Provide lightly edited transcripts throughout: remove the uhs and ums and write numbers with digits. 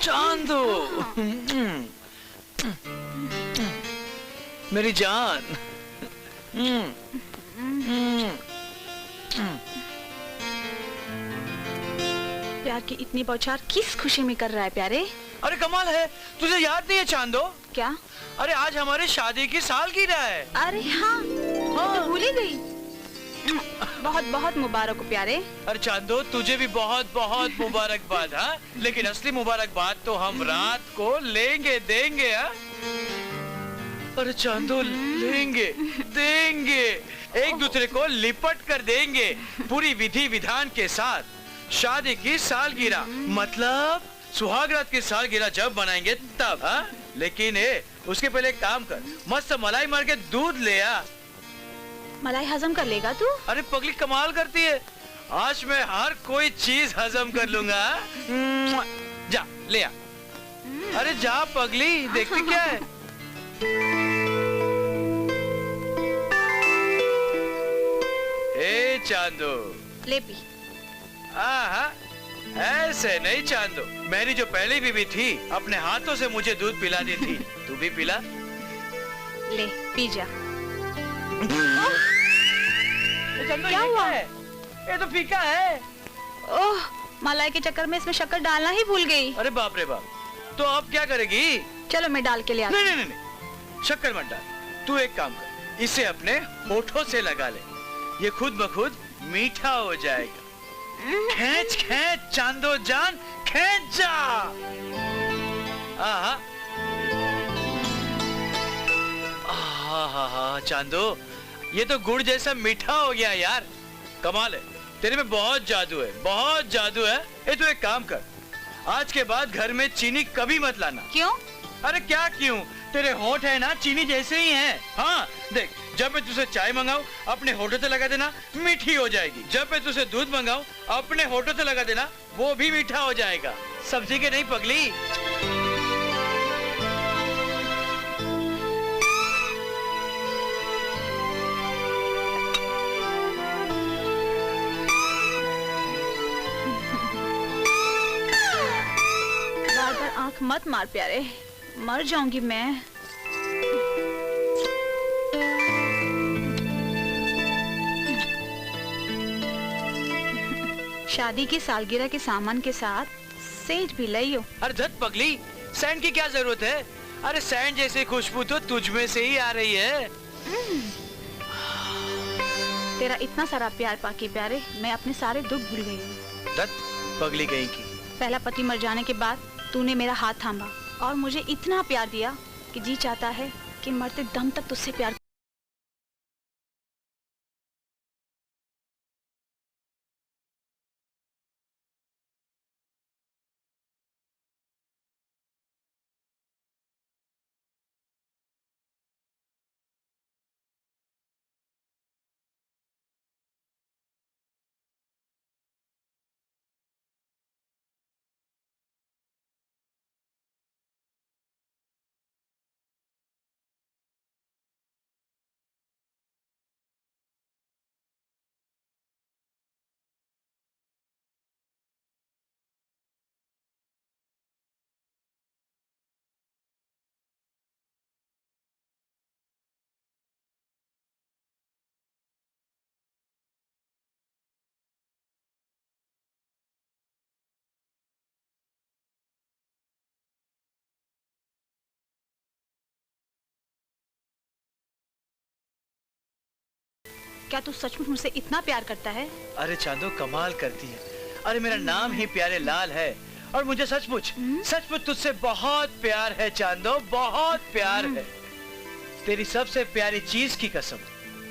चांदो, मेरी जान। प्यार की इतनी बौछार किस खुशी में कर रहा है प्यारे? अरे कमाल है, तुझे याद नहीं है चांदो? क्या? अरे आज हमारे शादी की सालगिरह है। अरे हाँ, हाँ। तो भूल ही गई। बहुत बहुत मुबारक हो प्यारे। अरे चांदो, तुझे भी बहुत बहुत मुबारकबाद। हाँ, लेकिन असली मुबारकबाद तो हम रात को लेंगे देंगे। हाँ, अरे चांदो, लेंगे देंगे, एक दूसरे को लिपट कर देंगे पूरी विधि विधान के साथ। शादी की सालगिरह मतलब सुहागरात की सालगिरह जब बनाएंगे तब। हाँ, लेकिन उसके पहले एक काम कर, मस्त मलाई मार के दूध ले आ। मलाई हजम कर लेगा तू? अरे पगली कमाल करती है, आज मैं हर कोई चीज हजम कर लूंगा। जा ले आ। अरे जा पगली, देखती क्या है? ए चांदो, ले पी। हाँ, ऐसे नहीं चांदो, मेरी जो पहली बीवी थी अपने हाथों से मुझे दूध पिलाती थी, तू भी पिला। ले पी जा। क्या हुआ है? ये तो फीका है। ओह, मलाई के चक्कर में इसमें शक्कर डालना ही भूल गई। अरे बाप रे बाप, तो अब क्या करेगी? चलो मैं डाल के ले आती। नहीं नहीं नहीं, शक्कर मत डाल। तू एक काम कर, इसे अपने होठों से लगा ले, ये खुद ब खुद मीठा हो जाएगा। खींच खींच चांदो जान, खींच जा। हाँ चांदो, ये तो गुड़ जैसा मीठा हो गया यार। कमाल है, तेरे में बहुत जादू है, बहुत जादू है। ये तू एक काम कर, आज के बाद घर में चीनी कभी मत लाना। क्यों? अरे क्या क्यों, तेरे होठ है ना चीनी जैसे ही हैं। हाँ देख, जब मैं तुझसे चाय मंगाऊं अपने होठों से लगा देना, मीठी हो जाएगी। जब मैं तुझसे दूध मंगाऊं अपने होठों से लगा देना, वो भी मीठा हो जाएगा। सब्जी के नहीं पगली। बार बार आंख मत मार प्यारे, मर जाऊंगी मैं। शादी की सालगिरह के सामान के साथ सेंट भी लाइयो। अरे धत पगली, सैंड की क्या जरूरत है? अरे सैंड जैसी खुशबू तो तुझ में से ही आ रही है। तेरा इतना सारा प्यार पाके प्यारे, मैं अपने सारे दुख भूल गई हूँ। धत पगली कहीं की। पहला पति मर जाने के बाद तूने मेरा हाथ थामा और मुझे इतना प्यार दिया कि जी चाहता है कि मरते दम तक तुझसे प्यार। क्या तू सचमुच मुझसे इतना प्यार करता है? अरे चांदो कमाल करती है। अरे मेरा नाम ही प्यारे लाल है और मुझे सचमुच सचमुच तुझसे बहुत प्यार है चांदो, बहुत प्यार है। तेरी सबसे प्यारी चीज की कसम।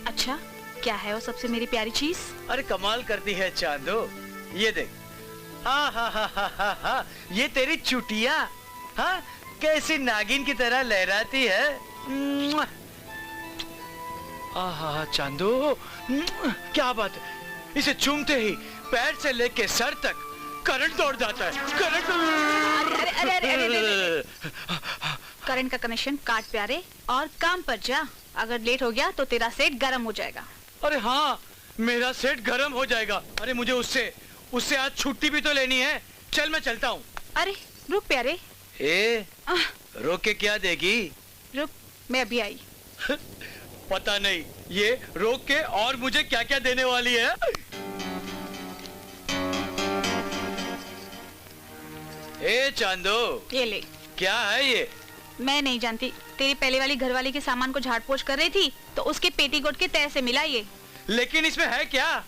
अच्छा, क्या है वो सबसे मेरी प्यारी चीज? अरे कमाल करती है चांदो, ये देख। हा, ये तेरी चुटिया, हाँ कैसी नागिन की तरह लहराती है। आहा चांदो, क्या बात है, इसे चूमते ही पैर से लेके सर तक करंट दौड़ जाता है। करंट। अरे, करंट का कनेक्शन काट प्यारे और काम पर जा। अगर लेट हो गया तो तेरा सेट गर्म हो जाएगा। अरे हाँ, मेरा सेट गर्म हो जाएगा। अरे मुझे उससे उससे आज छुट्टी भी तो लेनी है। चल मैं चलता हूँ। अरे रुक प्यारे। रोक के क्या देगी? रुक, मैं अभी आई। पता नहीं ये रोक के और मुझे क्या क्या देने वाली है। चांदो, ये ले। क्या है ये? मैं नहीं जानती, तेरी पहले वाली घरवाली के सामान को झाड़ पोंछ कर रही थी तो उसके पेटीकोट के तह से मिला ये। लेकिन इसमें है क्या?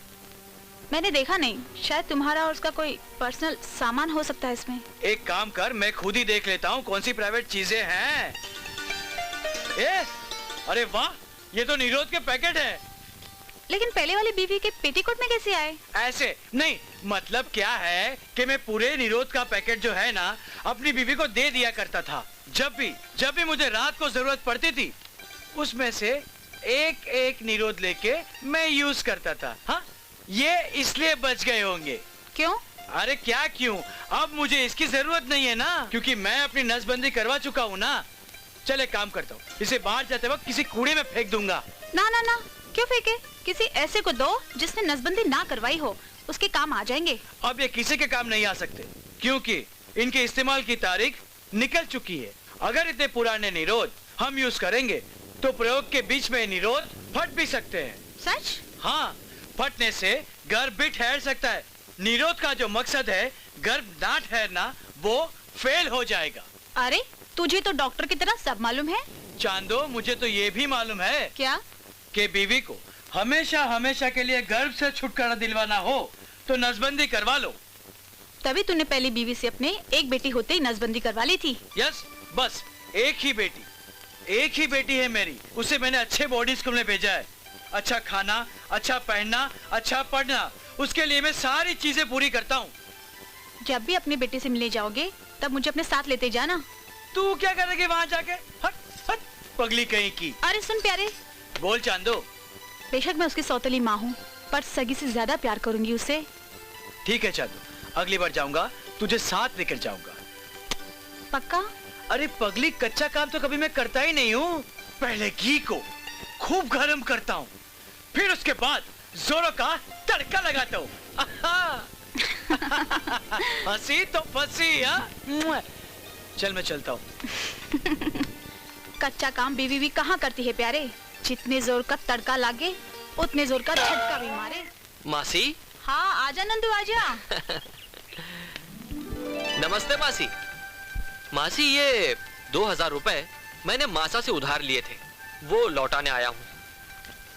मैंने देखा नहीं, शायद तुम्हारा और उसका कोई पर्सनल सामान हो सकता है इसमें। एक काम कर, मैं खुद ही देख लेता हूँ कौन सी प्राइवेट चीजें हैं। अरे वाह, ये तो निरोध के पैकेट है। लेकिन पहले वाली बीवी के पेटीकोट में कैसे आए? ऐसे नहीं, मतलब क्या है कि मैं पूरे निरोध का पैकेट जो है ना अपनी बीवी को दे दिया करता था। जब भी मुझे रात को जरूरत पड़ती थी उसमें से एक एक निरोध लेके मैं यूज करता था। हाँ, ये इसलिए बच गए होंगे। क्यों? अरे क्या क्यों, अब मुझे इसकी जरूरत नहीं है ना, क्योंकि मैं अपनी नसबंदी करवा चुका हूँ ना। चले काम करता हूँ, इसे बाहर जाते वक्त किसी कूड़े में फेंक दूंगा। ना ना ना, क्यों फेंके? किसी ऐसे को दो जिसने नसबंदी ना करवाई हो, उसके काम आ जाएंगे। अब ये किसी के काम नहीं आ सकते क्योंकि इनके इस्तेमाल की तारीख निकल चुकी है। अगर इतने पुराने निरोध हम यूज करेंगे तो प्रयोग के बीच में निरोध फट भी सकते हैं। सच? हाँ, फटने से गर्भ भी ठहर सकता है। निरोध का जो मकसद है गर्भ ना ठहरना, वो फेल हो जाएगा। अरे तुझे तो डॉक्टर की तरह सब मालूम है। चांदो, मुझे तो ये भी मालूम है। क्या? कि बीवी को हमेशा हमेशा के लिए गर्भ से छुटकारा दिलवाना हो तो नसबंदी करवा लो। तभी तूने पहली बीवी से अपने एक बेटी होते ही नसबंदी करवा ली थी। यस, बस एक ही बेटी है मेरी। उसे मैंने अच्छे बोर्डिंग स्कूल में भेजा है। अच्छा खाना, अच्छा पहनना, अच्छा पढ़ना, उसके लिए मैं सारी चीजें पूरी करता हूँ। जब भी अपनी बेटी से मिलने जाओगे तब मुझे अपने साथ लेते जाना। तू क्या करेगी वहाँ जाके? हट हट, पगली कहीं की। अरे सुन प्यारे। बोल चांदो। बेशक मैं उसकी सौतेली माँ हूँ, पर सगी से ज्यादा प्यार करूंगी उसे। ठीक है चांदो, अगली बार जाऊंगा तुझे साथ लेकर जाऊंगा। पक्का? अरे पगली, कच्चा काम तो कभी मैं करता ही नहीं हूँ। पहले घी को खूब गर्म करता हूँ, फिर उसके बाद जोरों का तड़का लगाता हूँ। हंसी तो फंसी। हाँ, चल मैं चलता हूँ। कच्चा काम बीवी भी कहाँ करती है प्यारे। जितने जोर का तड़का लागे उतने जोर का झटका भी मारे। मासी। हाँ आजा नंदू आजा। नमस्ते मासी। मासी, ये 2000 रुपए मैंने मासा से उधार लिए थे, वो लौटाने आया हूँ।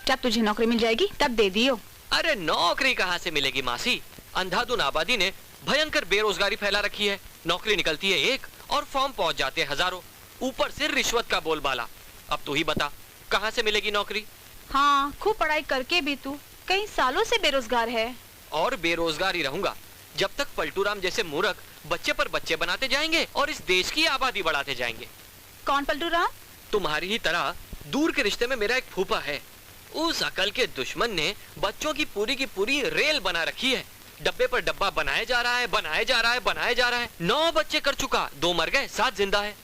जब तुझे नौकरी मिल जाएगी तब दे दियो। अरे नौकरी कहाँ से मिलेगी मासी, अंधाधुन आबादी ने भयंकर बेरोजगारी फैला रखी है। नौकरी निकलती है एक और फॉर्म पहुंच जाते हैं हजारों, ऊपर से रिश्वत का बोलबाला। अब तू ही बता कहाँ से मिलेगी नौकरी? हाँ, खूब पढ़ाई करके भी तू कई सालों से बेरोजगार है। और बेरोजगार ही रहूंगा जब तक पलटूराम जैसे मूर्ख बच्चे पर बच्चे बनाते जाएंगे और इस देश की आबादी बढ़ाते जाएंगे। कौन पलटूराम? तुम्हारी ही तरह दूर के रिश्ते में मेरा एक फूफा है। उस अकल के दुश्मन ने बच्चों की पूरी रेल बना रखी है। डब्बे पर डब्बा बनाया जा रहा है, बनाया जा रहा है, बनाया जा रहा है। 9 बच्चे कर चुका, 2 मर गए, 7 जिंदा है।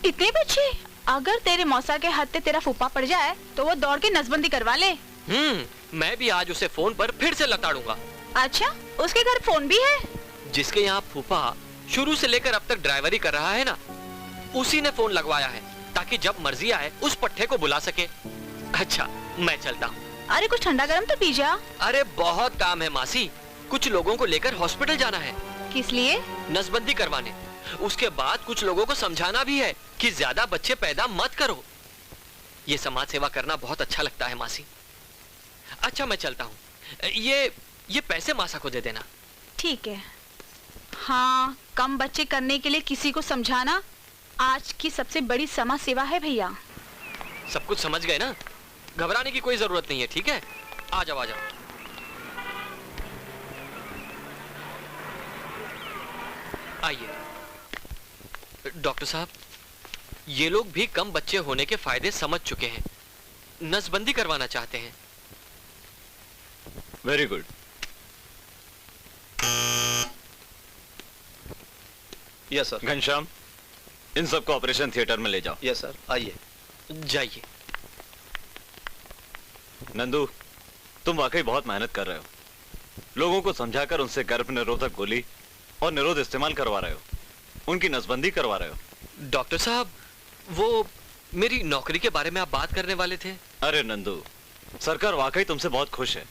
इतने बच्चे? अगर तेरे मौसा के हाथ पे तेरा फूफा पड़ जाए तो वो दौड़ के नसबंदी करवा ले। मैं भी आज उसे फोन पर फिर से लताड़ूंगा। अच्छा, उसके घर फोन भी है? जिसके यहाँ फूफा शुरू से लेकर अब तक ड्राइवरी कर रहा है ना, उसी ने फोन लगवाया है ताकि जब मर्जी आए उस पट्टे को बुला सके। अच्छा, मैं चलता हूँ। अरे कुछ ठंडा गरम तो पी जा। अरे बहुत काम है मासी, कुछ लोगों को लेकर हॉस्पिटल जाना है। किस लिए? नसबंदी करवाने। उसके बाद कुछ लोगों को समझाना भी है कि ज्यादा बच्चे पैदा मत करो। ये समाज सेवा करना बहुत अच्छा लगता है मासी। अच्छा मैं चलता हूँ। ये पैसे मासा को दे देना। ठीक है। हाँ, कम बच्चे करने के लिए किसी को समझाना आज की सबसे बड़ी समाज सेवा है भैया। सब कुछ समझ गए ना? घबराने की कोई जरूरत नहीं है, ठीक है? आ जाओ आ जाओ। आइए। डॉक्टर साहब, ये लोग भी कम बच्चे होने के फायदे समझ चुके हैं, नसबंदी करवाना चाहते हैं। Very good. Yes sir. Ghanshyam, इन सबको ऑपरेशन थिएटर में ले जाओ। यस सर, आइए। जाइए। नंदू, तुम वाकई बहुत मेहनत कर रहे हो, लोगों को समझाकर उनसे गर्भ निरोधक गोली और निरोध इस्तेमाल करवा रहे हो, उनकी नसबंदी करवा रहे हो। डॉक्टर साहब, वो मेरी नौकरी के बारे में आप बात करने वाले थे। अरे नंदू, सरकार वाकई तुमसे बहुत खुश है।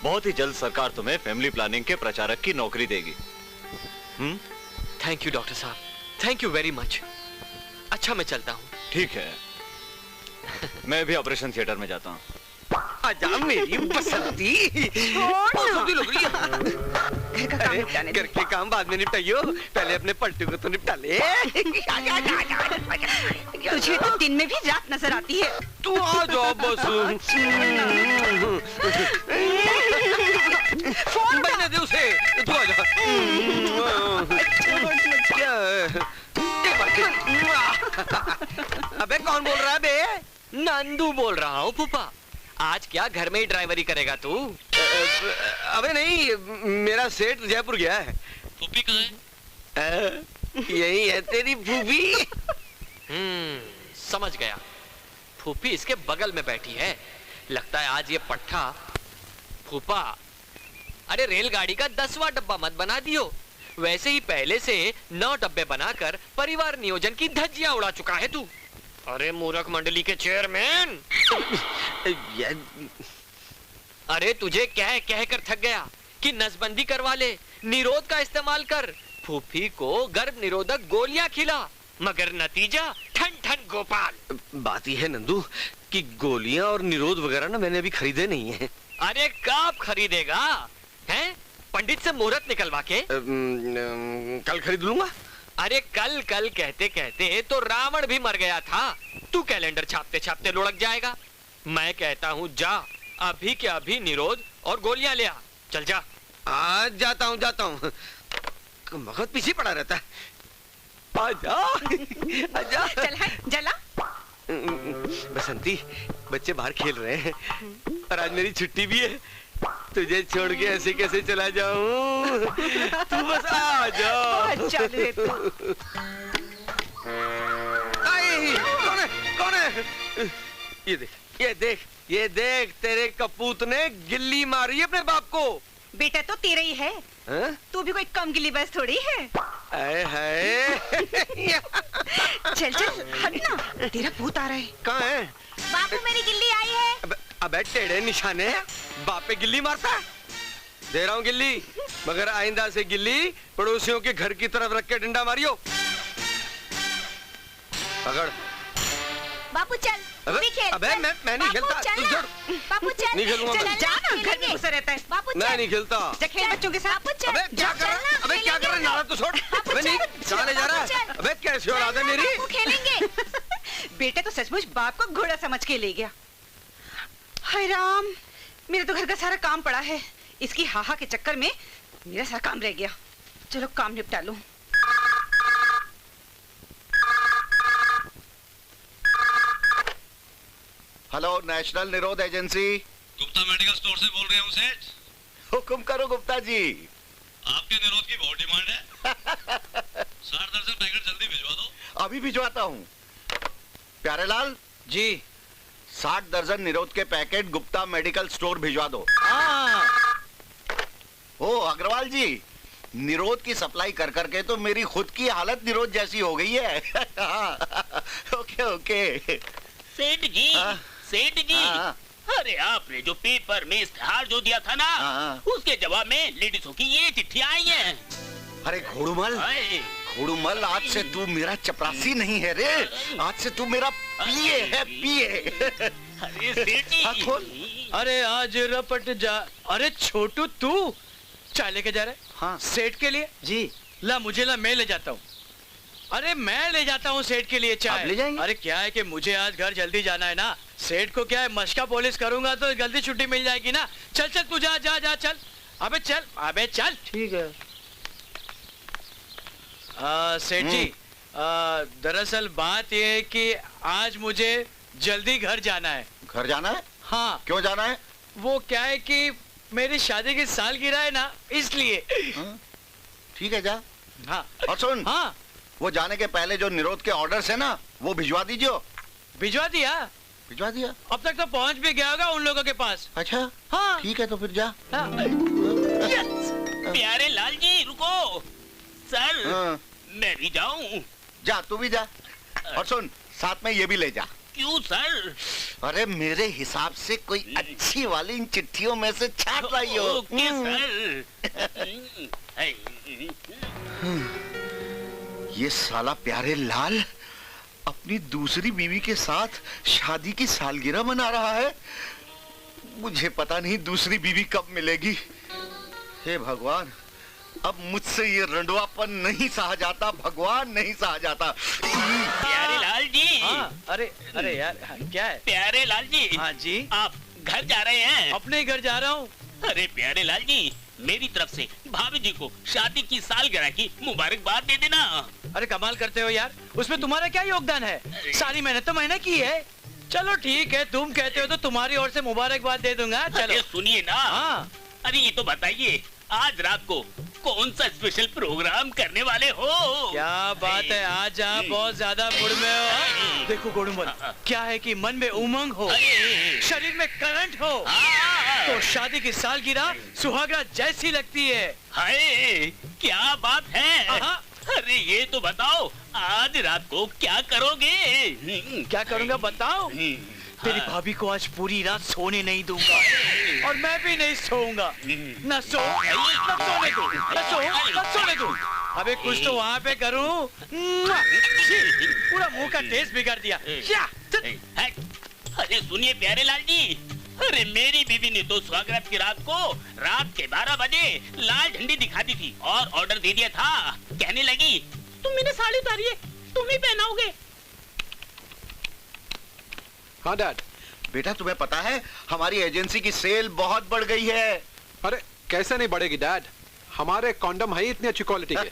बहुत ही जल्द सरकार तुम्हें फैमिली प्लानिंग के प्रचारक की नौकरी देगी। थैंक यू डॉक्टर साहब, थैंक यू वेरी मच। अच्छा, मैं चलता हूँ। ठीक है, मैं भी ऑपरेशन थिएटर में जाता हूँ। आजा मेरी बसंती। बसंती लग रही है। घर के काम बाद में निपटाइयो, पहले अपने पलटू को तो निपटा ले। तुझे तो दिन में भी रात नजर आती है। तू आ जा बस। मैंने दे उसे, तू आ जा। क्या? अबे कौन बोल रहा है बे? नंदू बोल रहा हूँ फूफा। आज क्या घर में ही ड्राइवरी करेगा तू? अबे नहीं, मेरा सेठ जयपुर गया है। फूफी कहाँ है? यही है तेरी फूफी। समझ गया। फूफी इसके बगल में बैठी है। लगता है आज ये पट्टा। फूफा, अरे रेलगाड़ी का 10वां डब्बा मत बना दियो। वैसे ही पहले से 9 डब्बे बनाकर परिवार नियोजन की धज्जियां उड़ा चुका है तू। अरे मूर्ख मंडली के चेयरमैन। अरे तुझे कह कह कर थक गया कि नसबंदी करवा ले, निरोध का इस्तेमाल कर। फूफी को गर्भ निरोधक गोलियां खिला, मगर नतीजा ठन ठन गोपाल। बात यह है नंदू कि गोलियां और निरोध वगैरह ना मैंने अभी खरीदे नहीं है। अरे कब खरीदेगा? हैं? पंडित से मुहूर्त निकलवा के? कल खरीद लूंगा। अरे कल कल कहते कहते तो रावण भी मर गया था। तू कैलेंडर छापते छापते लुढ़क जाएगा। मैं कहता हूँ जा, अभी के अभी निरोध और गोलियां ले आ। चल जा। आज जाता हूँ जाता हूँ। मगध पीछे पड़ा रहता है। आजा आजा। चल है जला। बसंती, बच्चे बाहर खेल रहे हैं और आज मेरी छुट्टी भी है। तुझे छोड़ के ऐसे कैसे चला जाऊं? तू बस आ जा। चल रे तू। आई, कौन है? कौन है? ये देख, ये देख, ये देख, तेरे कपूत ने गिल्ली मारी अपने बाप को। बेटा तो तेरा ही है। हाँ? तू भी कोई कम गिली बस थोड़ी है। चल चल हट ना, तेरा भूत आ रहा है। कहाँ है? बाबू मेरी गिल्ली आई है। अबे टेढ़े निशाने, बाप पे गिल्ली मारता है? दे रहा हूँ गिल्ली, मगर आइंदा से गिल्ली पड़ोसियों के घर की तरफ रख के डंडा मारियो। पकड़। बापू चल, अबे खेल। अबे मैं नहीं खेलता। तू छोड़। बापू चल। नहीं खेलूंगा मैं। जा ना, घर में घुसा रहता है। बापू मैं नहीं खेलता। जा खेल बच्चों के साथ। अबे क्या कर रहा है? अबे क्या कर रहा है? नाला तो छोड़। अबे नहीं, कहाँ ले जा रहा है? अबे कैसे उड़ा दे मेरी? खेलेंगे। बेटे तो सचमुच बाप को घोड़ा समझ के ले गया। हाय राम, मेरे तो घर का सारा काम पड़ा है। इसकी हाहा के चक्कर में मेरा सारा काम रह गया। चलो काम निपटा लूं। हेलो, नेशनल निरोध एजेंसी। गुप्ता मेडिकल स्टोर से बोल रहे हूँ सेठ। हुक्म करो गुप्ता जी। आपके निरोध की बहुत डिमांड है। 60 दर्जन पैकेट जल्दी भिजवा दो। अभी भिजवाता हूँ। प्यारेलाल जी। 60 दर्जन निरोध के पैकेट गुप्ता मेडिकल स्टोर भिजवा दो। ओ अग्रवाल जी, निरोध की सप्लाई कर करके तो मेरी खुद की हालत निरोध जैसी हो गई है। Okay okay. सेठ जी, सेठ जी, अरे आपने जो पेपर में इश्तेहार जो दिया था ना, उसके जवाब में लेडीजों की ये चिट्ठी आई है। अरे घोड़ूमल, घोड़ूमल, आज से तू मेरा चपरासी नहीं है रे, आज से तू मेरा पिए है, पिए। अरे सेठ जी, अरे आज रपट जा। अरे छोटू, तू चाय लेके जा रहे? हाँ। सेठ के लिए? जी। ला मुझे ला, मैं ले जाता हूँ। अरे मैं ले जाता हूँ सेठ के लिए चाय। आप ले जाएंगे? अरे क्या है कि मुझे आज घर जल्दी जाना है ना। सेठ को क्या है, मशका पॉलिश करूंगा तो जल्दी छुट्टी मिल जाएगी ना। चल चल तू जा जा जा चल। अबे चल, अबे चल। ठीक है। सेठ जी, दरअसल बात यह है कि आज मुझे जल्दी घर जाना है। घर जाना है? हाँ। क्यों जाना है? वो क्या है कि मेरी शादी की सालगिरह है ना, इसलिए। ठीक है, जा। हाँ। और सुन, हाँ, वो जाने के पहले जो निरोध के ऑर्डर्स है ना, वो भिजवा दीजिए। भिजवा दिया। भिजवा दिया? अब तक तो पहुंच भी गया होगा उन लोगों के पास। अच्छा हाँ ठीक है, तो फिर जा। प्यारे लाल जी रुको। सर मैं भी जाऊं? जा, तू भी जा। और सुन, साथ में ये भी ले जा। क्यों सर? अरे मेरे हिसाब से कोई अच्छी वाली इन चिट्ठियों में से छाप लाई हो। Okay sir. ये साला प्यारे लाल अपनी दूसरी बीवी के साथ शादी की सालगिरह मना रहा है। मुझे पता नहीं दूसरी बीवी कब मिलेगी। हे भगवान, अब मुझसे ये रंडवापन नहीं सहा जाता, भगवान नहीं सहा जाता। प्यारे लाल जी। हाँ, अरे यार क्या है? प्यारे लाल जी। हाँ जी। आप घर जा रहे हैं? अपने ही घर जा रहा हूँ। अरे प्यारे लाल जी, मेरी तरफ से भाभी जी को शादी की सालगिरह की मुबारकबाद दे देना। अरे कमाल करते हो यार, उसमें तुम्हारा क्या योगदान है? सारी मेहनत तो मैंने की है। चलो ठीक है, तुम कहते हो तो तुम्हारी ओर से मुबारकबाद दे दूंगा। चलो सुनिए ना। हाँ। अरे ये तो बताइए, आज रात को कौन सा स्पेशल प्रोग्राम करने वाले हो? क्या बात है, आज आप बहुत ज्यादा मूड में हो। देखो गोडूमल, क्या है कि मन में उमंग हो, शरीर में करंट हो, तो शादी की सालगिरह सुहागरा जैसी लगती है। हाय क्या बात है। अरे ये तो बताओ, आज रात को क्या करोगे? क्या करूँगा बताओ? तेरी भाभी को आज पूरी रात सोने नहीं दूंगा, और मैं भी नहीं सोऊंगा। न सोने दूं। अबे कुछ तो वहाँ पे करूँ। पूरा मुंह का टेस्ट बिगाड़ दिया। अरे सुनिए प्यारे लाल जी, अरे मेरी बीवी ने तो सुहागरात की रात को रात के 12 बजे लाल झंडी दिखा दी थी और ऑर्डर दे दिया था। कहने लगी, तुम मैंने साड़ी उतारी है, तुम ही पहनाओगे। हाँ डैड। बेटा तुम्हें पता है हमारी एजेंसी की सेल बहुत बढ़ गई है। अरे कैसे नहीं बढ़ेगी डैड, हमारे कॉन्डम है इतनी अच्छी क्वालिटी के।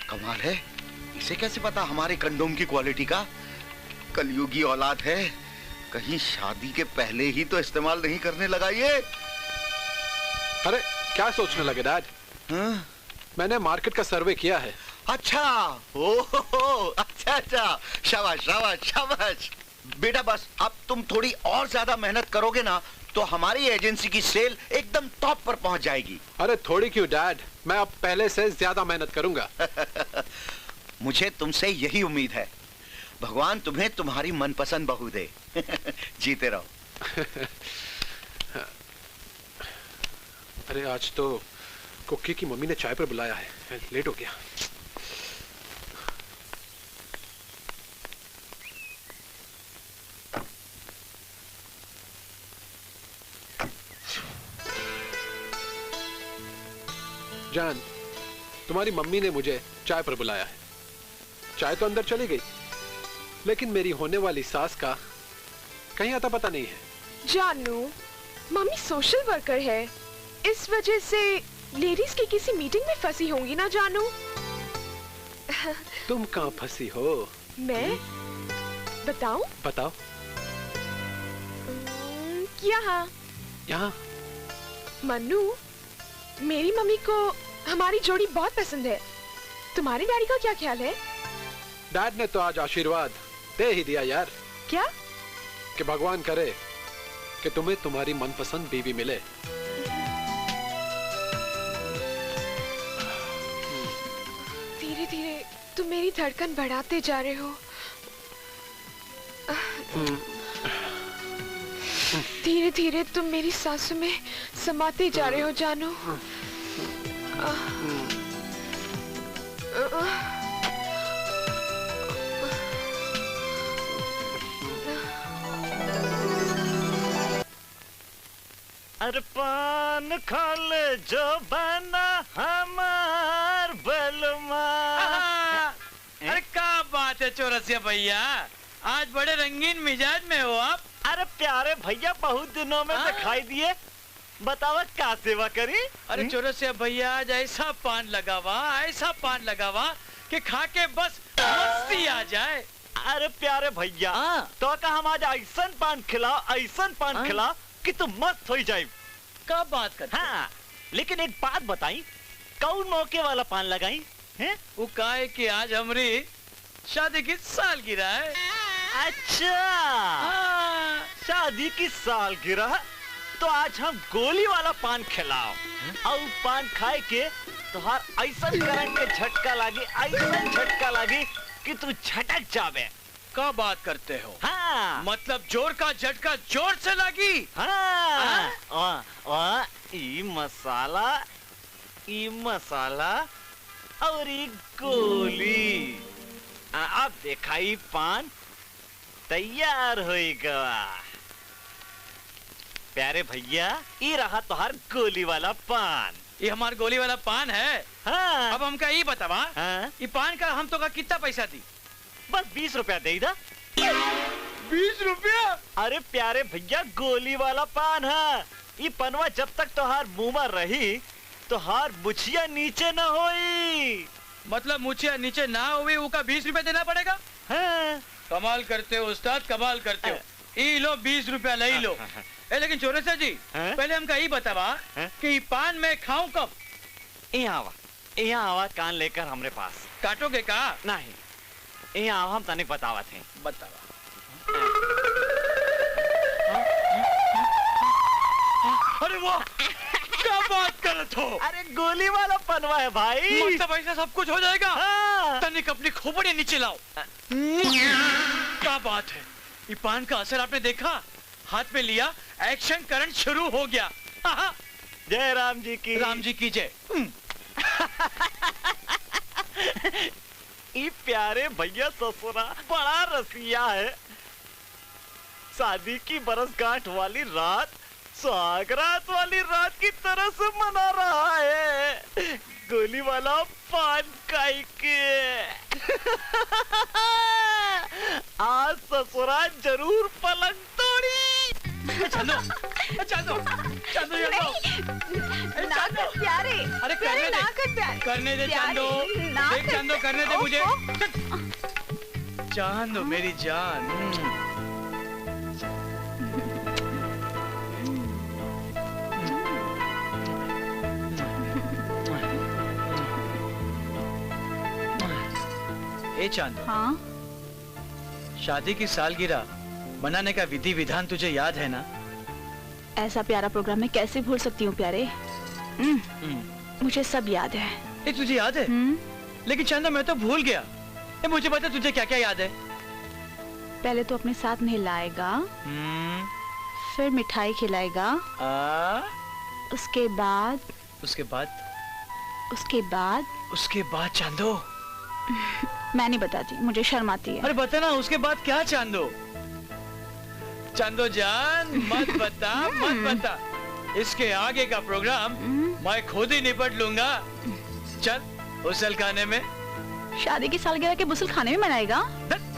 कमाल है, इसे कैसे पता हमारे कंडोम की क्वालिटी का? कलयुगी औलाद है, कहीं शादी के पहले ही तो इस्तेमाल नहीं करने लगा ये। अरे क्या सोचने लगे डैड? मैंने मार्केट का सर्वे किया है। अच्छा ओहो, अच्छा, शाबाश शाबाश शाबाश। बेटा बस अब तुम थोड़ी और ज्यादा मेहनत करोगे ना तो हमारी एजेंसी की सेल एकदम टॉप पर पहुंच जाएगी। अरे थोड़ी क्यों डैड, मैं अब पहले से ज्यादा मेहनत करूंगा। मुझे तुमसे यही उम्मीद है। भगवान तुम्हें तुम्हारी मनपसंद बहू दे। जीते रहो। अरे आज तो कुक्की की मम्मी ने चाय पर बुलाया है, लेट हो गया। जान, तुम्हारी मम्मी ने मुझे चाय पर बुलाया है। चाय तो अंदर चली गई, लेकिन मेरी होने वाली सास का कहीं आता पता नहीं है। जानू, मम्मी सोशल वर्कर है, इस वजह से लेडीज की किसी मीटिंग में फंसी होंगी ना जानू। तुम कहाँ फंसी हो? मैं बताऊं? बताओ। यहाँ मन्नू, मेरी मम्मी को हमारी जोड़ी बहुत पसंद है। तुम्हारे डैडी का क्या ख्याल है? डैड ने तो आज आशीर्वाद दे ही दिया यार। क्या? कि भगवान करे कि तुम्हें तुम्हारी मनपसंद बीवी मिले। धीरे धीरे तुम मेरी धड़कन बढ़ाते जा रहे हो। धीरे धीरे तुम मेरी सांसों में समाते जा रहे हो जानू। अरे पान खोल जो बना हमार बलमा। अरे क्या बात है चौरसिया भैया, आज बड़े रंगीन मिजाज में हो आप। अरे प्यारे भैया बहुत दिनों में दिखाई दिए, बताओ क्या सेवा करी? अरे चौरसिया भैया आज ऐसा पान लगावा कि खा के बस मस्ती आ जाए। अरे प्यारे भैया तो का हम आज ऐसा पान खिलाओ कि तुम मस्त हो जाए। क्या बात करते? हाँ, लेकिन एक बात बताई, कौन मौके वाला पान लगाई है? वो का है कि आज हमारी शादी की सालगिरह है। अच्छा शादी की सालगिरह तो आज हम गोली वाला पान खिलाओ और पान खाए के तुहार ऐसा करंट के झटका लागी, ऐसा झटका लागी कि तू झटक जावे। क्या बात करते हो? हाँ मतलब जोर का झटका जोर से लगी। हाँ ई मसाला और ई गोली अब देखा ई पान तैयार होएगा। प्यारे भैया ये रहा तुहार गोली वाला पान। ये हमार गोली वाला पान है। हाँ। अब हमका ये बतावा, हाँ? ये पान का हम तो का कितना पैसा दी? बस 20 रुपया दे दा। 20 रुपया? अरे प्यारे भैया गोली वाला पान है, ये पनवा जब तक तुहार मुंह में रही तुहार मुछिया नीचे न होई। मतलब मुछिया नीचे ना हुई वो का 20 रुपया देना पड़ेगा? हाँ। कमाल करते हो उस्ताद, कमाल करते हो। ये लो 20 रुपया ले लो। लेकिन चौरसिया जी पहले हमका ये बतावा कि ये पान मैं खाऊं कब? यहाँ आवा कान लेकर हमरे पास। काटोगे का? नहीं यहाँ हम तनिक बतावा थे। बतावा। अरे वाह क्या बात करत हो? अरे गोली वाला पनवा है भाई। मतलब ऐसा सब कुछ हो जाएगा? हाँ। तनिक अपनी खोपड़ी नीचे लाओ। क्या बात है, ये पान का असर आपने देखा? हाथ में लिया, एक्शन करंट शुरू हो गया। जय राम जी की। राम जी की जय। ये प्यारे भैया ससुरा बड़ा रसिया है। शादी की बरसगांठ वाली रात सुहागरात वाली रात की तरह से मना रहा है। गोली वाला पान खाई के आज ससुरा जरूर पलंग तोड़ी। चलो चलो चलो ना प्यारे। अरे करने ना दे, कर प्यारे। करने दे चांदो। देख चांदो करने दे मुझे। चांदो मेरी जान। ए चांदो। हाँ? शादी की सालगिरह मनाने का विधि विधान तुझे याद है ना? ऐसा प्यारा प्रोग्राम मैं कैसे भूल सकती हूँ प्यारे। मुझे सब याद है। ये तुझे याद है? लेकिन चांदा मैं तो भूल गया। ये मुझे बता तुझे क्या क्या याद है? पहले तो अपने साथ नहलाएगा, फिर मिठाई खिलाएगा, उसके बाद चांदो मैं नहीं बताती, मुझे शर्म आती है। अरे बता ना उसके बाद क्या चांदो? चांदो जान मत बता। इसके आगे का प्रोग्राम मैं खुद ही निपट लूंगा। चल उसल खाने में। शादी की सालगिरह के बुसल खाने में मनाएगा?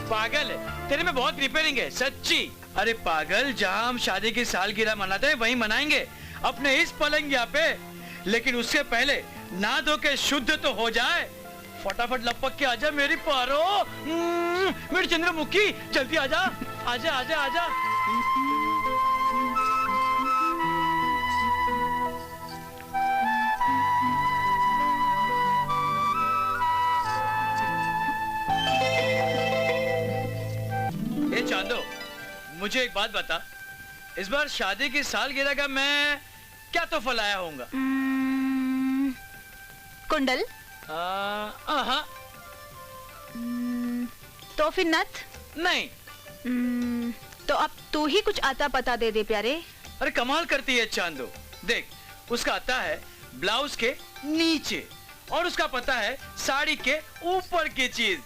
पागल है, तेरे में बहुत रिपेयरिंग है सच्ची। अरे पागल, जहाँ हम शादी की सालगिरह मनाते हैं वहीं मनाएंगे, अपने इस पलंगिया पे। लेकिन उससे पहले ना धो के शुद्ध तो हो जाए। फटाफट लपक के आजा मेरी पारो, मेरी चंद्रमुखी, जल्दी आजा आजा आजा आजा। ए चांदो, मुझे एक बात बता, इस बार शादी की सालगिरह का मैं क्या तोहफा लाया होऊंगा? कुंडल? तो फिर नथ? नहीं। तो अब तू ही कुछ आता पता दे दे प्यारे। अरे कमाल करती है चांदो, देख उसका आता है ब्लाउज के नीचे और उसका पता है साड़ी के ऊपर की चीज।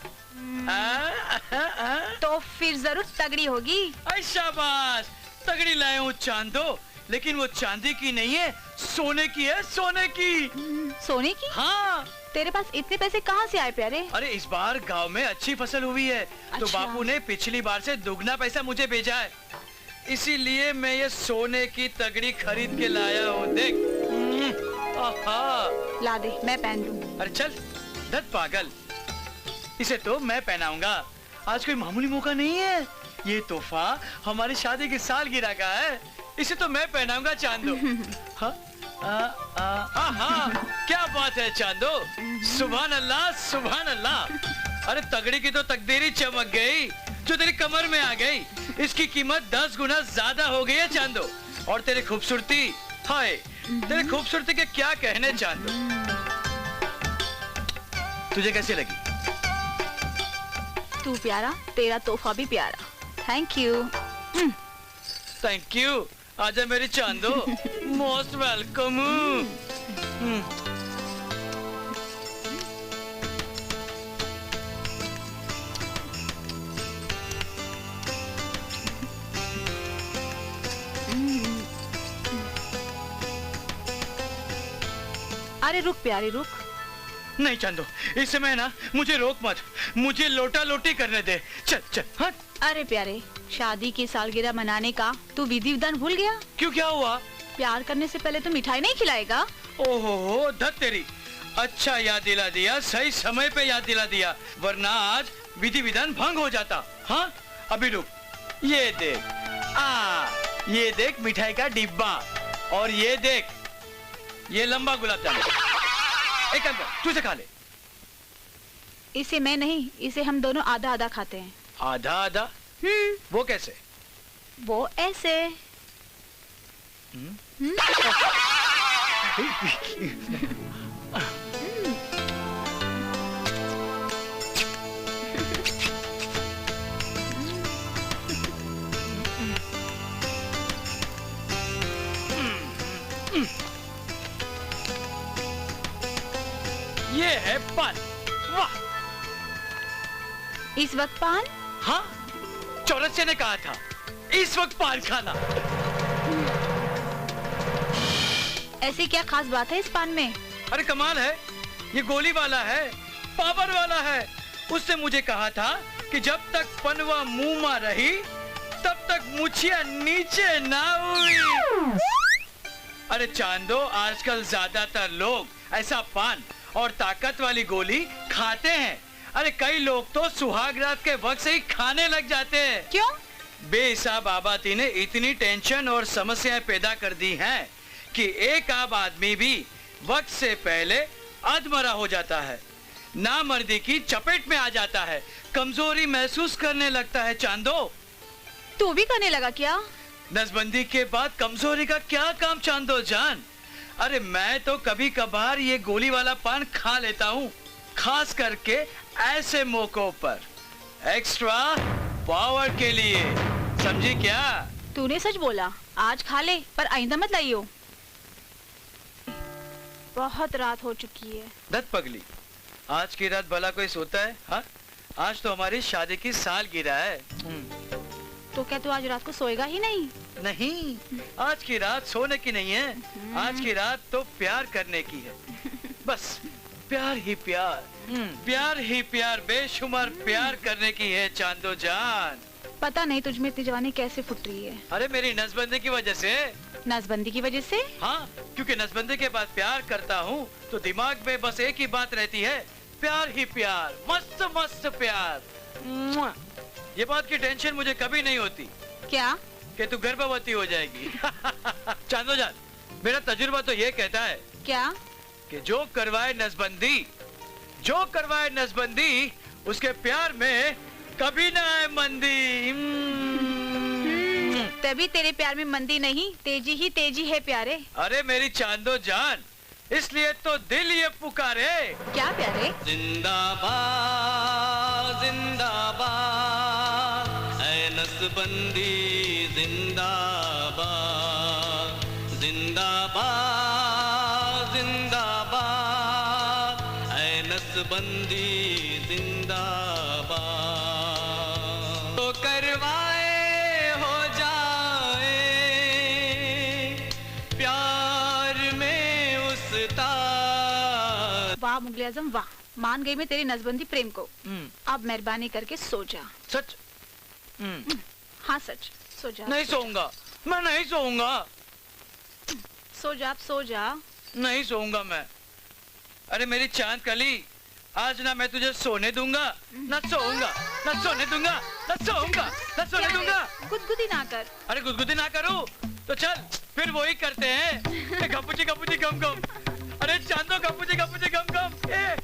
तो फिर जरूर तगड़ी होगी। शाबाश, तगड़ी लाए हूँ चांदो, लेकिन वो चांदी की नहीं है, सोने की है, सोने की। सोने की? हाँ। तेरे पास इतने पैसे कहाँ से आए प्यारे? अरे इस बार गांव में अच्छी फसल हुई है। अच्छा। तो बापू ने पिछली बार से दुगना पैसा मुझे भेजा है, इसीलिए मैं ये सोने की तगड़ी खरीद के लाया हूँ। देख। ला दे, मैं पहन लूं। अरे चल धत पागल, इसे तो मैं पहनाऊंगा। आज कोई मामूली मौका नहीं है, ये तोहफा हमारी शादी की सालगिरह का है, इसे तो मैं पहनाऊंगा चांदो। हाँ? क्या बात है चांदो, सुभान अल्लाह सुभान अल्लाह। अरे तगड़ी की तो तकदीर ही चमक गई। जो तेरी कमर में आ गई, इसकी कीमत 10 गुना ज्यादा हो गई है चांदो। और तेरी खूबसूरती, हाय, तेरी खूबसूरती के क्या कहने चांदो। तुझे कैसी लगी? तू प्यारा, तेरा तोहफा भी प्यारा। Thank you. Thank you. आजा मेरी चांदो। Most welcome. अरे रुक प्यारे रुक। नहीं चांदो, इस समय ना मुझे रोक मत, मुझे लोटा लोटी करने दे। चल चल। हाँ? अरे प्यारे, शादी की सालगिरह मनाने का तू विधि विधान भूल गया? क्यों, क्या हुआ? प्यार करने से पहले तू मिठाई नहीं खिलाएगा? ओहो धत तेरी, अच्छा याद दिला दिया, सही समय पे याद दिला दिया, वरना आज विधि विधान भंग हो जाता। हाँ अभी रुक, ये देख, ये देख मिठाई का डिब्बा, और ये देख ये लंबा गुलाब जामुन। एक काम कर, तू इसे खा ले। इसे मैं नहीं, इसे हम दोनों आधा आधा खाते हैं। आधा आधा? वो कैसे? वो ऐसे। ये है पान। वाह! इस वक्त पान? हाँ, चौरसिया ने कहा था इस वक्त पान खाना। ऐसी क्या खास बात है इस पान में? अरे कमाल है, ये गोली वाला है, पावर वाला है। उसने मुझे कहा था कि जब तक पनवा मुंह में रही तब तक मुछिया नीचे ना हुई। अरे चांदो, आजकल ज्यादातर लोग ऐसा पान और ताकत वाली गोली खाते हैं। अरे कई लोग तो सुहाग रात के वक्त से ही खाने लग जाते हैं। क्यों? बेहिसाब आबादी ने इतनी टेंशन और समस्याएं पैदा कर दी हैं कि एक आम आदमी भी वक्त से पहले अधमरा हो जाता है, नामर्दी की चपेट में आ जाता है, कमजोरी महसूस करने लगता है। चांदो, तू भी करने लगा क्या? नसबंदी के बाद कमजोरी का क्या काम चांदो जान? अरे मैं तो कभी कभार ये गोली वाला पान खा लेता हूँ, खास करके ऐसे मौकों पर, एक्स्ट्रा पावर के लिए, समझी क्या? तूने सच बोला, आज खा ले, पर आइंदा मत लाइयो। बहुत रात हो चुकी है। धत पगली, आज की रात भला कोई सोता है? हाँ, आज तो हमारी शादी की सालगिरह है। तो क्या तू आज रात को सोएगा ही नहीं? नहीं, आज की रात सोने की नहीं है, आज की रात तो प्यार करने की है। बस प्यार ही प्यार, प्यार ही प्यार, बेशुमार प्यार करने की है चांदो जान। पता नहीं तुझ में इतनी जवानी कैसे फुट रही है। अरे मेरी नसबंदी की वजह से। नसबंदी की वजह से? हाँ, क्योंकि नसबंदी के बाद प्यार करता हूँ तो दिमाग में बस एक ही बात रहती है, प्यार ही प्यार, मस्त मस्त प्यार। ये बात की टेंशन मुझे कभी नहीं होती। क्या? कि तू गर्भवती हो जाएगी। चांदो जान, मेरा तजुर्बा तो ये कहता है। क्या? कि जो करवाए नसबंदी, जो करवाए नसबंदी, उसके प्यार में कभी ना आए मंदी। तभी तेरे प्यार में मंदी नहीं, तेजी ही तेजी है प्यारे। अरे मेरी चांदो जान, इसलिए तो दिल ये पुकारे। क्या प्यारे? जिंदाबाद जिंदाबाद ऐ नसबंदी, जिंदाबाद जिंदाबाद जिंदाबाद ऐ नसबंदी, जिंदाबाद। तो करवाए हो जाए प्यार में उस्ताद। वाह मुगले आजम वाह, मान गई मैं तेरी नसबंदी प्रेम को। अब मेहरबानी करके सो जा। सच? हाँ सच, सो जा। नहीं सोऊंगा, मैं नहीं सोऊंगा। सो जा, अब सो जा। नहीं सोऊंगा मैं। अरे मेरी चांद कली, आज ना मैं तुझे सोने दूंगा, ना सोऊंगा, ना सोने दूंगा, ना सोऊंगा, ना सोने दूंगा। गुदगुदी ना कर। अरे गुदगुदी ना करूं तो चल फिर वही करते हैं, गपुची गपुची गम गम। अरे चांदो गपुची गपुची गम गम, ए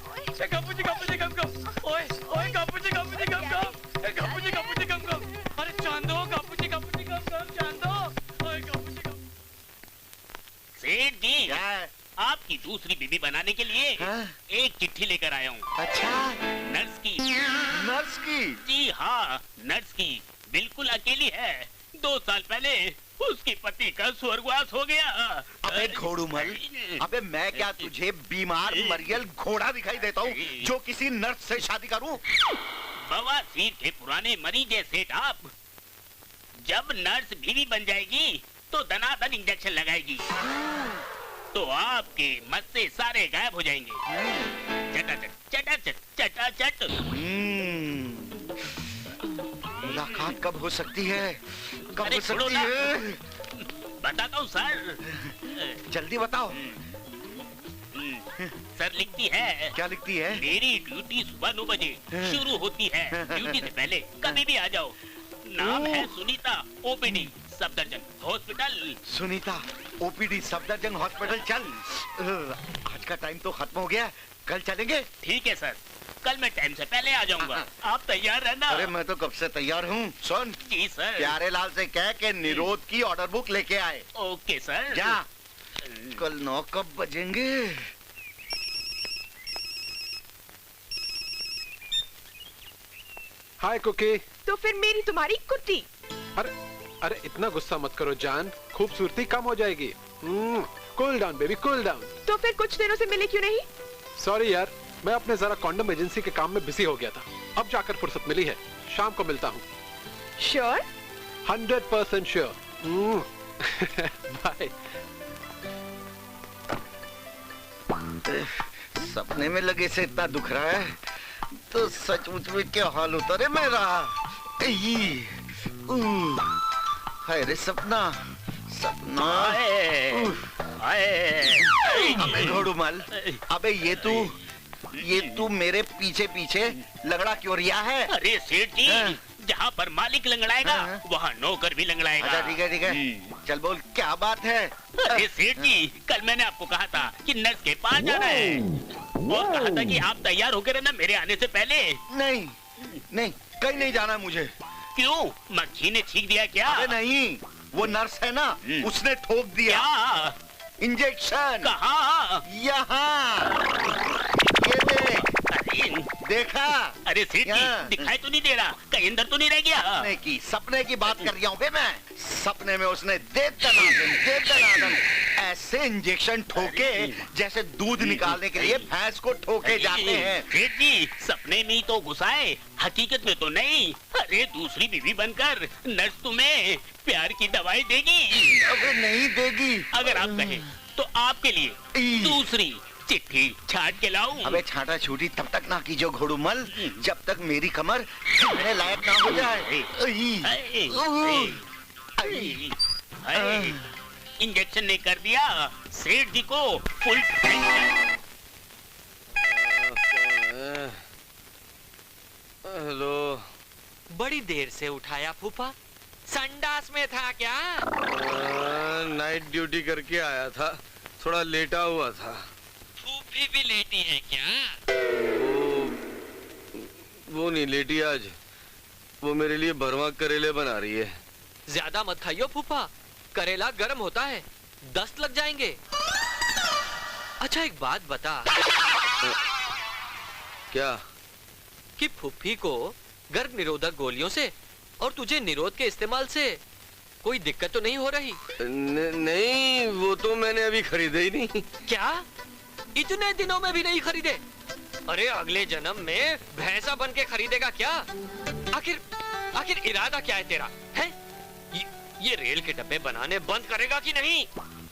गपुची गपुची गम गम, ओए ओए गपुची गपुची गम गम, गपुची गपुची गम दूसरी बीवी बनाने के लिए एक चिट्ठी लेकर आया हूँ। अच्छा, नर्स की। नर्स की? जी हाँ, नर्स की। बिल्कुल अकेली है। 2 साल पहले उसके पति का स्वर्गवास हो गया। अबे घोड़ूमल, अबे मैं क्या तुझे बीमार मरियल घोड़ा दिखाई देता हूँ जो किसी नर्स से शादी करूँ? बवासीर के पुराने मरीज है सेठ आप। जब नर्स बीवी बन जाएगी तो दनादन इंजेक्शन लगाएगी तो आपके मस्से सारे गायब हो जाएंगे। चटाचट चटाचट चटाचट। मुलाकात कब हो सकती है? कब अरे हो सकती है? बताता हूँ सर। जल्दी बताओ। सर लिखती है। क्या लिखती है? मेरी ड्यूटी सुबह 9 बजे शुरू होती है। ड्यूटी से पहले कभी भी आ जाओ। नाम है Sunita, OPD Safdarjung hospital. Sunita, OPD Safdarjung hospital. चल, आज का टाइम तो खत्म हो गया, कल चलेंगे? ठीक है सर, कल मैं टाइम से पहले आ जाऊंगा। आप तैयार रहना। अरे मैं तो कब से तैयार हूँ। सुन। जी सर। प्यारे लाल से कह के निरोध की ऑर्डर बुक लेके आए। Okay sir. जा। कल 9 कब बजेंगे? हाय कुकी। तो फिर मेरी तुम्हारी कुट्टी। अरे इतना गुस्सा मत करो जान, खूबसूरती कम हो जाएगी। Cool down baby, cool down. तो फिर कुछ दिनों से मिले क्यों नहीं? सॉरी यार, मैं अपने जरा कॉन्डम एजेंसी के काम में बिजी हो गया था। अब जाकर फुर्सत मिली है, शाम को मिलता हूँ। श्योर? 100% श्योर। बाय। सपने में लगे से इतना दुख रहा है तो सचमुच में क्या हाल होता रे मेरा। हाय रे सपना, सपना। अबे घोड़ूमल, अबे ये तू मेरे पीछे पीछे लगड़ा क्यों रिया है? अरे सेठ जी, जहाँ पर मालिक लंगड़ाएगा वहाँ नौकर भी लंगड़ाएगा। अच्छा ठीक है ठीक है, चल बोल क्या बात है? अरे सेठ जी, कल मैंने आपको कहा था कि नर्स के पास जाना है और कहा था कि आप तैयार होकर रहना मेरे आने से पहले। नहीं नहीं, कहीं नहीं जाना मुझे। क्यों? मक्खी ने छींक दिया क्या? अरे नहीं, वो नर्स है ना, उसने ठोक दिया। क्या? इंजेक्शन। कहाँ? यहाँ। ये देख। देखा? अरे सेठ जी, दिखाई तो नहीं दे रहा, कहीं अंदर तो नहीं रह गया? सपने की बात कर रहा हूँ बे मैं। सपने में उसने दे दनादन ऐसे इंजेक्शन ठोके जैसे दूध निकालने के लिए भैंस को ठोके जाते हैं। सेठ जी, सपने में ही तो घुसाए, हकीकत में तो नहीं। अरे दूसरी बीवी बनकर नर्स तुम्हें प्यार की दवाई देगी। अबे नहीं देगी। अगर आप कहें तो आपके लिए दूसरी चिट्ठी छाट के लाऊं? अबे छाटा छूटी तब तक ना कीजो घोड़ूमल, जब तक मेरी कमर मेरे लायक ना हो जाए। इंजेक्शन ने कर दिया सेठ जी को फुल टेंशन। हेलो। बड़ी देर से उठाया फूफा, संडास में था क्या? नाइट ड्यूटी करके आया था, थोड़ा लेटा हुआ था। फूफी भी लेटी है क्या? वो नहीं लेटी आज, वो मेरे लिए भरवा करेले बना रही है। ज्यादा मत खाइयो फूफा, करेला गर्म होता है, दस्त लग जाएंगे। अच्छा एक बात बता। क्या? कि फूफी को गर्भ निरोधक गोलियों से और तुझे निरोध के इस्तेमाल से कोई दिक्कत तो नहीं हो रही? नहीं, वो तो मैंने अभी खरीदे ही नहीं। क्या? इतने दिनों में भी नहीं खरीदे? अरे अगले जन्म में भैंसा बन के खरीदेगा क्या? आखिर इरादा क्या है तेरा? है? ये रेल के डब्बे बनाने बंद करेगा कि नहीं?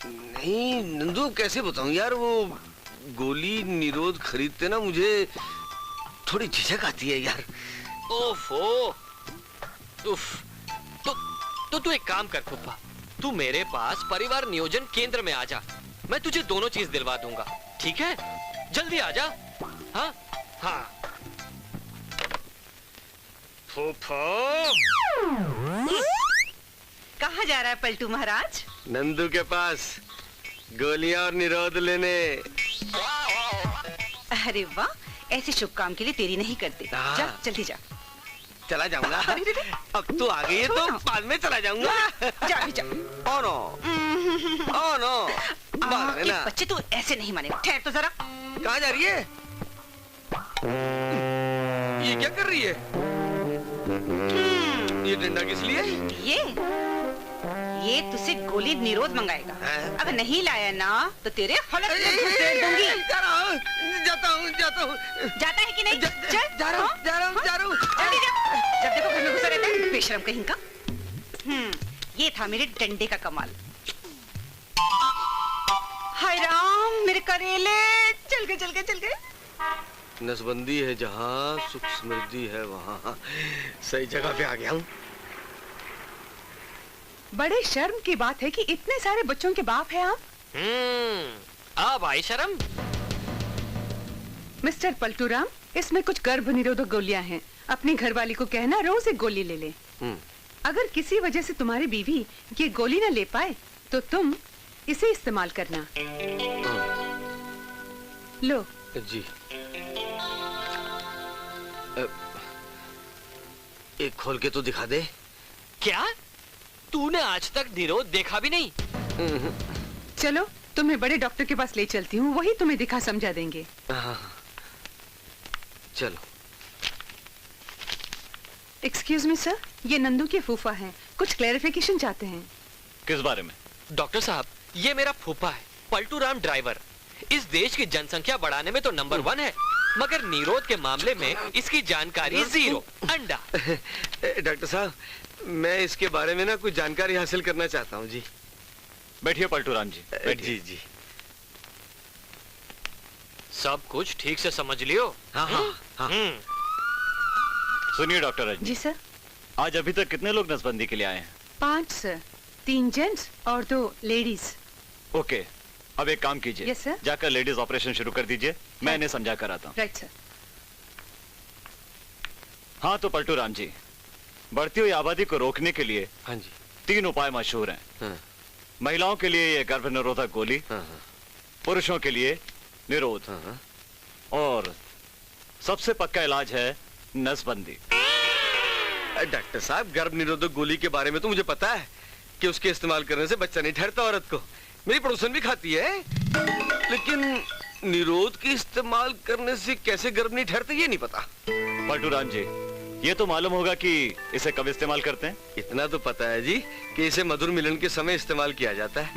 नहीं नंदू, कैसे बताऊं यार, वो गोली निरोध खरीदते ना मुझे थोड़ी झिझक आती है यार। ओफो, उफ। तो तू एक काम कर फूफा, तू मेरे पास परिवार नियोजन केंद्र में आ जा, मैं तुझे दोनों चीज दिलवा दूंगा, ठीक है? जल्दी आ जा। हाँ हाँ। फूफा। कहाँ जा रहा है पलटू महाराज? नंदू के पास गोलियां और निरोध लेने। अरे वाह, ऐसे शुभ काम के लिए तेरी नहीं करते। जा जल्दी जा। चला जाऊंगा। अब तू आ गई है तो बाद में चला जाऊंगा। जा भी जा। Oh no, oh no. बच्चे तू ऐसे नहीं मानेगा। ठहर तो जरा। कहाँ जा रही है? ये क्या कर रही है? ये डंडा किस लिए? ये तुझसे गोली निरोध मंगाएगा। अगर नहीं लाया ना तो तेरे हलक में घुसेड़ दूंगी। जाता हूँ। जाता है कि नहीं? चल। जा रहा हूँ। जल्दी जा। जब देखो घर में घुसा रहता है बेशरम कहीं का। ये था मेरे डंडे का कमाल। हाय राम मेरे करेले, चल गए। नसबंदी है जहाँ, सुख समृद्धि है वहाँ। सही जगह पे आ गया हूँ। बड़े शर्म की बात है कि इतने सारे बच्चों के बाप हैं आप। अब आई शर्म। मिस्टर पलटूराम, इसमें कुछ गर्भ निरोधक गोलियां हैं। अपनी घरवाली को कहना रोज एक गोली ले ले। अगर किसी वजह से तुम्हारी बीवी ये गोली न ले पाए तो तुम इसे इस्तेमाल करना। लो जी। एक खोल के तो दिखा दे। क्या तूने आज तक निरोध देखा भी नहीं? चलो तुम्हें बड़े डॉक्टर के पास ले चलती हूँ, वही तुम्हें दिखा समझा देंगे। चलो। एक्सक्यूज मी सर, ये नंदू के फूफा हैं, कुछ क्लैरिफिकेशन चाहते हैं। किस बारे में? डॉक्टर साहब, ये मेरा फूफा है, पलटूराम ड्राइवर। इस देश की जनसंख्या बढ़ाने में तो नंबर 1 है, मगर निरोध के मामले में इसकी जानकारी 0। अंडा। डॉक्टर साहब, मैं इसके बारे में ना कुछ जानकारी हासिल करना चाहता हूँ जी। बैठिए पलटूराम जी, बैठिए। जी। सब कुछ ठीक से समझ लियो? हाँ। सुनिए डॉक्टर रजनी। जी सर। आज अभी तक कितने लोग नसबंदी के लिए आए हैं? 5 सर, 3 जेंट्स और 2 लेडीज। ओके, अब एक काम कीजिए। Yes sir. जाकर लेडीज ऑपरेशन शुरू कर दीजिए, मैं इन्हें समझा कर आता हूँ। Right sir. हाँ तो पलटूराम जी, बढ़ती हुई आबादी को रोकने के लिए हाँ जी 3 उपाय मशहूर हैं। महिलाओं के लिए ये गर्भ निरोधक गोली, पुरुषों के लिए निरोध, और सबसे पक्का इलाज है नसबंदी। डॉक्टर साहब, गर्भ निरोधक गोली के बारे में तो मुझे पता है कि उसके इस्तेमाल करने से बच्चा नहीं ठहरता औरत को। मेरी पड़ोसन भी खाती है, लेकिन निरोध के इस्तेमाल करने से कैसे गर्भ नहीं ठहरते ये नहीं पता। पलटूराम जी, ये तो मालूम होगा कि इसे कब इस्तेमाल करते हैं? इतना तो पता है जी कि इसे मधुर मिलन के समय इस्तेमाल किया जाता है।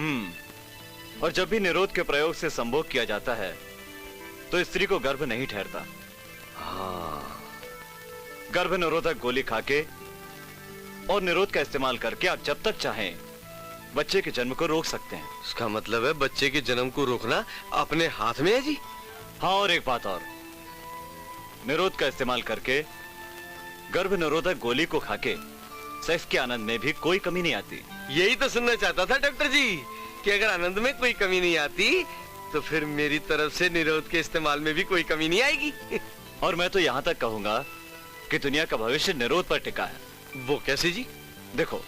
और जब भी निरोध के प्रयोग से संभोग किया जाता है तो स्त्री को गर्भ नहीं ठहरता। गर्भ निरोधक गोली खाके और निरोध का इस्तेमाल करके आप जब तक चाहें बच्चे के जन्म को रोक सकते हैं। इसका मतलब है बच्चे के जन्म को रोकना अपने हाथ में है जी। हाँ, और एक बात और, निरोध का इस्तेमाल करके गर्भ निरोधक गोली को खाके सेक्स के आनंद में भी कोई कमी नहीं आती। यही तो सुनना चाहता था डॉक्टर जी कि अगर आनंद में कोई कमी नहीं आती तो फिर मेरी तरफ से निरोध के इस्तेमाल में भी कोई कमी नहीं आएगी। और मैं तो यहाँ तक कहूंगा कि दुनिया का भविष्य निरोध पर टिका है। वो कैसे जी? देखो,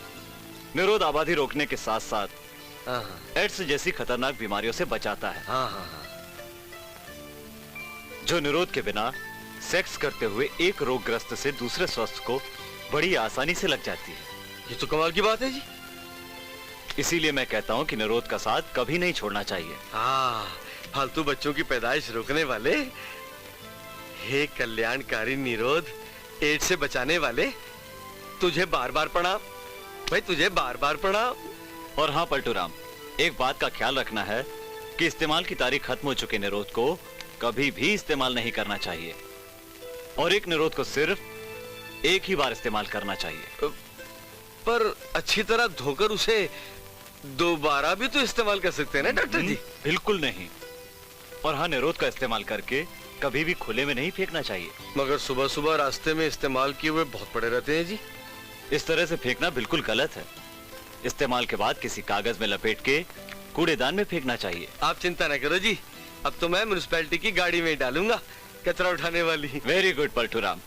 निरोध आबादी रोकने के साथ साथ एड्स जैसी खतरनाक बीमारियों से बचाता है। जो निरोध के बिना सेक्स करते हुए एक रोगग्रस्त से दूसरे स्वस्थ को बड़ी आसानी से लग जाती है। ये तो कमाल की बात है जी। इसीलिए मैं कहता हूँ कि निरोध का साथ कभी नहीं छोड़ना चाहिए। फालतू बच्चों की पैदाइश रोकने वाले, हे कल्याणकारी निरोध, एड्स से बचाने वाले, तुझे बार बार प्रणाम भाई, तुझे बार बार प्रणाम। और हाँ पलटूराम, एक बात का ख्याल रखना है कि इस्तेमाल की तारीख खत्म हो चुके निरोध को कभी भी इस्तेमाल नहीं करना चाहिए, और एक निरोध को सिर्फ एक ही बार इस्तेमाल करना चाहिए। पर अच्छी तरह धोकर उसे दोबारा भी तो इस्तेमाल कर सकते हैं ना डॉक्टर जी? बिल्कुल नहीं। और हाँ, निरोध का इस्तेमाल करके कभी भी खुले में नहीं फेंकना चाहिए। मगर सुबह सुबह रास्ते में इस्तेमाल किए हुए बहुत पड़े रहते हैं जी। इस तरह से फेंकना बिल्कुल गलत है। इस्तेमाल के बाद किसी कागज में लपेट के कूड़ेदान में फेंकना चाहिए। आप चिंता न करो जी, अब तो मैं म्युनिसिपैलिटी की गाड़ी में डालूंगा, कचरा उठाने वाली। Very good Palturam.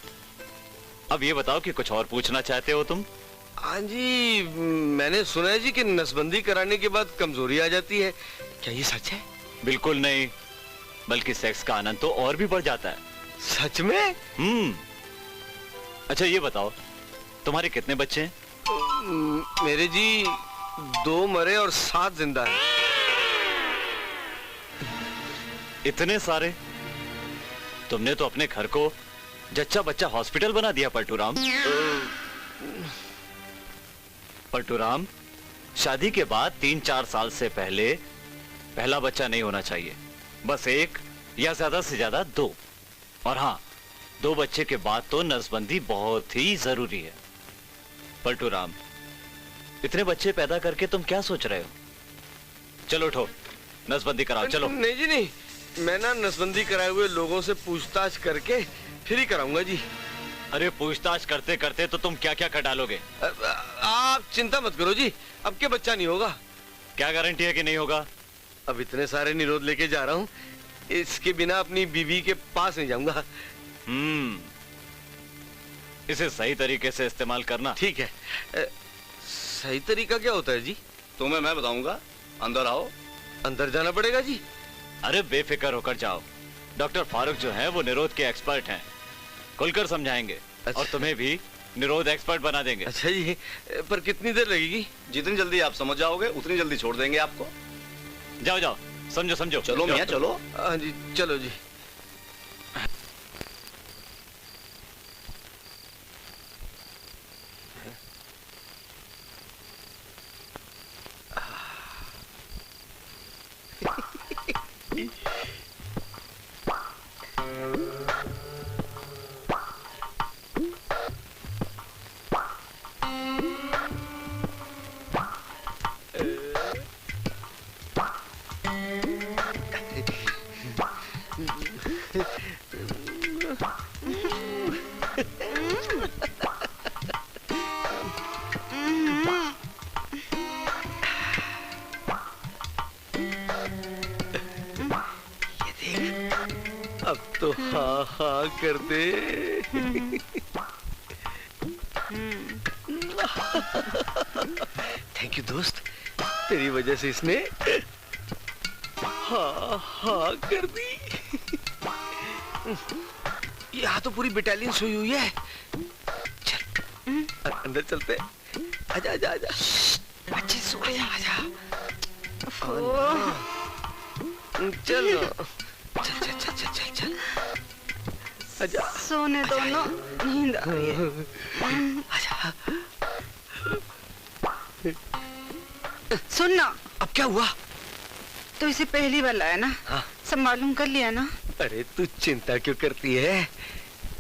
अब ये बताओ कि कुछ और पूछना चाहते हो तुम? हाँ जी, मैंने सुना है जी कि नसबंदी कराने के बाद कमजोरी आ जाती है, क्या ये सच है? बिल्कुल नहीं, बल्कि सेक्स का आनंद तो और भी बढ़ जाता है। सच में? अच्छा ये बताओ, तुम्हारे कितने बच्चे हैं? मेरे जी 2 मरे और 7 जिंदा हैं। इतने सारे? तुमने तो अपने घर को जच्चा बच्चा हॉस्पिटल बना दिया पलटूराम। पलटूराम, शादी के बाद 3-4 साल से पहले पहला बच्चा नहीं होना चाहिए, बस 1 या ज्यादा से ज्यादा 2। और हाँ, 2 बच्चे के बाद तो नसबंदी बहुत ही जरूरी है। पलटूराम, इतने बच्चे पैदा करके तुम क्या सोच रहे हो? चलो उठो, नसबंदी कराओ, चलो। नहीं जी नहीं, मैं ना नसबंदी कराए हुए लोगों से पूछताछ करके फिर ही कराऊंगा जी। अरे पूछताछ करते करते तो तुम क्या क्या कर डालोगे? आप चिंता मत करो जी, अब के बच्चा नहीं होगा। क्या गारंटी है कि नहीं होगा? अब इतने सारे निरोध लेके जा रहा हूँ, इसके बिना अपनी बीवी के पास नहीं जाऊंगा। इसे सही तरीके से इस्तेमाल करना। ठीक है। सही तरीका क्या होता है जी? तुम्हें मैं बताऊंगा, अंदर आओ। अंदर जाना पड़ेगा जी? अरे बेफिक्र होकर जाओ, डॉक्टर फारूक जो हैं वो निरोध के एक्सपर्ट हैं, खुलकर समझाएंगे। अच्छा। और तुम्हें भी निरोध एक्सपर्ट बना देंगे। अच्छा जी, पर कितनी देर लगेगी? जितनी जल्दी आप समझ जाओगे उतनी जल्दी छोड़ देंगे आपको। जाओ जाओ, समझो समझो। चलो मियां चलो। हाँ जी चलो जी। अब तो हाँ हाँ कर दे। थैंक यू दोस्त, तेरी वजह से इसने हाँ हाँ कर दी। यहाँ तो पूरी बटालियन सोई हुई है। चल अंदर चलते। आजा आजा आजा, अच्छे सो गए। आजा चलो, चल चल चल चल चल चल आजा। सोने दो ना, नींद आ रही है। आजा। सुन ना, अब क्या हुआ? तो इसे पहली बार लाया ना? हाँ। सब मालूम कर लिया ना? अरे तू चिंता क्यों करती है,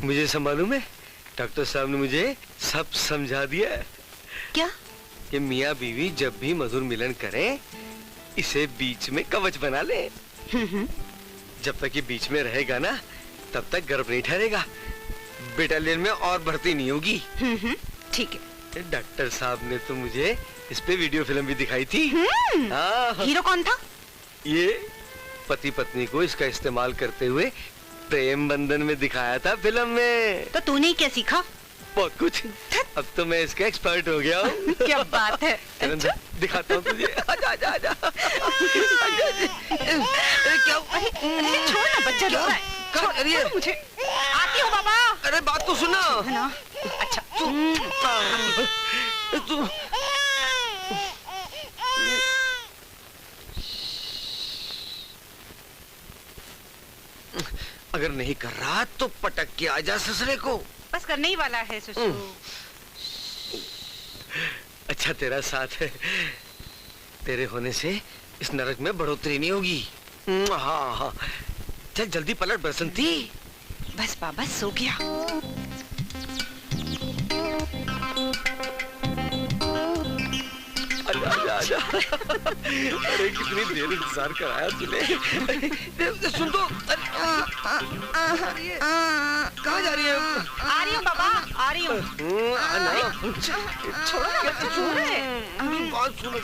मुझे सब मालूम है। डॉक्टर साहब ने मुझे सब समझा दिया है। क्या? कि मियाँ बीवी जब भी मधुर मिलन करें, इसे बीच में कवच बना ले। जब तक ये बीच में रहेगा ना, तब तक गर्भ नहीं ठहरेगा, बटालियन में और भर्ती नहीं होगी। ठीक है। डॉक्टर साहब ने तो मुझे इस पे वीडियो फिल्म भी दिखाई थी। हीरो कौन था? ये पति पत्नी को इसका इस्तेमाल करते हुए प्रेम बंधन में दिखाया था फिल्म में। तो तूने क्या सीखा? बहुत कुछ। अब तो मैं इसका एक्सपर्ट हो गया हूँ। क्या बात है। अच्छा? दिखाता हूँ तुझे। आजा आजा आजा। क्या? छोड़ ना, बच्चा रो रहा है। छोड़ मुझे। आती हूँ बाबा। अरे बात तो सुना। है ना? अच्छा। तू अगर नहीं कर रहा तो पटक के आजा ससुरे को। बस करने ही वाला है सुसु। अच्छा तेरा साथ है, तेरे होने से इस नरक में बढ़ोतरी नहीं होगी। हाँ हाँ, चल जल्दी पलट बसंती। बस बाबा सो गया। आजा आजा आजा। अरे कितनी देर इंतजार कराया तूने। सुन तो, कहाँ जा रही है? आ रही हूँ बाबा, आ रही हूँ। छोड़ो ना बच्चे, सो रहे हैं। बात सुनो।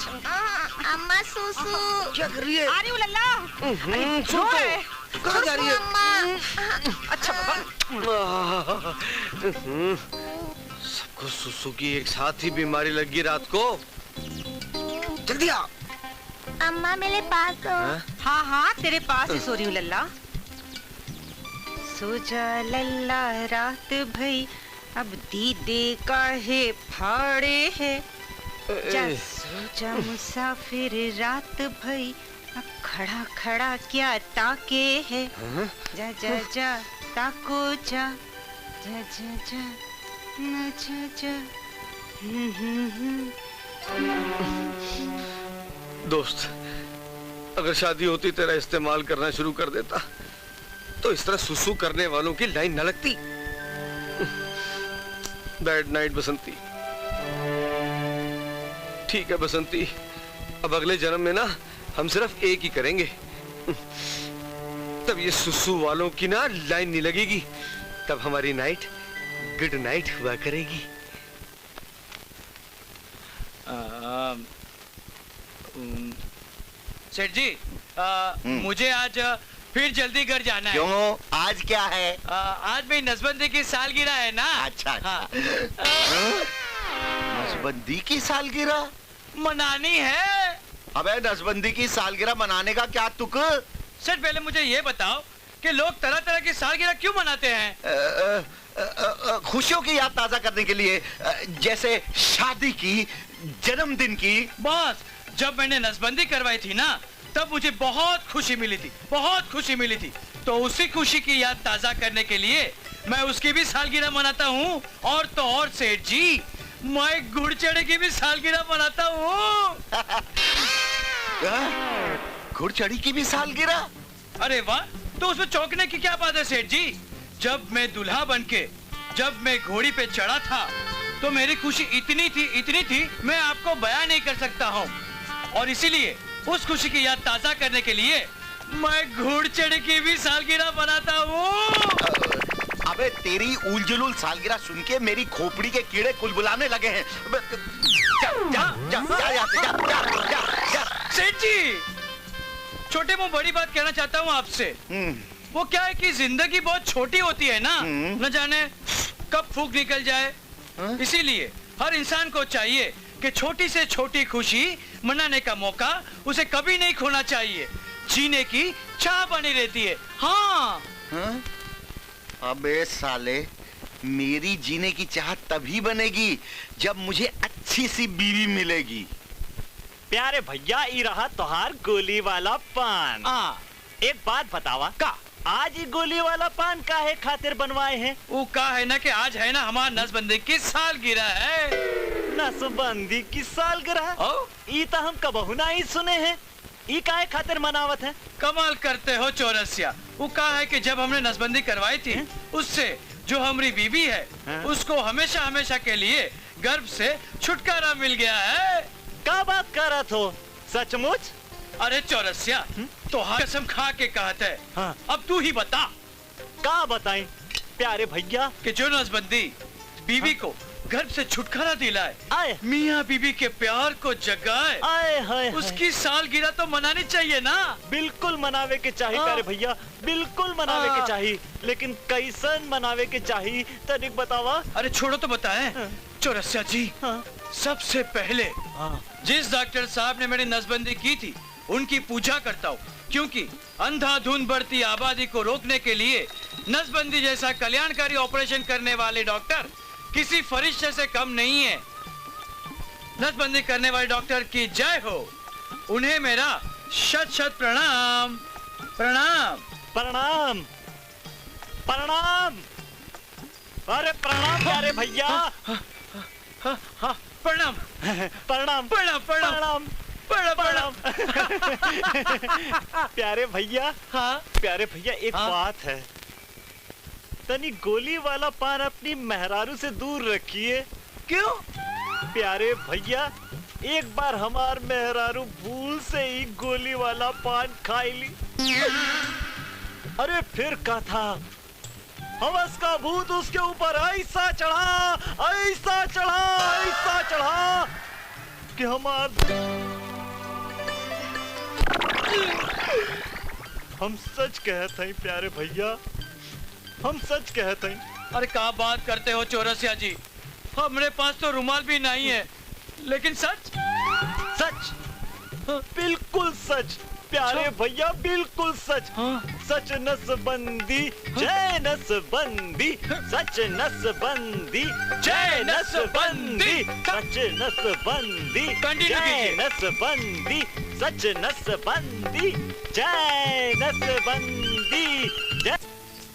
अम्मा सुसु। क्या कर रही है? आ रही हूँ लल्ला। सुन तो, कहाँ जा रही है? अच्छा बाबा। सबको सुसु की एक साथ ही बीमारी लगी रात को। जल्दी आ। अम्मा मेरे पास हो। हाँ हाँ तेरे पास ही सो रही हूँ लल्ला। सो जा लल्ला रात भई, अब दीदे काहे फाड़े है, जा सो जा मुसाफिर रात भई, अब खड़ा खड़ा क्या ताके है, जा जा जा ताको जा, जा जा जा ना जा जा। दोस्त, अगर शादी होती तेरा इस्तेमाल करना शुरू कर देता तो इस तरह सुसु करने वालों की लाइन न लगती। बैड नाइट बसंती। ठीक है बसंती, अब अगले जन्म में ना हम सिर्फ एक ही करेंगे, तब ये सुसु वालों की ना लाइन नहीं लगेगी, तब हमारी नाइट गुड नाइट हुआ करेगी। सेठ जी, मुझे आज फिर जल्दी घर जाना है। क्यों? आज क्या है? आज मेरी नसबंदी की सालगिरह है ना। अच्छा, नसबंदी की सालगिरह मनानी है। अबे नसबंदी की सालगिरह मनाने का क्या तुक? सेठ पहले मुझे ये बताओ कि लोग तरह तरह की सालगिरह क्यों मनाते हैं? खुशियों की याद ताजा करने के लिए, जैसे शादी की, जन्मदिन की। बस जब मैंने नसबंदी करवाई थी ना, तब मुझे बहुत खुशी मिली थी, बहुत खुशी मिली थी। तो उसी खुशी की याद ताजा करने के लिए मैं उसकी भी सालगिरह मनाता हूँ। और तो और सेठ जी, मैं घुड़चढ़े की भी सालगिरह मनाता हूँ। घुड़चढ़ी की भी सालगिरह? अरे वाह, तो उसमें चौंकने की क्या बात है सेठ जी? जब मैं दूल्हा बनके जब मैं घोड़ी पे चढ़ा था तो मेरी खुशी इतनी थी मैं आपको बयान नहीं कर सकता हूँ। और इसीलिए उस खुशी की याद ताजा करने के लिए मैं घुड़चढ़े की भी सालगिरह मनाता हूँ। अबे तेरी उल जुलूल सालगिरह सुन के मेरी खोपड़ी के कीड़े कुलबुलाने लगे हैं। सेठ जी, छोटे मुंह बड़ी बात कहना चाहता हूँ आपसे। वो क्या है कि जिंदगी बहुत छोटी होती है ना, न जाने कब फूंक निकल जाए। इसीलिए हर इंसान को चाहिए कि छोटी से छोटी खुशी मनाने का मौका उसे कभी नहीं खोना चाहिए। जीने की चाह बनी रहती है। हाँ। अबे साले, मेरी जीने की चाह तभी बनेगी जब मुझे अच्छी सी बीवी मिलेगी। प्यारे भैया, ई रहा तोहार गोली वाला पान। एक बात बतावा का, आज ही गोली वाला पान काहे खातिर बनवाए हैं? वो का है ना कि आज है ना हमार नसबंदी की सालगिरह है। नसबंदी की सालगिरह? ई तो हम कबहू ना ही सुने हैं। ई काहे खातिर मनावत है? कमाल करते हो चौरसिया। वो कहा है कि जब हमने नसबंदी करवाई थी, उससे जो हमारी बीवी है उसको हमेशा हमेशा के लिए गर्भ से छुटकारा मिल गया है। क्या बात कर रहा हो? सचमुच? अरे चौरसिया, तो कसम खा के कहते है। हाँ। अब तू ही बता। क्या बताएं प्यारे भैया? कि जो नसबंदी बीवी को गर्भ से छुटकारा दिलाए, मियाँ बीबी के प्यार को जगाए, उसकी सालगिरह तो मनानी चाहिए ना। बिल्कुल मनावे के चाहिए प्यारे भैया, बिल्कुल मनावे के चाहिए। लेकिन कैसन मनावे के चाहिए तनिक बतावा। अरे छोड़ो तो बताएं। चौरसिया जी, सबसे पहले जिस डॉक्टर साहब ने मेरी नसबंदी की थी उनकी पूजा करता हूँ, क्योंकि अंधाधुंध बढ़ती आबादी को रोकने के लिए नसबंदी जैसा कल्याणकारी ऑपरेशन करने वाले डॉक्टर किसी फरिश्ते से कम नहीं है। नसबंदी करने वाले डॉक्टर की जय हो। उन्हें मेरा शत शत प्रणाम। प्रणाम प्रणाम प्रणाम। अरे प्रणाम प्यारे भैया। प्रणाम प्रणाम प्रणाम प्रणाम। प्यारे भैया, हाँ प्यारे भैया, एक बात है, तनी गोली वाला पान अपनी मेहरारू से दूर रखिए। क्यों? प्यारे भैया, एक बार हमार मेहरारू भूल से ही गोली वाला पान खाई ली। अरे फिर क्या था, हवस का भूत उसके ऊपर ऐसा चढ़ा कि हम सच कहते हैं प्यारे भैया, हम सच कहते हैं। अरे क्या बात करते हो चौरसिया जी, हमारे पास तो रुमाल भी नहीं है, लेकिन सच सच बिल्कुल सच। प्यारे भैया बिल्कुल सच। सच नसबंदी जय नसबंदी, सच नसबंदी जय नसबंदी, सच नसबंदी जय नसबंदी, सच नसबंदी जय नसबंदी जय।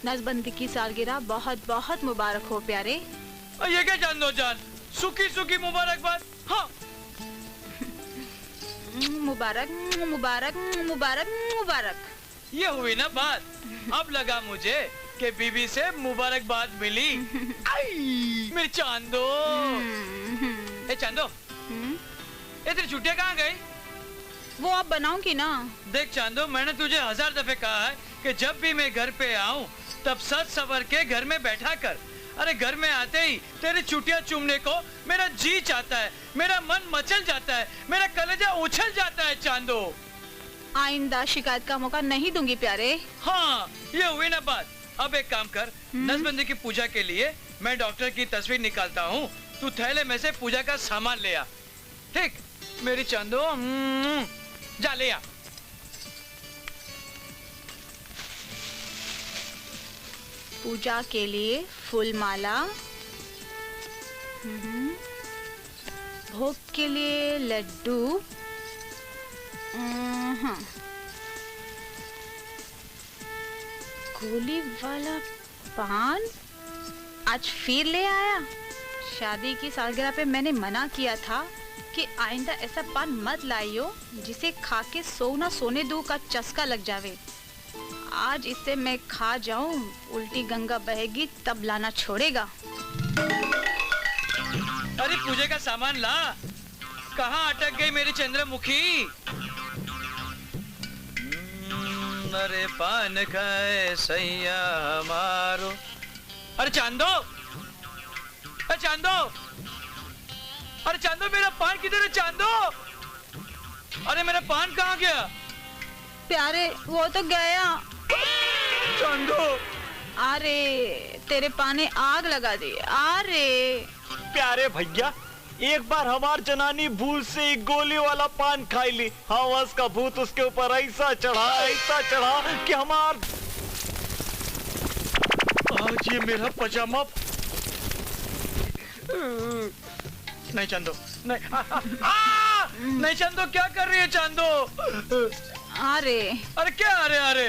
नसबंदी की सालगिरह बहुत बहुत मुबारक हो प्यारे। ये क्या जान दो जान, सुखी सुखी मुबारकबाद। हाँ मुबारक मुबारक मुबारक मुबारक। ये हुई ना बात। अब लगा मुझे कि बीबी से मुबारकबाद मिली। आई मेरी चांदो। ए चांदो, ये तेरी छुट्टियां कहाँ गई? वो आप बनाऊंगी ना। देख चांदो, मैंने तुझे 1000 दफे कहा है कि जब भी मैं घर पे आऊं तब सज सवर के घर में बैठा कर। अरे घर में आते ही तेरी चुटिया चूमने को मेरा जी चाहता है, मेरा मन मचल जाता है, मेरा कलेजा उछल जाता है चांदो। आइंदा शिकायत का मौका नहीं दूंगी प्यारे। हाँ ये हुई ना बात। अब एक काम कर, नसबंदी की पूजा के लिए मैं डॉक्टर की तस्वीर निकालता हूँ, तू थैले में से पूजा का सामान ले आ। ठीक मेरी चांदो, जा ले आ। पूजा के लिए फूल माला, भोग के लिए लड्डू, गोली वाला पान आज फिर ले आया। शादी की सालगिरह पे मैंने मना किया था कि आइंदा ऐसा पान मत लाइयो जिसे खा के सोना सोने दो का चस्का लग जावे। आज इसे मैं खा जाऊं, उल्टी गंगा बहेगी तब लाना छोड़ेगा। अरे पूजे का सामान ला। कहाँ अटक गई मेरी चंद्रमुखी? अरे पान खाए सैया मारो। अरे चांदो, अरे चांदो, अरे चांदो मेरा पान किधर है चांदो? अरे मेरा पान कहाँ गया? प्यारे वो तो गया। चांदो, अरे तेरे पान ने आग लगा दी। अरे प्यारे भैया, एक बार हमार जनानी भूल से एक गोली वाला पान खाई ली। हवस का भूत उसके ऊपर ऐसा चढ़ा कि हमार आज ये मेरा पजामा। नहीं चांदो, नहीं। नहीं चांदो, क्या कर रही है चांदो? अरे अरे क्या अरे अरे?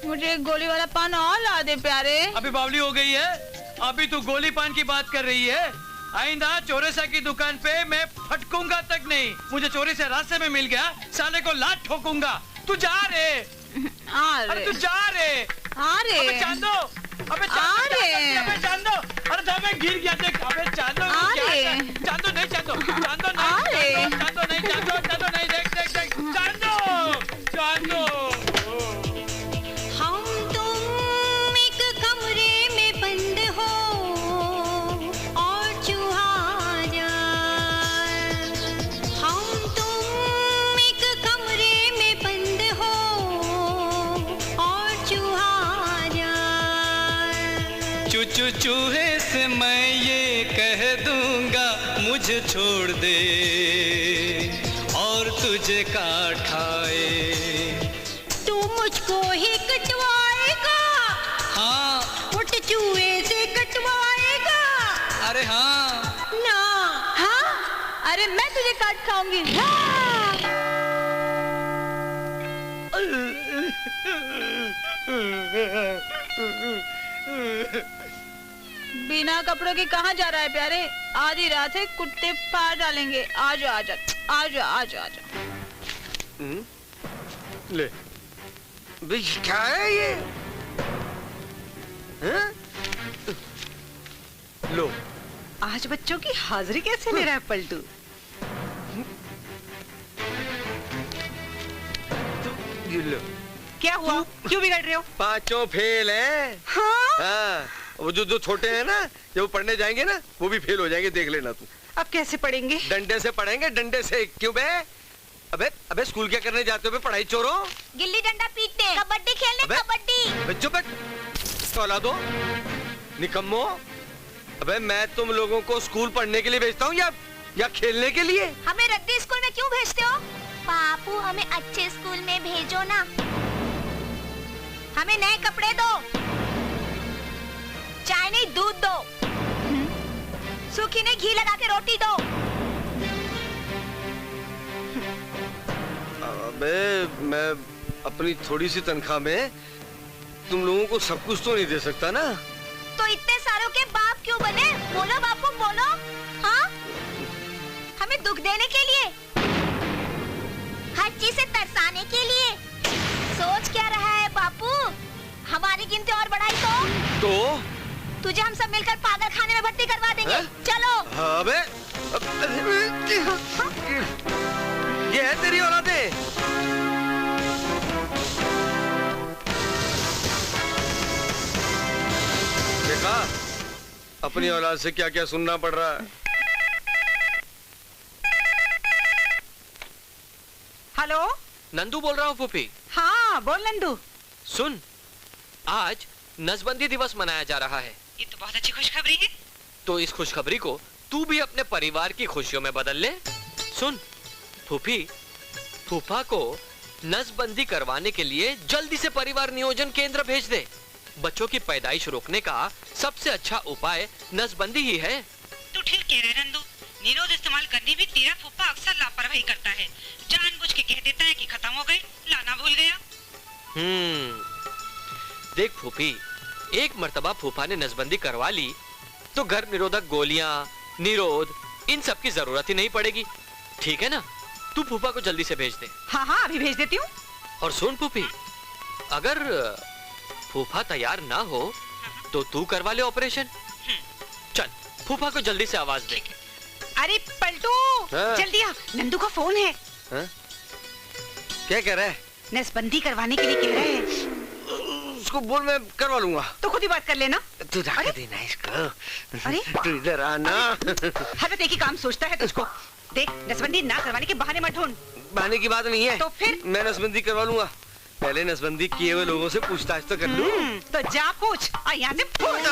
मुझे एक गोली वाला पान और ला दे प्यारे। अभी बावली हो गई है? अभी तू गोली पान की बात कर रही है? आइंदा चौरसा की दुकान पे मैं फटकूंगा तक नहीं। मुझे चोरी से रास्ते में मिल गया, साले को लात ठोकूंगा। तू जा रे। अरे तू जा रे। अबे चांदो, अबे चांदो, अबे चांदो, अरे मैं गिर गया देख। अबे चांदो, चांदो नहीं, चांदो, चांदो नहीं, चांदो नहीं, चांदो नहीं, देख देख देख, चांदो, चांदो। हम तुम एक कमरे में बंद हो और चूहा जाए। हम तुम एक कमरे में बंद हो और चूहा जाए। चू चूहे से मैं ये कह दूंगा मुझे छोड़ दे और तुझे काट खाए। तू मुझको ही कटवाएगा? हाँ। उठ चूहे से कटवाएगा? अरे हाँ। ना। हाँ? अरे मैं तुझे काट खाऊंगी। बिना कपड़ों के कहाँ जा रहा है प्यारे? आधी रात है, कुत्ते फाड़ डालेंगे। आजा आजा आजा आजा आजा। ले क्या है ये? लो, आज बच्चों की हाजिरी कैसे ले रहा है पलटू? ये लो। क्या हुआ? क्यों बिगड़ रहे हो? पांचों फेल हैं। हाँ, वो जो छोटे हैं ना, जब वो पढ़ने जाएंगे ना, वो भी फेल हो जाएंगे, देख लेना तू। अब कैसे पढ़ेंगे? डंडे से पढ़ेंगे, डंडे से। क्यों बे? अबे स्कूल क्या करने जाते हो? पढ़ाई चोरों? गिल्ली डंडा पीटते, कबड्डी खेलने, कबड्डी। बच्चों पे औला दो निकम्मो। अबे मैं तुम लोगों को स्कूल पढ़ने के लिए भेजता हूँ या खेलने के लिए? हमें रद्दी स्कूल में क्यों भेजते हो? बापू हमें अच्छे स्कूल में भेजो ना। हमें नए कपड़े दो, चाय नहीं दूध दो, सूखी ने घी लगा के रोटी दो। अबे मैं अपनी थोड़ी सी तनख्वाह में तुम लोगों को सब कुछ तो नहीं दे सकता ना। तो इतने सारों के बाप क्यों बने? बोलो बापू बोलो। हाँ, हमें दुख देने के लिए, हर चीज से तरसाने के लिए। सोच क्या रहा है बापू? हमारी गिनती और बढ़ाई तो तुझे हम सब मिलकर पागल खाने में भर्ती करवा देंगे। चलो। अबे ये है तेरी औलादे। देखा अपनी औलाद से क्या क्या सुनना पड़ रहा है। हेलो, नंदू बोल रहा हूँ फूफी। हाँ बोल नंदू। सुन, आज नसबंदी दिवस मनाया जा रहा है। ये तो बहुत अच्छी खुशखबरी है। तो इस खुशखबरी को तू भी अपने परिवार की खुशियों में बदल ले। सुन फूफी, फूफा को नसबंदी करवाने के लिए जल्दी से परिवार नियोजन केंद्र भेज दे। बच्चों की पैदाइश रोकने का सबसे अच्छा उपाय नसबंदी ही है। तू ठीक कह रहा है नंदू। निरोध इस्तेमाल करने में तेरा फूफा अक्सर लापरवाही करता है। जानबूझ के कह देता है कि खत्म हो गए, लाना भूल गया। देख फूफी, एक मर्तबा फूफा ने नसबंदी करवा ली तो गर्भ निरोधक गोलियां, निरोध, इन सब की जरूरत ही नहीं पड़ेगी। ठीक है ना? तू फूफा को जल्दी से भेज दे। हाँ हाँ अभी भेज देती हूँ। और सुन फूफी, अगर फूफा तैयार ना हो तो तू करवा ले ऑपरेशन। चल फूफा को जल्दी से आवाज दे। अरे पलटू, जल्दी आ, नंदू का फोन है। क्या कह रहा है? नसबंदी करवाने के लिए कह रहे हैं। उसको बोल मैं करवा लूंगा। तो खुद ही बात कर लेना। तू जाके देना इसको। अरे तू इधर आना। हमें देखी काम सोचता है तुझको। देख, नसबंदी ना करवाने के बहाने मत ढूंढ। बहाने की बात नहीं है। तो फिर मैं नसबंदी करवा लूंगा। पहले नसबंदी किए हुए लोगों से पूछताछ तो कर लूं। तो जा पूछ, यहाँ से पूछ।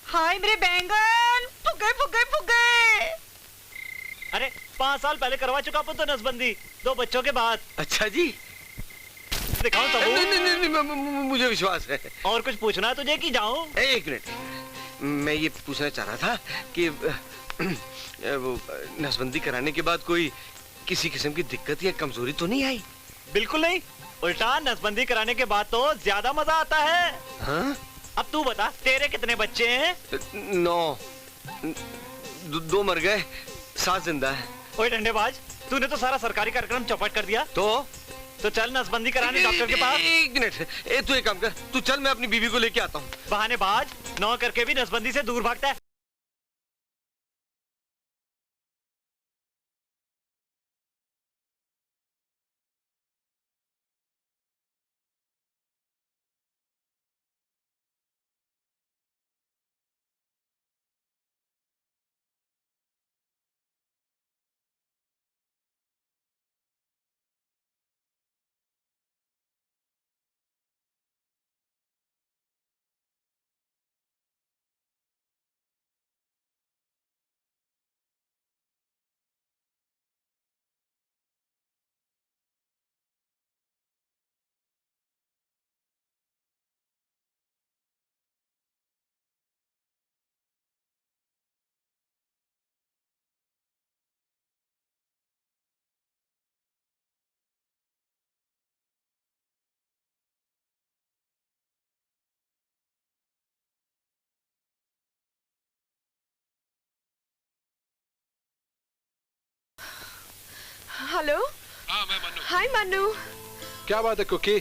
हाय मेरे बैंगन, फुगे फुगे फुगे। अरे 5 साल पहले करवा चुका अपन तो नसबंदी, 2 बच्चों के बाद। अच्छा जी, दिखाऊं तो? नहीं, मुझे विश्वास है। और कुछ पूछना है तुझे कि जाऊं? एक मिनट, मैं ये पूछना चाह रहा था कि वो नसबंदी कराने के बाद कोई किसी किस्म की दिक्कत या कमजोरी तो नहीं आई? बिल्कुल नहीं, उल्टा नसबंदी कराने के बाद तो ज्यादा मजा आता है। हाँ? अब तू बता, तेरे कितने बच्चे हैं? 9, 2 मर गए, 7 जिंदा है। ओए डंडेबाज, तूने तो सारा सरकारी कार्यक्रम चौपट कर दिया। तो चल नसबंदी कराने डॉक्टर के पास। एक मिनट, तू एक काम कर, तू चल, मैं अपनी बीवी को लेके आता हूँ। बहानेबाज, 9 करके भी नसबंदी से दूर भागता है। हेलो। हाँ मैं मन्नू। हाय मन्नू। क्या बात है कुकी,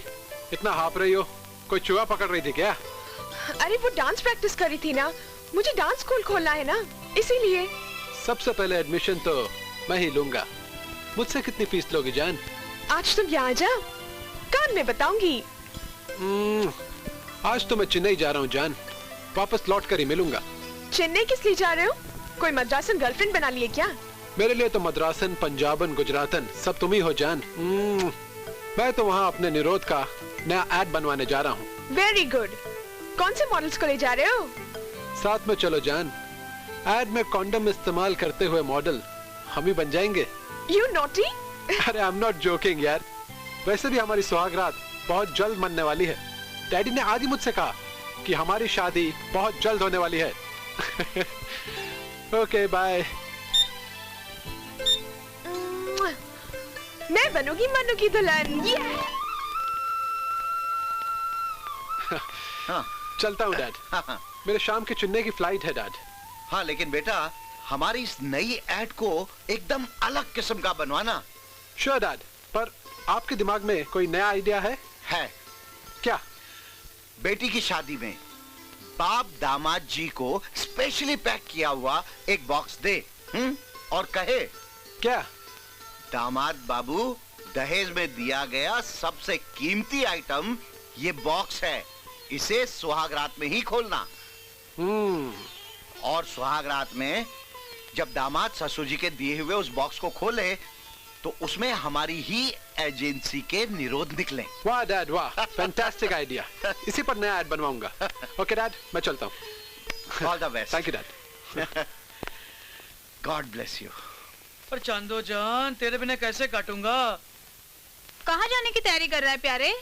इतना हाँफ रही हो? कोई चूहा पकड़ रही थी क्या? अरे वो डांस प्रैक्टिस कर रही थी ना, मुझे डांस स्कूल खोलना है ना, इसीलिए। सबसे पहले एडमिशन तो मैं ही लूंगा। मुझसे कितनी फीस लोगी जान? आज तुम यहाँ जा, कान में बताऊंगी। आज तो मैं चेन्नई जा रहा हूँ जान, वापस लौट कर ही मिलूंगा। चेन्नई किस लिए जा रहे हो? कोई मद्रासन गर्लफ्रेंड बना लिए क्या? मेरे लिए तो मद्रासन, पंजाबन, गुजरातन सब तुम ही हो जान। मैं तो वहाँ अपने निरोध का नया ऐड बनवाने जा रहा हूँ। Very good. कौन से मॉडल्स को ले जा रहे हो? साथ में चलो जान, एड में कॉन्डम इस्तेमाल करते हुए मॉडल हम ही बन जाएंगे। You naughty? अरे आई एम नॉट जोकिंग यार। वैसे भी हमारी सुहागरात बहुत जल्द मनने वाली है। डैडी ने आज ही मुझसे कहा कि हमारी शादी बहुत जल्द होने वाली है। Okay bye. मैं बनूंगी मनु की दुल्हन। हाँ। चलता हूँ डैड। मेरे शाम के चुनने की फ्लाइट है डैड। हाँ लेकिन बेटा हमारी इस नई एड को एकदम अलग किस्म का बनवाना। श्योर डैड, पर आपके दिमाग में कोई नया आइडिया है? है। क्या? बेटी की शादी में बाप दामाद जी को स्पेशली पैक किया हुआ एक बॉक्स दे और कहे क्या? दामाद बाबू, दहेज में दिया गया सबसे कीमती आइटम ये बॉक्स है, इसे सुहागरात में ही खोलना। और सुहागरात में जब दामाद ससुर जी के दिए हुए उस बॉक्स को खोले तो उसमें हमारी ही एजेंसी के निरोध निकले। वाह डैड वाह, फैंटास्टिक आइडिया। इसी पर नया ऐड बनवाऊंगा। ओके डैड, मैं चलता हूँ। All the best. Thank you dad. God bless you. पर चांदो जान, तेरे बिना कैसे काटूंगा? कहाँ जाने की तैयारी कर रहा है प्यारे?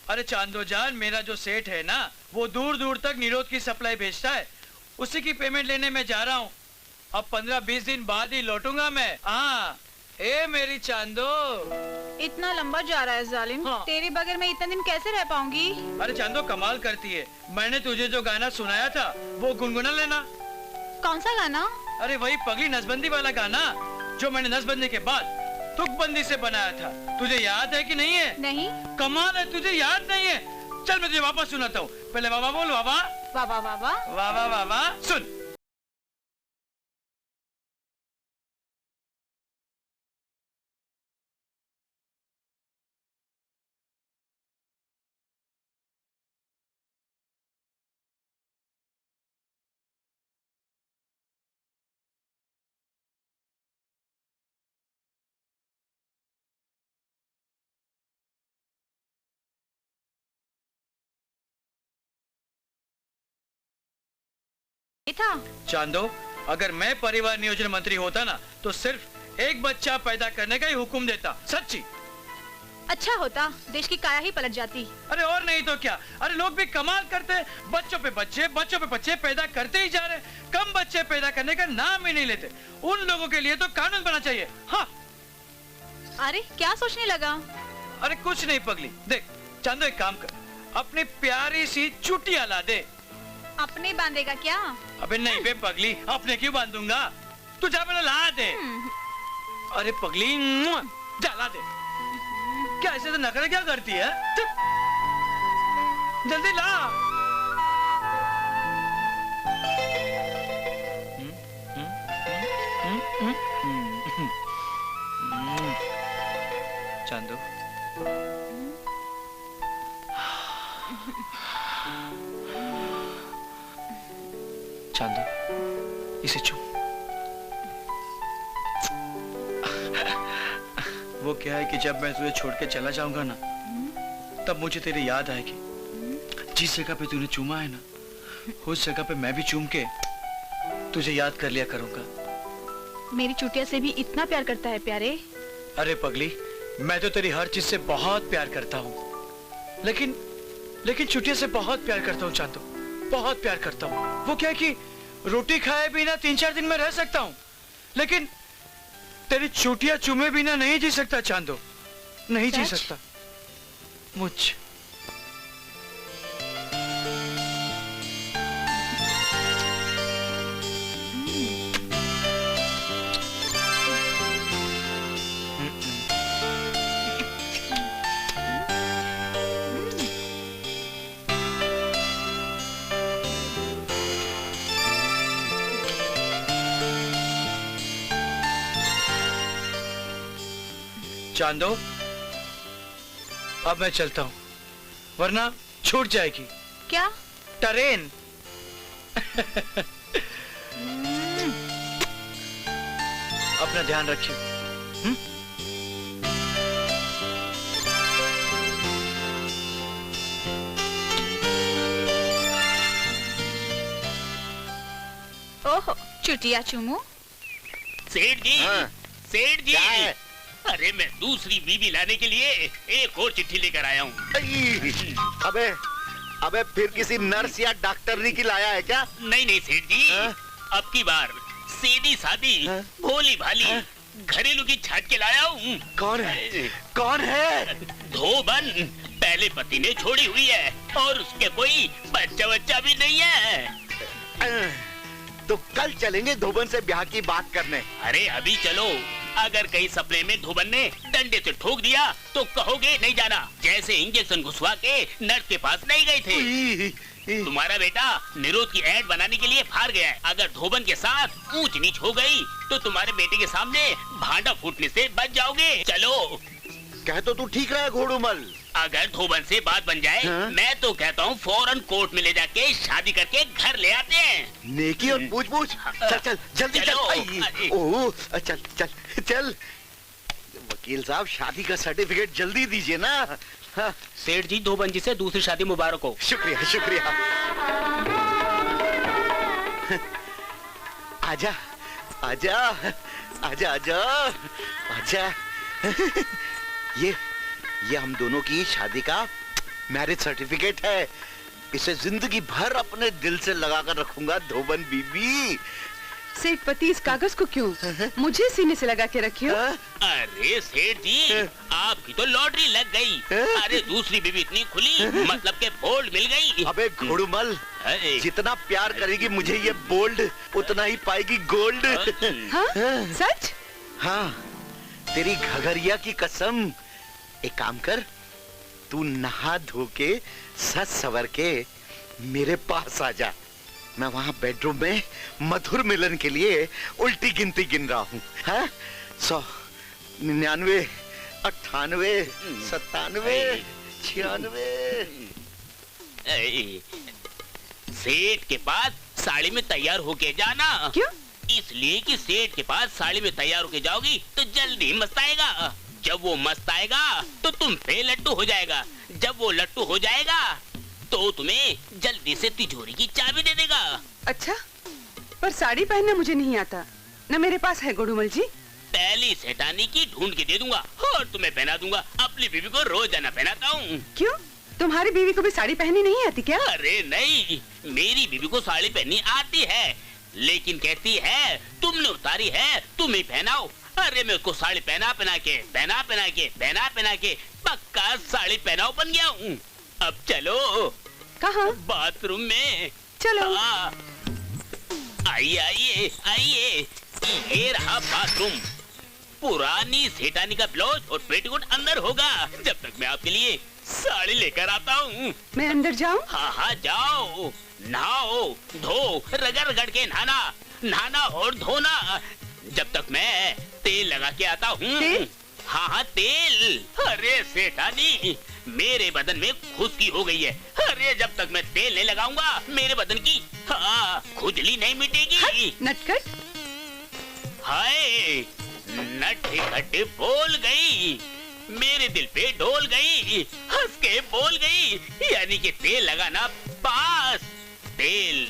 अरे चांदो जान, मेरा जो सेठ है ना, वो दूर दूर तक निरोध की सप्लाई भेजता है, उसी की पेमेंट लेने में जा रहा हूँ। अब 15-20 दिन बाद ही लौटूंगा मैं। हाँ, ए मेरी चांदो। इतना लंबा जा रहा है जालिम। हाँ। तेरे बगैर मैं इतने दिन कैसे रह पाऊंगी? अरे चांदो कमाल करती है। मैंने तुझे जो गाना सुनाया था वो गुनगुना लेना। कौन सा गाना? अरे वही पगली नसबंदी वाला गाना जो मैंने नसबंदी के बाद तुकबंदी से बनाया था। तुझे याद है कि नहीं है? नहीं। कमाल है, तुझे याद नहीं है? चल मैं तुझे वापस सुनाता हूँ। पहले वाह बोल। वाह वाह वाह वाह वाह वाह। सुन। था चांदो, अगर मैं परिवार नियोजन मंत्री होता ना तो सिर्फ एक बच्चा पैदा करने का ही हुक्म देता। सच्ची। अच्छा होता, देश की काया ही पलट जाती। अरे और नहीं तो क्या। अरे लोग भी कमाल करते हैं, बच्चों पे बच्चे पैदा करते ही जा रहे हैं। कम बच्चे पैदा करने का नाम ही नहीं लेते। उन लोगों के लिए तो कानून बना चाहिए। हाँ। अरे क्या सोचने लगा? अरे कुछ नहीं पगली। देख चांदो, एक काम कर, अपनी प्यारी सी चुटिया ला दे। अपने बांधेगा क्या? अबे नहीं बे पगली, अपने क्यों बांधूंगा? तू जा पहले ला दे। अरे पगली, जा ला दे। क्या ऐसे तो नखरे क्या करती है? जल्दी ला। चांदो, चांदो, इसे चूम। वो क्या है कि जब मैं तुझे छोड़ के चला जाऊंगा ना, तब मुझे तेरी याद आएगी। जिस जगह पे तूने चूमा है ना, उस जगह पे मैं भी चूम के तुझे याद कर लिया करूंगा। मेरी चुटिया से भी इतना प्यार करता है प्यारे? अरे पगली, मैं तो तेरी हर चीज से बहुत प्यार करता हूँ, लेकिन चुटिया से बहुत प्यार करता हूँ चांदो, बहुत प्यार करता हूँ। वो क्या है कि रोटी खाए बिना 3-4 दिन में रह सकता हूँ, लेकिन तेरी चुटिया चूमे बिना नहीं जी सकता चांदो, नहीं जी सकता। मुझ चांदो, अब मैं चलता हूँ, वरना छूट जाएगी। क्या? ट्रेन। अपना ध्यान रखिए। ओहो, चुटिया चुमू। सेठ जी, हाँ। सेठ जी, क्या है? अरे मैं दूसरी बीवी लाने के लिए एक और चिट्ठी लेकर आया हूँ। अबे अबे फिर किसी नर्स या डॉक्टरनी की लाया है क्या? नहीं नहीं सेठ जी, हाँ? अब की बार सीधी सादी हाँ? भोली भाली हाँ? घरेलू की छाट के लाया हूँ। कौन है? कौन है? धोबन पहले पति ने छोड़ी हुई है और उसके कोई बच्चा भी नहीं है। तो कल चलेंगे धोबन से ब्याह की बात करने। अरे अभी चलो, अगर कहीं सपने में धोबन ने डंडे से ठोक दिया तो कहोगे नहीं जाना, जैसे इंजेक्शन घुसवा के नर्स के पास नहीं गए थे। तुम्हारा बेटा निरोध की ऐड बनाने के लिए फार गया है। अगर धोबन के साथ ऊंच नीच हो गई तो तुम्हारे बेटे के सामने भांडा फूटने से बच जाओगे। चलो। कह तो तू ठीक रहा है घोड़ूमल। अगर धोबन से बात बन जाए, हाँ? मैं तो कहता हूँ फौरन कोर्ट में ले जाके शादी करके घर ले आते हैं। नेकी और पूछ चल चल जल्दी चल। चलो। ओह चल चल चल। वकील साहब शादी का सर्टिफिकेट जल्दी दीजिए ना। हाँ। सेठ जी, धोबन जी से दूसरी शादी मुबारक हो। शुक्रिया शुक्रिया। आजा आजा आजा आजा आजा। ये हम दोनों की शादी का मैरिज सर्टिफिकेट है। इसे जिंदगी भर अपने दिल से लगाकर रखूंगा धोबन बीबी। सेठ पति इस कागज को क्यों मुझे सीने से लगा के रखी हो? अरे सेठ जी, आपकी तो लॉटरी लग गई। अरे दूसरी बीवी इतनी खुली, मतलब के बोल्ड मिल गई। अबे घोड़ूमल, जितना प्यार करेगी मुझे ये बोल्ड, उतना ही पाएगी गोल्ड। हाँ? सच? हाँ, तेरी घघरिया की कसम। एक काम कर, तू नहा धो के सज सवर के मेरे पास आ जा। मैं वहां बेडरूम में मधुर मिलन के लिए उल्टी गिनती गिन रहा हूँ। 100, 99, 98, 97, 96। सेठ के पास साड़ी में तैयार होके जाना। क्यों? इसलिए कि सेठ के पास साड़ी में तैयार होके जाओगी तो जल्दी मस्त आएगा। जब वो मस्त आएगा तो तुम पे लट्टू हो जाएगा। जब वो लट्टू हो जाएगा तो तुम्हें जल्दी से तिजोरी की चाबी दे देगा। अच्छा, पर साड़ी पहनना मुझे नहीं आता, न मेरे पास है घोड़ूमल जी। पहली सेठानी की ढूंढ के दे दूंगा और तुम्हें पहना दूंगा। अपनी बीवी को रोजाना पहनाता हूँ। क्यों? तुम्हारी बीवी को भी साड़ी पहननी नहीं आती क्या? अरे नहीं, मेरी बीवी को साड़ी पहननी आती है, लेकिन कहती है तुमने उतारी है तुम ही पहनाओ। अरे मैं उसको साड़ी पहना पहना के पक्का साड़ी पहनाओ बन गया हूँ। अब चलो। कहाँ? बाथरूम में। चलो। आइए आइए आइए, ये रहा बाथरूम। पुरानी सेठानी का ब्लाउज और पेटीकोट अंदर होगा जब तक मैं आपके लिए साड़ी लेकर आता हूँ। मैं अंदर जाऊँ? हाँ जाओ, नहाओ धो, रगड़ रगड़ के नहाना और धोना जब तक मैं तेल लगा के आता हूँ। हाँ तेल। अरे सेठानी, मेरे बदन में खुजली हो गई है। अरे जब तक मैं तेल नहीं लगाऊंगा मेरे बदन की खुजली नहीं मिटेगी। नटखट। हाय, नट बोल गई, मेरे दिल पे डोल गई, हंस के बोल गई। यानी कि तेल लगाना पास। तेल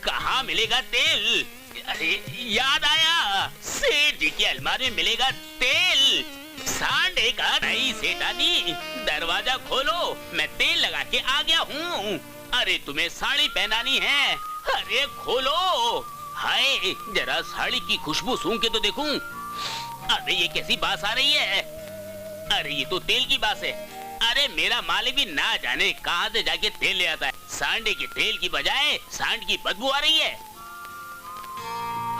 कहाँ मिलेगा? तेल, अरे याद आया, सेठ जी की अलमारी में मिलेगा तेल। सांडे का नहीं सेठानी, दरवाजा खोलो, मैं तेल लगा के आ गया हूँ। अरे तुम्हें साड़ी पहनानी है, अरे खोलो। हाय, जरा साड़ी की खुशबू सूंघ के तो देखूं। अरे ये कैसी बास आ रही है? अरे ये तो तेल की बास है। अरे मेरा मालिक भी ना जाने कहाँ से जाके तेल ले आता है। सांडे के तेल की बजाय सांड की बदबू आ रही है।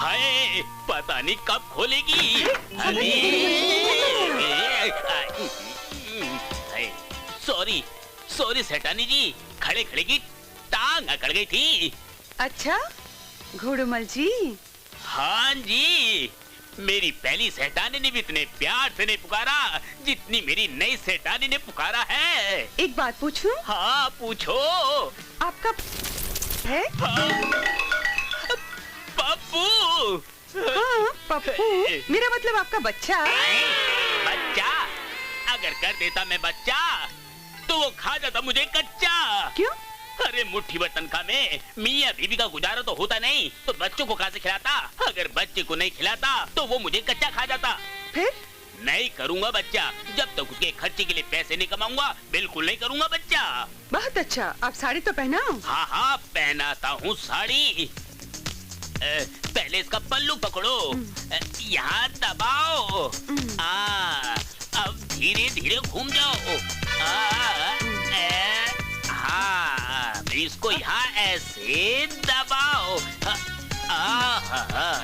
हाय, पता नहीं कब खोलेगी। सॉरी सेठानी जी, खड़े खड़े की टांग अकड़ गई थी। अच्छा घोड़ूमल जी। हाँ जी, मेरी पहली सेठानी ने भी इतने प्यार से नहीं पुकारा जितनी मेरी नई सेठानी ने पुकारा है। एक बात पूछूं? हाँ पूछो। आपका है? पप्पू। हाँ पप्पू, मेरा मतलब आपका बच्चा। बच्चा? अगर कर देता मैं बच्चा तो वो खा जाता मुझे कच्चा। क्यों? अरे अरे मुट्ठी भर तनख्वाह में मियाँ बीवी का गुजारा तो होता नहीं, तो बच्चों को कहाँ से खिलाता? अगर बच्चे को नहीं खिलाता तो वो मुझे कच्चा खा जाता। फिर नहीं करूँगा बच्चा, जब तक उसके खर्चे के लिए पैसे नहीं कमाऊंगा बिल्कुल नहीं करूँगा बच्चा। बहुत अच्छा, अब साड़ी तो पहनाओ। हाँ हाँ पहनाता हूँ साड़ी। पहले इसका पल्लू पकड़ो, यहाँ दबाओ, अब धीरे धीरे घूम जाओ। हाँ इसको यहाँ ऐसे दबाओ,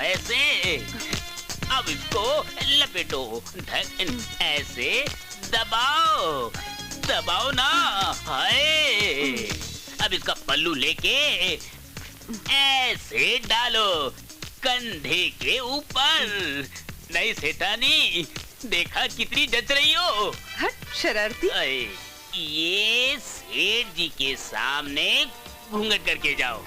ऐसे। अब इसको लपेटो, ऐसे दबाओ, दबाओ ना। हाय अब इसका पल्लू लेके ऐसे डालो कंधे के ऊपर। नहीं सेठानी, देखा कितनी जच रही हो। हट शरारती। ये सेठ जी के सामने घूंघट करके जाओ।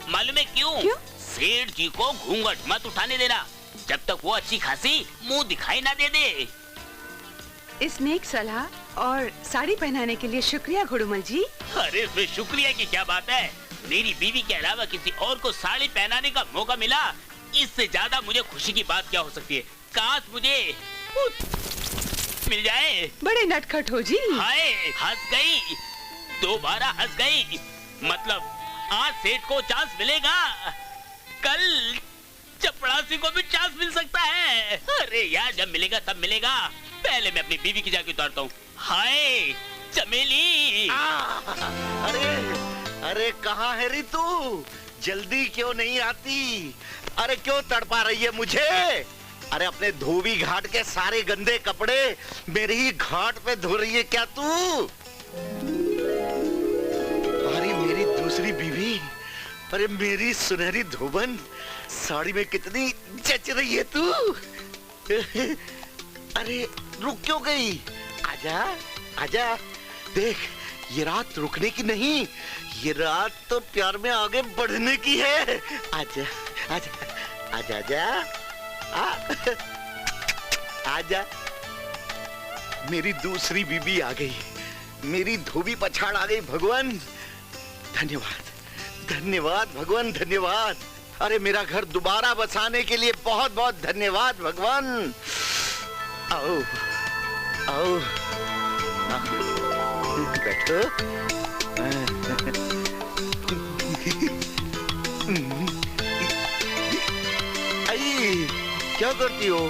मालूम है क्यों? सेठ जी को घूंघट मत उठाने देना जब तक वो अच्छी खासी मुंह दिखाई ना दे दे। इस नेक सलाह और साड़ी पहनाने के लिए शुक्रिया घुड़ुमल जी। अरे इसमें शुक्रिया की क्या बात है? मेरी बीवी के अलावा किसी और को साड़ी पहनाने का मौका मिला, इससे ज्यादा मुझे खुशी की बात क्या हो सकती है? काश मुझे मिल जाए। बड़े नटखट हो जी। हाय हंस गई, दोबारा हंस गई। मतलब आज सेठ को चांस मिलेगा, कल चपड़ासी को भी चांस मिल सकता है। अरे यार जब मिलेगा तब मिलेगा, पहले मैं अपनी बीवी की जाके उतारता हूँ। हाय चमेली। अरे कहाँ है रितु? जल्दी क्यों नहीं आती? अरे क्यों तड़पा रही है मुझे? अरे अपने धोबी घाट के सारे गंदे कपड़े मेरी ही घाट पे धो रही है क्या तू? अरे मेरी दूसरी बीवी, अरे मेरी सुनहरी धोबन, साड़ी में कितनी जच रही है तू। अरे रुक क्यों गई? आजा आजा, देख ये रात रुकने की नहीं, ये रात तो प्यार में आगे बढ़ने की है। आजा आजा आजा आजा आजा। मेरी दूसरी बीबी आ गई, मेरी धोबी पछाड़ आ गई। भगवान धन्यवाद, धन्यवाद भगवान, धन्यवाद। अरे मेरा घर दोबारा बसाने के लिए बहुत बहुत धन्यवाद भगवान। आओ आओ बैठो। आई क्या करती हो?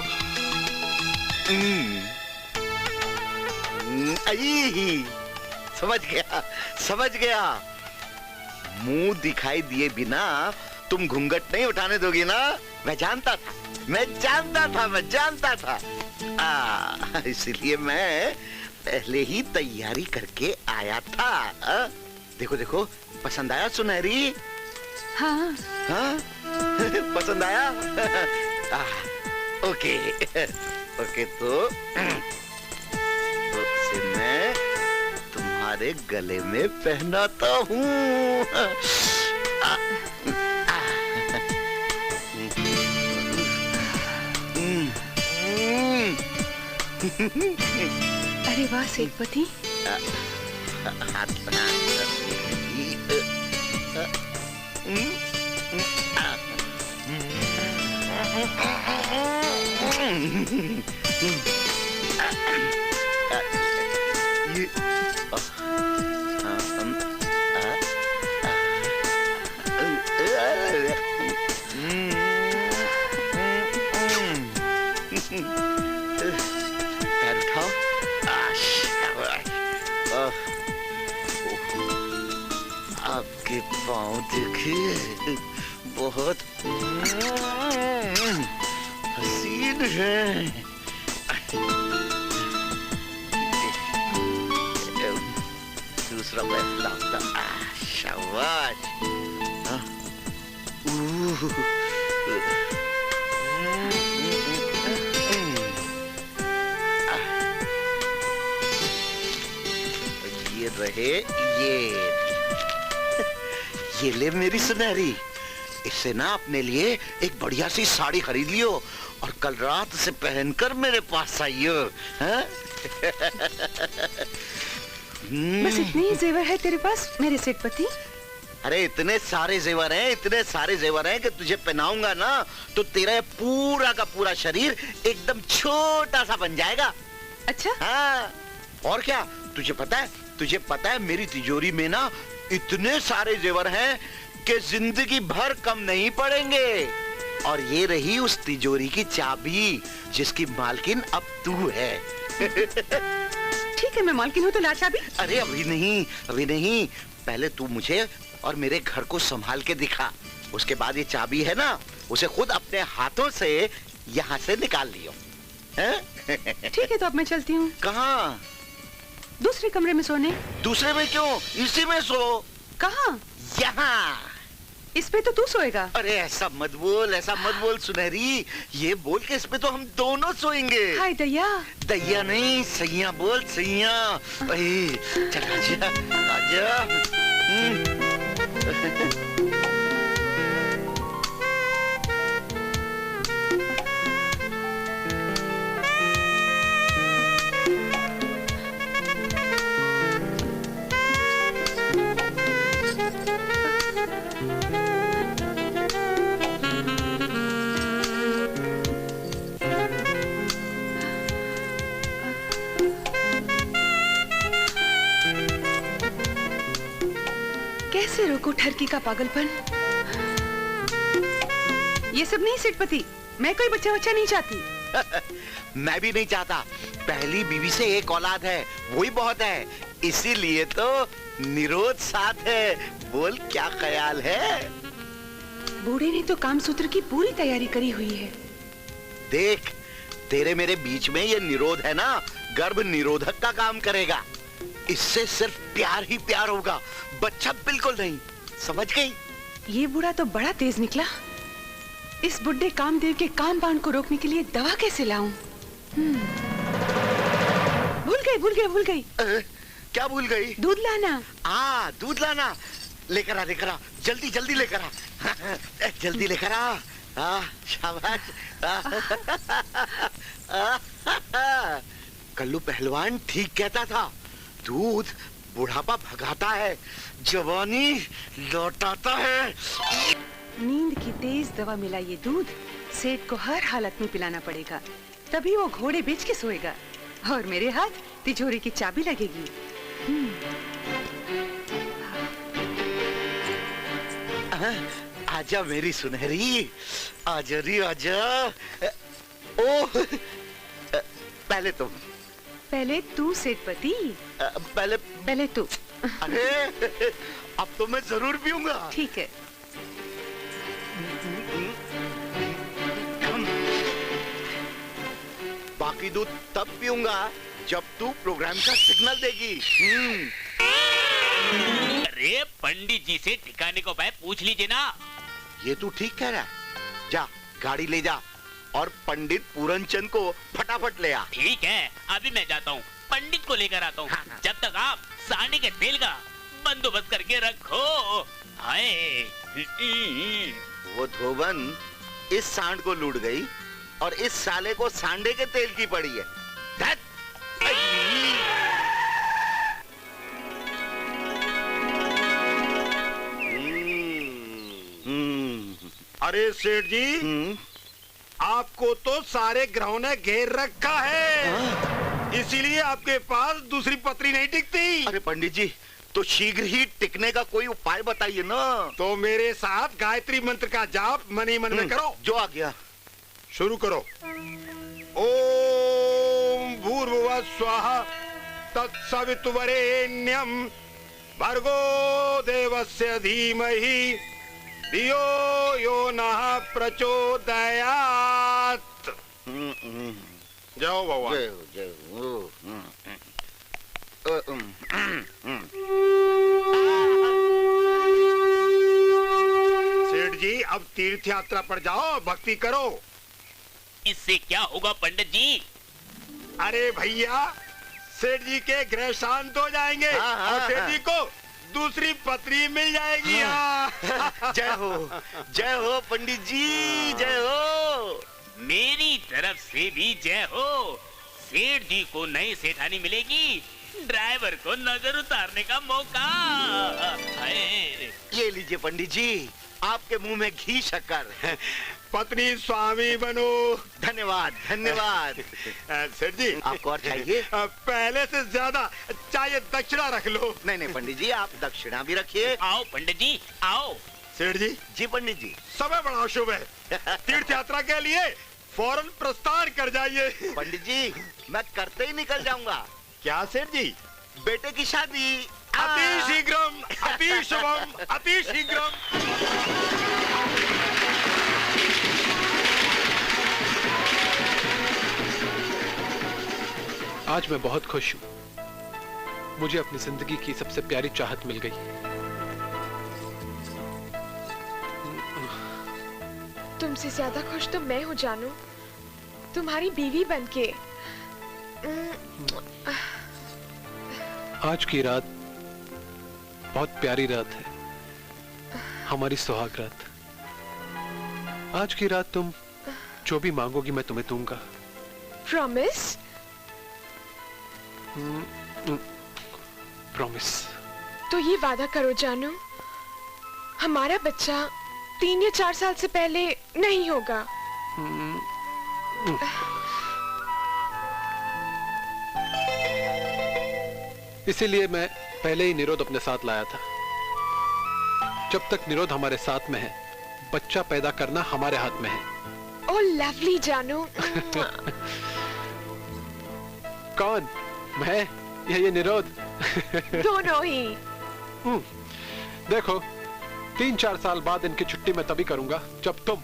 आई समझ गया, समझ गया। मुंह दिखाई दिए बिना तुम घूंघट नहीं उठाने दोगी ना? मैं जानता था, मैं जानता था, मैं जानता था। इसलिए मैं पहले ही तैयारी करके आया था। देखो देखो, पसंद आया सुनहरी? हाँ हाँ पसंद आया? ओके ओके, तो इसे मैं तुम्हारे गले में पहनाता हूँ। अरे वाह सेठपति। आपके पाँव देखिए, बहुत हसीन है। दूसरा पैर लाता। शाबाश। ये रहे ये ले मेरी सुनहरी, इससे ना अपने लिए एक बढ़िया सी साड़ी खरीद लियो और कल रात से पहनकर मेरे पास आइयो। बस इतने ही जेवर है तेरे पास मेरे सेठपति? अरे इतने सारे जेवर हैं, इतने सारे जेवर हैं कि तुझे पहनाऊंगा ना तो तेरा पूरा का पूरा शरीर एकदम छोटा सा बन जाएगा। अच्छा? हाँ, और क्या? तुझे पता है मेरी तिजोरी में ना इतने सारे जेवर हैं कि जिंदगी भर कम नहीं पड़ेंगे। और ये रही उस तिजोरी की चाबी जिसकी मालकिन अब तू है। ठीक है, मैं मालकिन हूँ तो ला चाबी। अरे अभी नहीं, पहले तू मुझे और मेरे घर को संभाल के दिखा, उसके बाद ये चाबी है ना उसे खुद अपने हाथों से यहाँ से निकाल लियो। ठीक है, तो अब मैं चलती हूँ। कहाँ? दूसरे कमरे में सोने। दूसरे में क्यों? इसी में सो। कहाँ? यहाँ। इस पे तो तू सोएगा। अरे ऐसा मत बोल सुनहरी, ये बोल के इस पे तो हम दोनों सोएंगे। हाय दैया। दैया नहीं, सैया बोल, सैया। चल आजा। कैसे रोको ठरकी का पागलपन? ये सब नहीं सेठपति, मैं कोई बच्चा नहीं चाहती। मैं भी नहीं चाहता। पहली बीवी से एक औलाद है, वही बहुत है। इसीलिए तो निरोध साथ है। बोल क्या ख्याल है? बूढ़े ने तो कामसूत्र की पूरी तैयारी करी हुई है। देख, तेरे मेरे बीच में ये निरोध है ना, गर्भ निरोधक का काम करेगा। इससे सिर्फ प्यार ही प्यार होगा, बच्चा बिल्कुल नहीं। समझ गई? ये बूढ़ा तो बड़ा तेज निकला। इस बुड्ढे कामदेव के कामबान को रोकने के लिए दवा कैसे लाऊं? भूल गई। क्या भूल गई? दूध लाना। दूध लाना। लेकर आ, जल्दी लेकर आ। जल्दी लेकर आ। शाबाश। कल्लू पहलवान ठीक कहता था, दूध बुढ़ापा भगाता है, जवानी लौटाता है। नींद की तेज दवा मिला ये दूध सेठ को हर हालत में पिलाना पड़ेगा, तभी वो घोड़े बेच के सोएगा और मेरे हाथ तिजोरी की चाबी लगेगी। आजा मेरी सुनहरी, आजा री आजा। ओह, पहले तू सेठपति। पहले तू। अरे अब तो मैं जरूर पीऊंगा। ठीक है। बाकी दूध तब पीऊंगा जब तू प्रोग्राम का सिग्नल देगी। अरे पंडित जी से ठिकाने को उपाय पूछ लीजिए ना। ये तू ठीक कह रहा है। जा गाड़ी ले जा और पंडित पूरनचंद को फटाफट ले आ। ठीक है, अभी मैं जाता हूँ, पंडित को लेकर आता हूँ। जब तक आप सांडे के तेल का बंदोबस्त करके रखो। हाय। वो धोबन इस सांड को लूट गई और इस साले को सांडे के तेल की पड़ी है। अरे सेठ जी, आपको तो सारे ग्रहों ने घेर रखा है, इसीलिए आपके पास दूसरी पत्री नहीं टिकती। अरे पंडित जी, तो शीघ्र ही टिकने का कोई उपाय बताइए ना। तो मेरे साथ गायत्री मंत्र का जाप मन ही मन में करो। जो आ गया। शुरू करो। ओम भूर्भुवः स्वाहा तत्सवितुर्वरेण्यं भर्गो देवस्य धीमहि धियो यो नः प्रचोदयात्। जाओ भगवान। सेठ जी, अब तीर्थ यात्रा पर जाओ, भक्ति करो। इससे क्या होगा पंडित जी? अरे भैया, सेठ जी के ग्रह शांत हो जाएंगे और सेठ जी को दूसरी पत्री मिल जाएगी। जय हो पंडित जी, जय हो। मेरी तरफ से भी जय हो। सेठ जी को नई सेठानी मिलेगी, ड्राइवर को नजर उतारने का मौका। ये लीजिए पंडित जी, आपके मुंह में घी शक्कर। पत्नी स्वामी बनो। धन्यवाद धन्यवाद। सेठ जी, आपको और चाहिए? पहले से ज्यादा चाहिए, दक्षिणा रख लो। नहीं नहीं पंडित जी, आप दक्षिणा भी रखिए। आओ पंडित जी आओ। सेठ जी। जी पंडित जी। समय बड़ा शुभ है, तीर्थ यात्रा के लिए फौरन प्रस्थान कर जाइए। पंडित जी, मैं करते ही निकल जाऊंगा। क्या सेठ जी? बेटे की शादी। अति शीघ्रम, अति शुभम, अति शीघ्रम। आज मैं बहुत खुश हूँ। मुझे अपनी जिंदगी की सबसे प्यारी चाहत मिल गई। तुमसे ज्यादा खुश तो मैं हूँ जानू, तुम्हारी बीवी बनके। आज की रात बहुत प्यारी रात है, हमारी सुहाग रात। आज की रात तुम जो भी मांगोगी मैं तुम्हें दूंगा। प्रॉमिस? प्रॉमिस। तो ये वादा करो जानू, हमारा बच्चा 3 या 4 साल से पहले नहीं होगा। इसीलिए मैं पहले ही निरोध अपने साथ लाया था। जब तक निरोध हमारे साथ में है, बच्चा पैदा करना हमारे हाथ में है। ओह लवली जानू। कौन, मैं या ये निरोध? दोनों ही। देखो, 3-4 साल बाद इनकी छुट्टी मैं तभी करूंगा जब तुम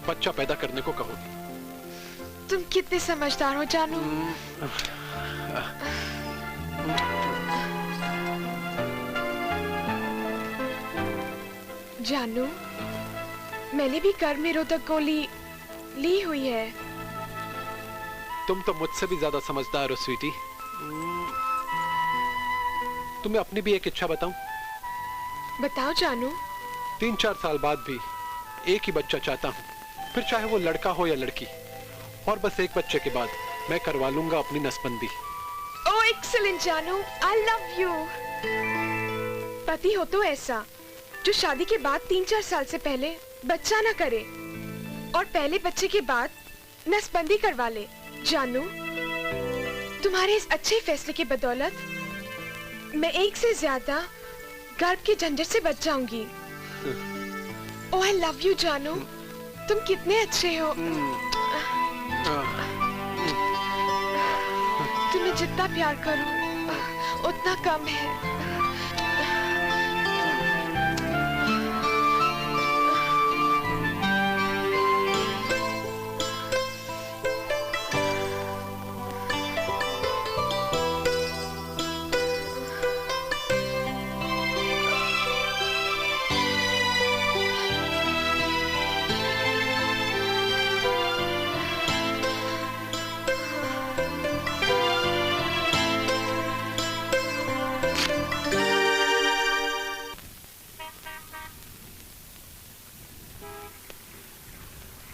बच्चा पैदा करने को कहोगी। तुम कितने समझदार हो जानू। जानू, मैंने भी गर्भ निरोधक गोली ली हुई है। तुम तो मुझसे भी ज्यादा समझदार हो स्वीटी। तुम्हें अपनी भी एक इच्छा बताऊं? बताओ जानू। 3-4 साल बाद भी एक ही बच्चा चाहता हूं, फिर चाहे वो लड़का हो या लड़की। और बस एक बच्चे के बाद मैं करवा लूंगा अपनी नसबंदी। ओह एक्सीलेंट जानू, आई लव यू। पति हो तो ऐसा जो शादी के बाद 3-4 साल से पहले बच्चा ना करे और पहले बच्चे के बाद नसबंदी करवा ले। जानू, तुम्हारे इस अच्छे फैसले की बदौलत मैं एक से ज्यादा गर्भ के झंझट से बच जाऊंगी। ओह आई लव यू जानू, तुम कितने अच्छे हो। तुम्हें जितना प्यार करूं उतना कम है।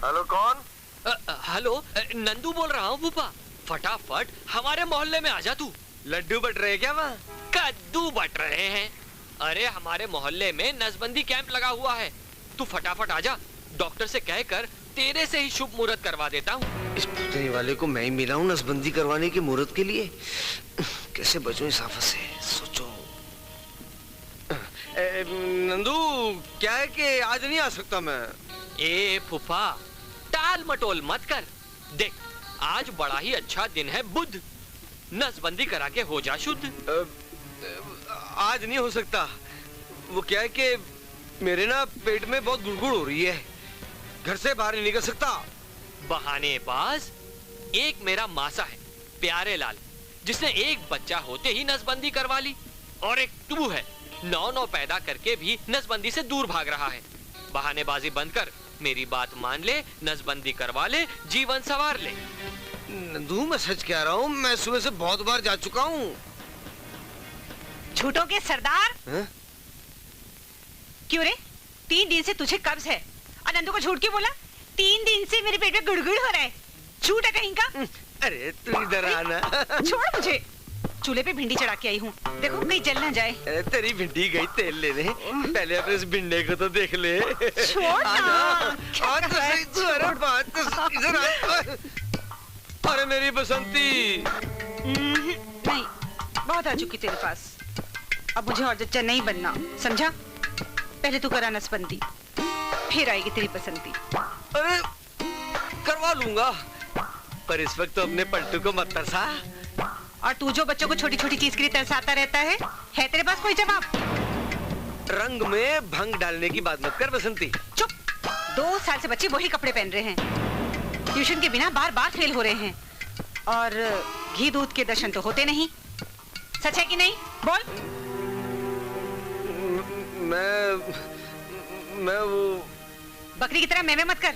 हेलो कौन? हेलो, नंदू बोल रहा हूँ फूफा। फटाफट हमारे मोहल्ले में आ जा तू। लड्डू बट रहे क्या वहाँ? कद्दू बट रहे हैं। अरे हमारे मोहल्ले में नसबंदी कैंप लगा हुआ है, तू फटाफट आ जा। डॉक्टर से कहकर तेरे से ही शुभ मुहूर्त करवा देता हूँ। इस पुतने वाले को मैं ही मिला हूँ नसबंदी करवाने के मुहूर्त के लिए। कैसे बचूं इस आफत से, सोचो। नंदू, क्या है कि आज नहीं आ सकता मैं। ए फूफा, टाल मटोल मत कर। देख, आज बड़ा ही अच्छा दिन है बुध। नसबंदी करा के हो जा शुद्ध। आज नहीं हो सकता। वो क्या है कि मेरे ना पेट में बहुत गुड़गुड़ हो रही है, घर से बाहर नहीं निकल सकता। बहानेबाज। एक मेरा मासा है प्यारे लाल, जिसने एक बच्चा होते ही नसबंदी करवा ली, और एक तू है 9 पैदा करके भी नसबंदी से दूर भाग रहा है। बहानेबाजी बंद कर, मेरी बात मान ले, नसबंदी करवा ले, जीवन संवार ले। नंदू, मैं सच कह रहा हूँ, मैं सुबह से बहुत बार जा चुका हूँ। झूठों के सरदार। हाँ? क्यों रे, 3 दिन से तुझे कब्ज है और नंदू को झूठ क्यों बोला? 3 दिन से मेरे पेट में गुड़गुड़ हो रहा है। झूठ है कहीं का। अरे तू इधर आना। छोड़ मुझे। चूल्हे पे भिंडी चढ़ा के आई हूँ, देखो कहीं जल ना जाए। अरे तेरी भिंडी गई तेल लेने, पहले अपने इस भिंडे को तो देख ले। छोड़ ना, क्या कर रहा है? अरे मेरी बसंती। नहीं, बहुत आ चुकी तेरे पास, अब मुझे और जच्चा नहीं बनना, समझा? पहले तू करा नसबंदी, फिर आएगी तेरी बसंती। अरे करवा लूंगा, पर इस वक्त तो अपने पलटू को मत तरसा। और तू जो बच्चों को छोटी छोटी चीज के लिए तरसाता रहता है तेरे पास कोई जवाब? रंग में भंग डालने की बात मत कर बसंती। चुप, 2 साल से बच्चे वही कपड़े पहन रहे हैं, ट्यूशन के बिना बार बार फेल हो रहे हैं, और घी दूध के दर्शन तो होते नहीं। सच है कि नहीं? बोल। मैं वो बकरी की तरह मैं मत कर,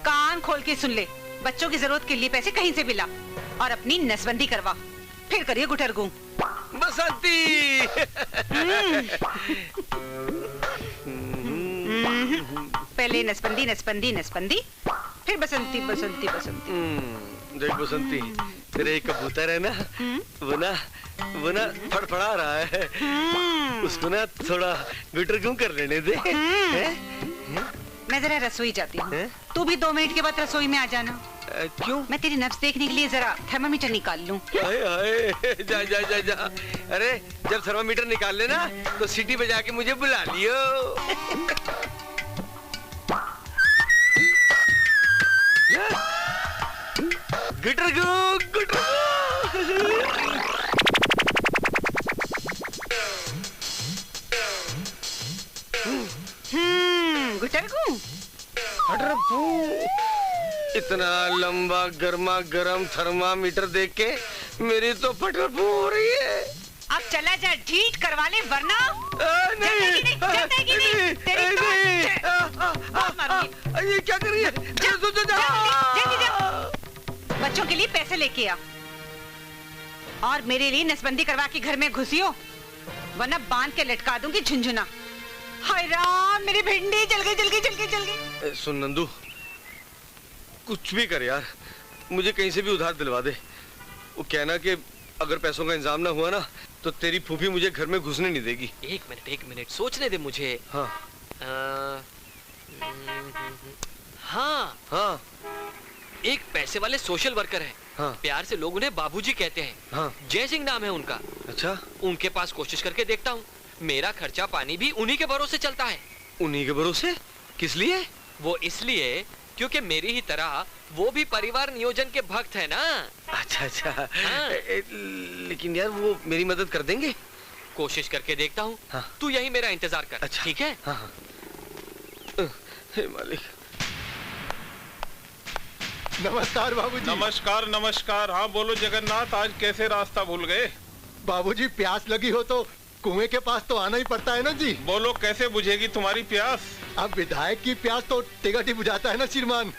कान खोल के सुन ले। बच्चों की जरूरत के लिए पैसे कहीं से भी ला और अपनी नसबंदी करवा, फिर करिए गुटरगू। बसंती। पहले नसबंदी नसबंदी नसबंदी, फिर बसंती बसंती बसंती। देख बसंती, तेरे एक कबूतर है ना, वो ना फड़फड़ा रहा है, उसको ना थोड़ा गुटरगू कर लेने दे। मैं जरा रसोई जाती हूँ, तू भी 2 मिनट के बाद रसोई में आ जाना। क्यों? मैं तेरी नब्ज देखने के लिए जरा थर्मामीटर निकाल लूं। हाय हाय, जा जा जा जा। अरे जब थर्मामीटर निकाल लेना तो सीटी बजा के मुझे बुला लियो। गुटरगू गुटरगू। गुटरगू। इतना लंबा गर्मा गर्म थर्मामीटर देख के मेरी तो फटरफू हो रही है। अब चला जा, ढीठ करवा ले वरना नहीं, ये क्या कर रही है? बच्चों के लिए पैसे लेके आ और मेरे लिए नसबंदी करवा के घर में घुसियो, वरना बांध के लटका दूंगी झुंझुना। हाय राम, मेरी भिंडी जल गई जल गई जल गई जल गई। सुन नंदू, कुछ भी कर यार, मुझे कहीं से भी उधार दिलवा दे। वो कहना कि अगर पैसों का इंतजाम ना हुआ ना तो तेरी फूफी मुझे घर में घुसने नहीं देगी। एक मिनट सोचने दे मुझे। हाँ हाँ, एक पैसे वाले सोशल वर्कर है। हाँ। प्यार से लोग उन्हें बाबूजी कहते हैं। हाँ। जय सिंह नाम है उनका। अच्छा, उनके पास कोशिश करके देखता हूँ। मेरा खर्चा पानी भी उन्हीं के भरोसे चलता है। उन्हीं के भरोसे? किस लिए? वो इसलिए क्योंकि मेरी ही तरह वो भी परिवार नियोजन के भक्त है ना। अच्छा अच्छा। हाँ। लेकिन यार वो मेरी मदद कर देंगे? कोशिश करके देखता हूँ। हाँ। तू यही मेरा इंतजार कर। अच्छा। ठीक है? हाँ। हे मालिक। नमस्कार बाबूजी। नमस्कार नमस्कार। हाँ बोलो जगन्नाथ, आज कैसे रास्ता भूल गए? बाबूजी प्यास लगी हो तो कुएं के पास तो आना ही पड़ता है ना जी। बोलो कैसे बुझेगी तुम्हारी प्यास? अब विधायक की प्यास तो टिकट ही बुझाता है ना श्रीमान।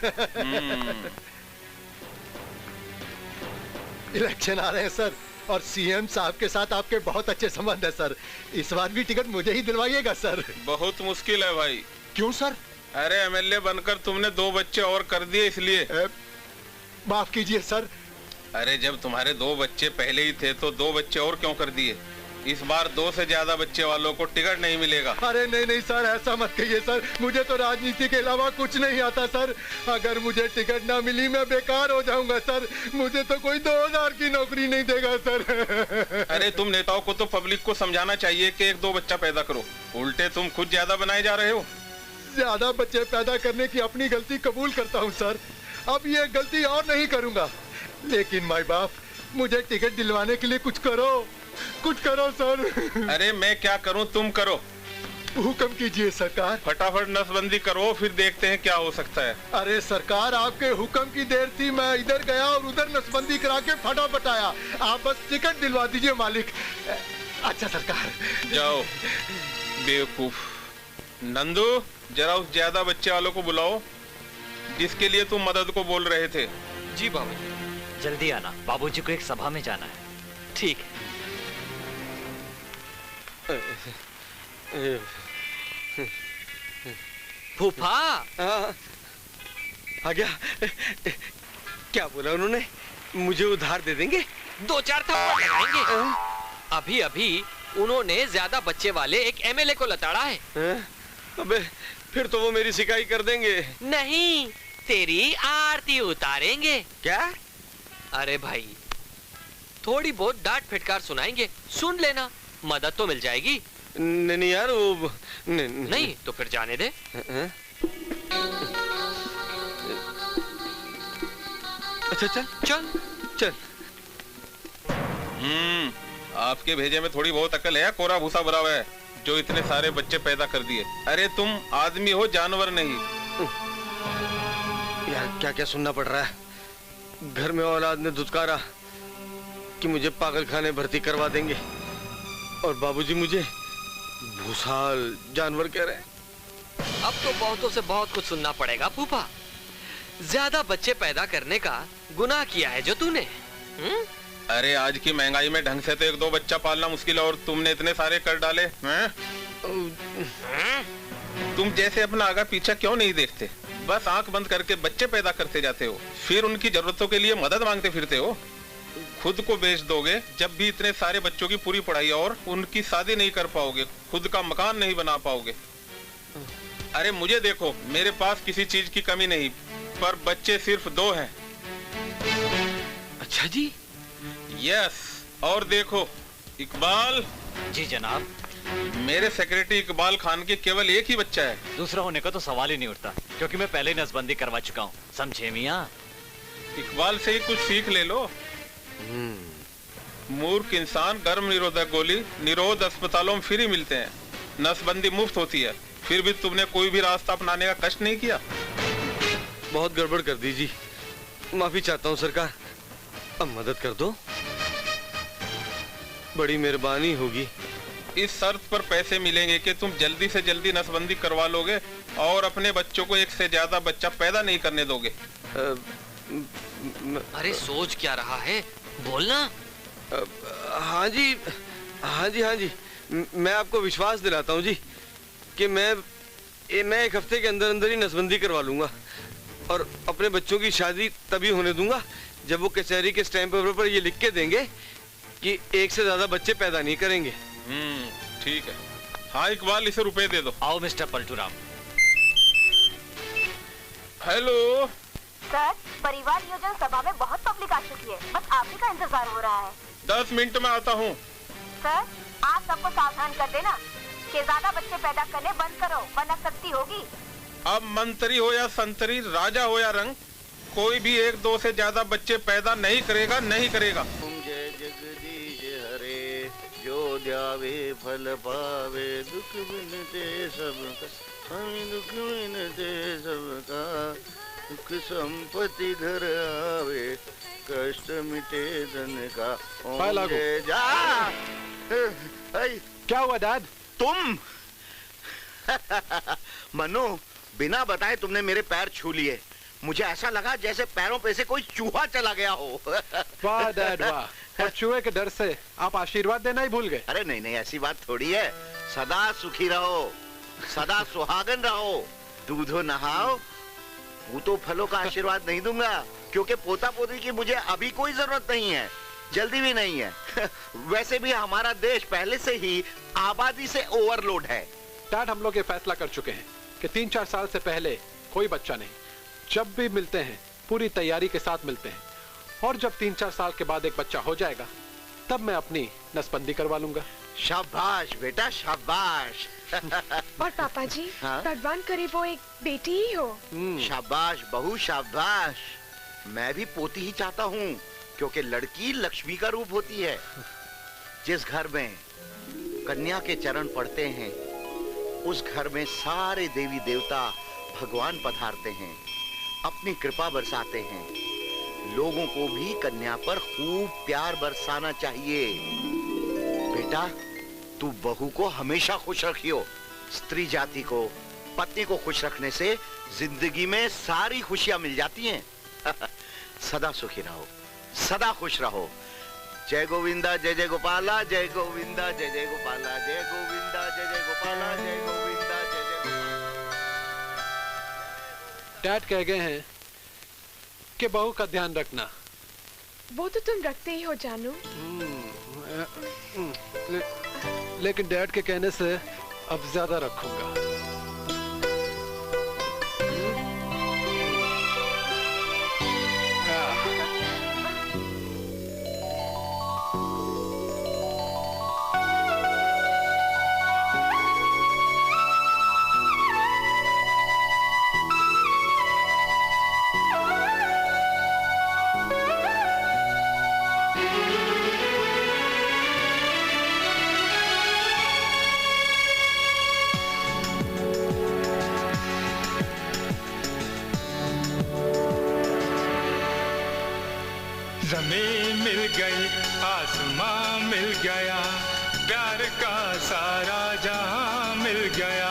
इलेक्शन आ रहे हैं सर, और सीएम साहब के साथ आपके बहुत अच्छे संबंध है सर। इस बार भी टिकट मुझे ही दिलवाइएगा सर। बहुत मुश्किल है भाई। क्यों सर? अरे एमएलए बनकर तुमने 2 बच्चे और कर दिए इसलिए। माफ कीजिए सर। अरे जब तुम्हारे 2 बच्चे पहले ही थे तो 2 बच्चे और क्यों कर दिए? इस बार 2 से ज्यादा बच्चे वालों को टिकट नहीं मिलेगा। अरे नहीं नहीं सर, ऐसा मत कहिए सर, मुझे तो राजनीति के अलावा कुछ नहीं आता सर। अगर मुझे टिकट ना मिली मैं बेकार हो जाऊंगा सर। मुझे तो कोई 2000 की नौकरी नहीं देगा सर। अरे तुम नेताओं को तो पब्लिक को समझाना चाहिए कि 1-2 बच्चा पैदा करो, उल्टे तुम खुद ज्यादा बनाए जा रहे हो। ज्यादा बच्चे पैदा करने की अपनी गलती कबूल करता हूँ सर, अब ये गलती और नहीं करूंगा। लेकिन माई बाप, मुझे टिकट दिलवाने के लिए कुछ करो, कुछ करो सर। अरे मैं क्या करूं, तुम करो। हुक्म कीजिए सरकार। फटाफट नसबंदी करो, फिर देखते हैं क्या हो सकता है। अरे सरकार, आपके हुक्म की देर थी, मैं इधर गया और उधर नसबंदी करा के फटाफट आया। आप बस टिकट दिलवा दीजिए मालिक। अच्छा सरकार। जाओ बेवकूफ। नंदू, जरा उस ज्यादा बच्चे वालों को बुलाओ जिसके लिए तुम मदद को बोल रहे थे। जी बाबूजी। जल्दी आना, बाबूजी को एक सभा में जाना है। ठीक है। फूफा आ गया। क्या बोला उन्होंने? मुझे उधार दे देंगे? 2-4 थप्पड़ लगाएंगे। अभी अभी उन्होंने ज्यादा बच्चे वाले एक एमएलए को लताड़ा है। अबे फिर तो वो मेरी सिकाई कर देंगे। नहीं, तेरी आरती उतारेंगे। क्या? अरे भाई, थोड़ी बहुत डांट फटकार सुनाएंगे, सुन लेना, मदद तो मिल जाएगी। नहीं यार, वो नहीं तो फिर जाने दे। अच्छा चल चल चल। आपके भेजे में थोड़ी बहुत अकल है, कोरा भूसा भरा हुआ है जो इतने सारे बच्चे पैदा कर दिए। अरे तुम आदमी हो, जानवर नहीं। यार क्या क्या सुनना पड़ रहा है। घर में औलाद ने धुतकारा कि मुझे पागल खाने भर्ती करवा देंगे, और बाबूजी मुझे भूसाल जानवर कह रहे हैं। अब तो बहुतों से बहुत कुछ सुनना पड़ेगा फूफा। ज्यादा बच्चे पैदा करने का गुनाह किया है जो तूने। अरे आज की महंगाई में ढंग से तो 1-2 बच्चा पालना मुश्किल है, और तुमने इतने सारे कर डाले हैं? तुम जैसे अपना आगा पीछा क्यों नहीं देखते? बस आंख बंद करके बच्चे पैदा करते जाते हो, फिर उनकी जरूरतों के लिए मदद मांगते फिरते हो। खुद को बेच दोगे जब भी इतने सारे बच्चों की पूरी पढ़ाई, और उनकी शादी नहीं कर पाओगे, खुद का मकान नहीं बना पाओगे। अरे मुझे देखो, मेरे पास किसी चीज की कमी नहीं, पर बच्चे सिर्फ 2 हैं। अच्छा जी। यस, और देखो इकबाल। जी जनाब। मेरे सेक्रेटरी इकबाल खान के केवल एक ही बच्चा है। दूसरा होने का तो सवाल ही नहीं उठता, क्योंकि मैं पहले ही नसबंदी करवा चुका हूँ, समझे मियाँ? इकबाल से ही कुछ सीख ले लो। मूर्ख इंसान, गर्भ निरोधक गोली निरोध अस्पतालों में फ्री मिलते हैं, नसबंदी मुफ्त होती है, फिर भी तुमने कोई भी रास्ता अपनाने का कष्ट नहीं किया। बहुत गड़बड़ कर दी जी, माफी चाहता हूँ सरकार। अब मदद कर दो, बड़ी मेहरबानी होगी। इस शर्त पर पैसे मिलेंगे कि तुम जल्दी से जल्दी नसबंदी करवा लोगे और अपने बच्चों को 1 से ज्यादा बच्चा पैदा नहीं करने दोगे। अरे सोच क्या रहा है, बोलना। हाँ जी, हाँ जी, हाँ जी, मैं आपको विश्वास दिलाता हूँ जी कि मैं 1 हफ्ते के अंदर अंदर ही नसबंदी करवा लूंगा, और अपने बच्चों की शादी तभी होने दूंगा जब वो कचहरी के स्टैंप पेपर पर ये लिख के देंगे कि 1 से ज्यादा बच्चे पैदा नहीं करेंगे। ठीक है। हाँ इकबाल, इसे रुपए दे दो। आओ मिस्टर पलटूराम। हेलो सर, परिवार नियोजन सभा में बहुत पब्लिक आ चुकी है, बस आप ही का इंतजार हो रहा है। 10 मिनट में आता हूँ। सर, आप सबको सावधान कर देना कि ज्यादा बच्चे पैदा करने बंद करो, वरना सख्ती होगी। अब मंत्री हो या संतरी, राजा हो या रंग, कोई भी 1-2 से ज्यादा बच्चे पैदा नहीं करेगा, नहीं करेगा। जय जगदीश हरे, जो ध्यावे फल पावे, दुख बिनते सबका, हमें दुख बिनते सबका, सुख संपत्ति घर आवे, कष्ट मिटे धन का। क्या हुआ डैड? तुम मनु, बिना बताए तुमने मेरे पैर छू लिए। मुझे ऐसा लगा जैसे पैरों पे से कोई चूहा चला गया हो। वाह डैड वाह, और चूहे के डर से आप आशीर्वाद देना ही भूल गए। अरे नहीं नहीं, ऐसी बात थोड़ी है। सदा सुखी रहो, सदा सुहागन रहो, दूधो नहाओ। फूटो फलों का आशीर्वाद नहीं दूंगा, क्योंकि पोता पोती की मुझे अभी कोई जरूरत नहीं है, जल्दी भी नहीं है। वैसे भी हमारा देश पहले से ही आबादी से ओवरलोड है। डैड, हम लोग ये फैसला कर चुके हैं कि 3-4 साल से पहले कोई बच्चा नहीं। जब भी मिलते हैं पूरी तैयारी के साथ मिलते हैं, और जब 3-4 साल के बाद एक बच्चा हो जाएगा तब मैं अपनी नसबंदी करवा लूंगा। शाबाश बेटा, शाबाश। और पापा जी, हाँ? भगवान करे वो एक बेटी ही हो। शाबाश बहू, शाबाश। मैं भी पोती ही चाहता हूँ, क्योंकि लड़की लक्ष्मी का रूप होती है। जिस घर में कन्या के चरण पड़ते हैं, उस घर में सारे देवी देवता भगवान पधारते हैं, अपनी कृपा बरसाते हैं। लोगों को भी कन्या पर खूब प्यार बरसाना चाहिए। बेटा, तू बहू को हमेशा खुश रखियो। स्त्री जाति को, पत्नी को खुश रखने से जिंदगी में सारी खुशियां मिल जाती हैं। सदा सुखी रहो, सदा खुश रहो। जय गोविंदा जय जय गोपाला, जय गोविंदा जय जय गोपाला, जय गोविंदा जय जय गोपाला, जय गोविंदा जय जय गोपाला। डैड कह गए हैं कि बहू का ध्यान रखना, वो तो तुम रखते ही हो जानू। लेकिन डैड के कहने से अब ज्यादा रखूंगा। जमीन मिल गई, आसमां मिल गया, प्यार का सारा जहां मिल गया।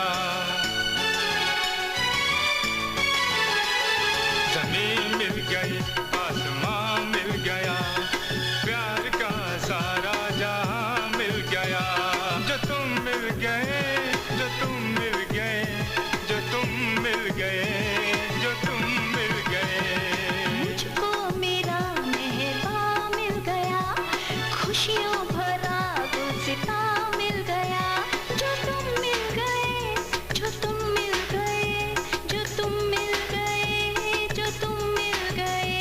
जमीन मिल गई, आसमां मिल गया, प्यार का सारा जहां मिल गया। जो तुम मिल गए, जो तुम मिल गए, जो तुम मिल गए, जो तुम मिल गए। मुझको मेरा मेहबा मिल गया, खुशियों भरा गुलसिता मिल गया। जो तुम मिल गए, जो तुम मिल गए, जो तुम मिल गए, जो तुम मिल गए।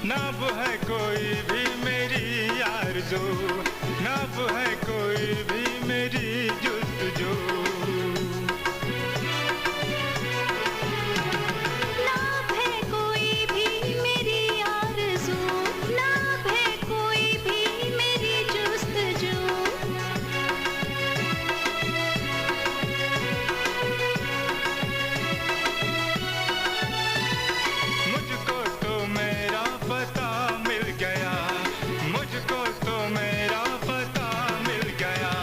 ना वो है कोई भी मेरी आरज़ू, ना वो है कोई भी मेरी जुस्तजू। ना है कोई भी मेरी आरज़ू, ना है कोई भी मेरी जुस्तजू। मुझको तो मेरा पता मिल गया, मुझको तो मेरा पता मिल गया।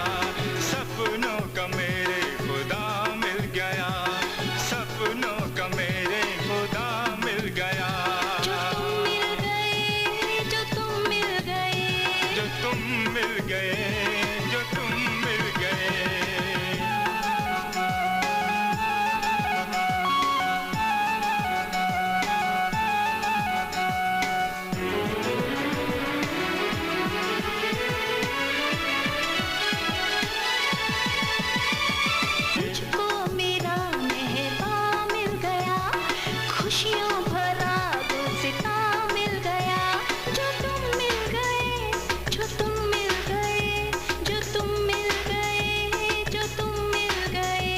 सपनों का मेरे खुदा मिल गया, सपनों का मेरे खुदा मिल गया। जो तुम मिल गए, जो तुम मिल गए, जो तुम मिल गए। मुझको मेरा मेहबा मिल गया, खुशियों भरा गुलसिता मिल गया। जो तुम मिल गए, जो तुम मिल गए, जो तुम मिल गए, जो तुम मिल गए।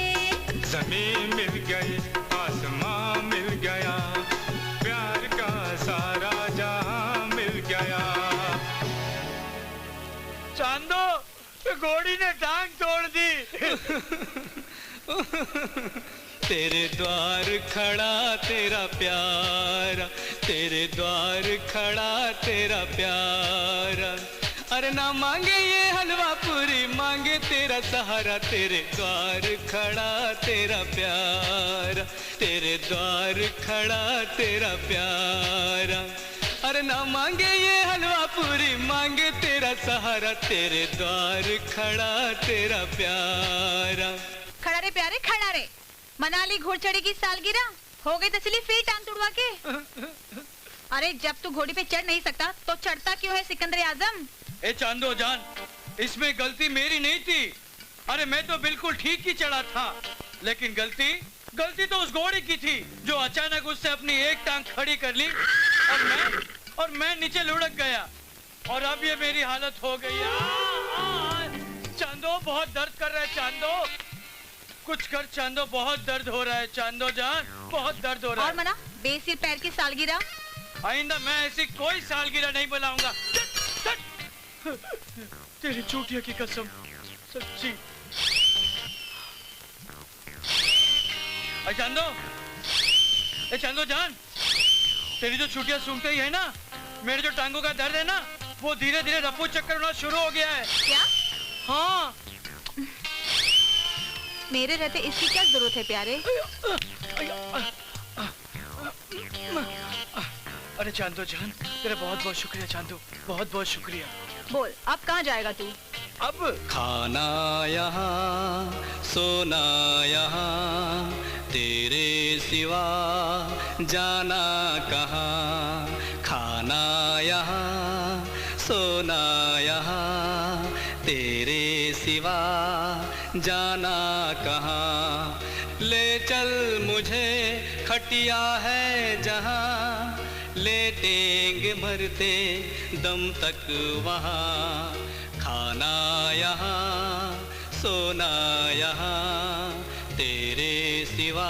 जमीन मिल गई, आसमां मिल गया, प्यार का सारा जहां मिल गया। चांदो, घोड़ी ने टांग तोड़ दी। तेरे द्वार खड़ा तेरा प्यारा, तेरे द्वार खड़ा तेरा प्यारा। अरे ना मांगे ये हलवा पूरी, मांगे तेरा सहारा। तेरे द्वार खड़ा तेरा प्यारा, तेरे द्वार खड़ा तेरा प्यारा। अरे ना मांगे ये हलवा पूरी, मांगे तेरा सहारा। तेरे द्वार खड़ा तेरा प्यारा। खड़ा रे प्यारे खड़ा रे, मना ली घोड़चढ़ी की सालगिरह, हो गई तसली फिर टांग तुड़वा के। अरे जब तू घोड़ी पे चढ़ नहीं सकता तो चढ़ता क्यों है सिकंदर आजम? ए चांदो जान, इसमें गलती मेरी नहीं थी। अरे मैं तो बिल्कुल ठीक ही चढ़ा था, लेकिन गलती तो उस घोड़े की थी जो अचानक उससे अपनी एक टांग खड़ी कर ली और मैं नीचे लुढ़क गया और अब ये मेरी हालत हो गई। चांदो बहुत दर्द कर रहा है चांदो, कुछ कर चांदो, बहुत दर्द हो रहा है चांदो जान, बहुत दर्द हो रहा है। और मना बेसिर पैर की सालगिरह, आइंदा मैं ऐसी कोई सालगिरह नहीं बुलाऊंगा। तेरी चूटिया की कसम, सच्ची। चांदो जान, तेरी जो चूटिया सूंघते ही है ना, मेरे जो टांगों का दर्द है ना, वो धीरे धीरे रफू चक्कर होना शुरू हो गया है। क्या? हाँ। मेरे रहते इसकी क्या जरूरत है प्यारे? अरे चांदो जान, तेरा बहुत बहुत शुक्रिया चांदो, बहुत बहुत शुक्रिया। बोल अब कहाँ जाएगा तू? अब खाना यहाँ सोना यहाँ, तेरे सिवा जाना कहाँ। खाना यहाँ सोना यहाँ, तेरे सिवा जाना कहाँ। ले चल मुझे खटिया है जहाँ, लेटेंगे मरते दम तक वहाँ। खाना यहाँ सोना यहाँ, तेरे सिवा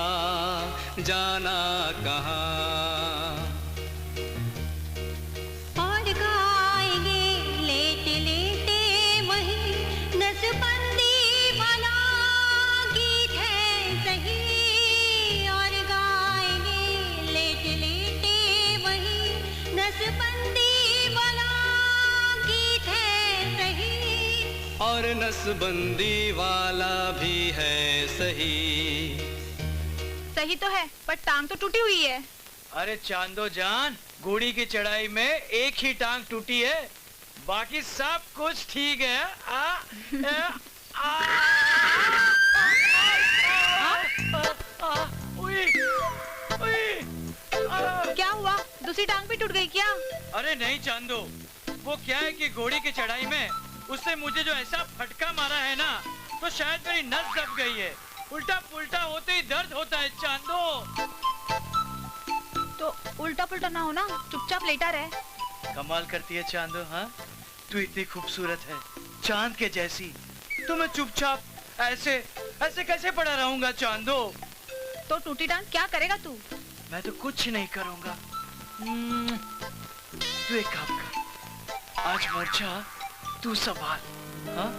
जाना कहाँ। और गाएंगे लेटे लेटे वही नसबंदी वाला गीत है सही। और गाएंगे लेटे लेटे वही नसबंदी वाला गीत है सही। और नसबंदी वाला भी है सही। सही तो है पर टांग तो टूटी हुई है। अरे चांदो जान, घोड़ी की चढ़ाई में एक ही टांग टूटी है, बाकी सब कुछ ठीक है। क्या हुआ? दूसरी टांग भी टूट गई क्या? अरे नहीं चांदो, वो क्या है कि घोड़ी की चढ़ाई में उससे मुझे जो ऐसा फटका मारा है ना, तो शायद मेरी नस दब गई है। उल्टा पुल्टा होते ही दर्द होता है चांदो। तो उल्टा पुल्टा ना हो ना, चुपचाप लेटा रहे। कमाल करती है चांदो। हाँ, तू इतनी खूबसूरत है, चांद के जैसी, तो मैं चुपचाप ऐसे ऐसे कैसे पड़ा रहूंगा चांदो? तो टूटी टांग क्या करेगा तू? मैं तो कुछ नहीं करूंगा। तू एक काम कर, आज मोर्चा तू संभाल। हाँ?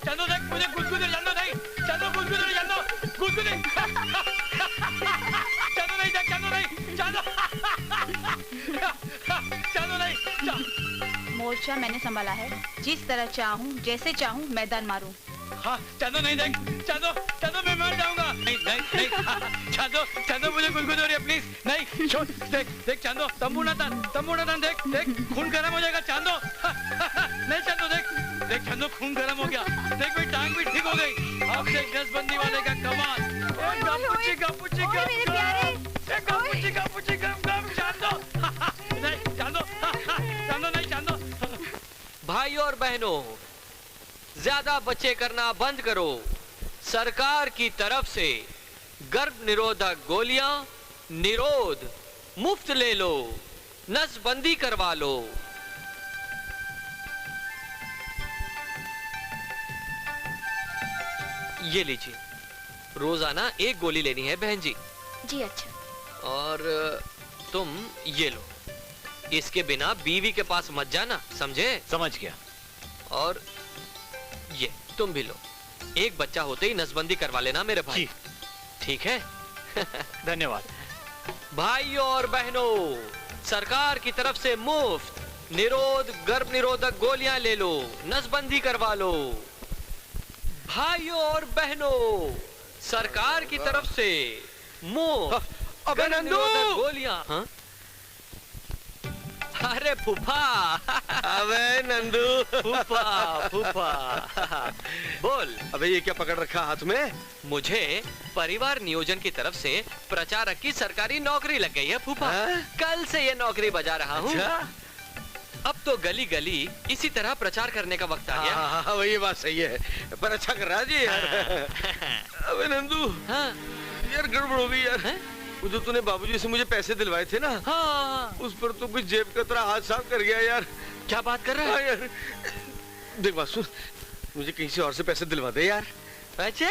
चांदो देख, मुझे गुदगुदे चांदो नहीं, चांदो गुदगुदे नहीं, चांदो गुदगुदे। चांदो नहीं देख, चांदो नहीं, चांदो चांदो नहीं। मोर्चा मैंने संभाला है, जिस तरह चाहूँ जैसे चाहूँ मैदान मारूं। हाँ, चांदो नहीं देख, चांदो चांदो मैं मर जाऊंगा। नहीं नहीं नहीं, चांदो चांदो मुझे गुदगुदे हो रही है, प्लीज नहीं। छोड़, देख देख चांदो, तंबू ना तान, देख देख खून गर्म हो जाएगा चांदो। नहीं चांदो देख देख, चांदो खून गर्म हो गया, देख मेरी टांग भी ठीक हो गई। अब देख नसबंदी वाले का कमाल। गापुची गापुची गापुची गापुची गम चांदो। नहीं चांदो, चांदो नहीं चांदो। भाई और बहनों, ज्यादा बच्चे करना बंद करो। सरकार की तरफ से गर्भ निरोधक गोलियां निरोध मुफ्त ले लो, नसबंदी करवा लो। ये लीजिए, रोजाना एक गोली लेनी है बहन जी। जी अच्छा। और तुम ये लो, इसके बिना बीवी के पास मत जाना, समझे? समझ गया। और ये तुम भी लो, एक बच्चा होते ही नसबंदी करवा लेना मेरे भाई। ठीक है? धन्यवाद। भाइयों और बहनों, सरकार की तरफ से मुफ्त निरोध गर्भ निरोधक गोलियां ले लो, नसबंदी करवा लो। भाइयों और बहनों, सरकार की तरफ से मुफ्त गर्भ निरोधक गोलियां। हाँ? अरे फूफा। अबे नंदू। फूफा फूफा बोल। अबे ये क्या पकड़ रखा हाथ में? मुझे परिवार नियोजन की तरफ से प्रचारक की सरकारी नौकरी लग गई है फूफा। कल से ये नौकरी बजा रहा हूँ। अब तो गली गली इसी तरह प्रचार करने का वक्त आ गया। हाँ, वही बात सही है, पर अच्छा कर रहा जी यार। अबे नंदू, यार गड़बड़ हो गई यार। वो जो तूने बाबूजी से मुझे पैसे दिलवाए थे ना, हाँ। उस पर तो कुछ जेब का तेरा हाथ साफ कर गया यार। क्या बात कर रहा है? यार देख बात सुन, मुझे कहीं से और से पैसे दिलवा दे यार। अच्छा,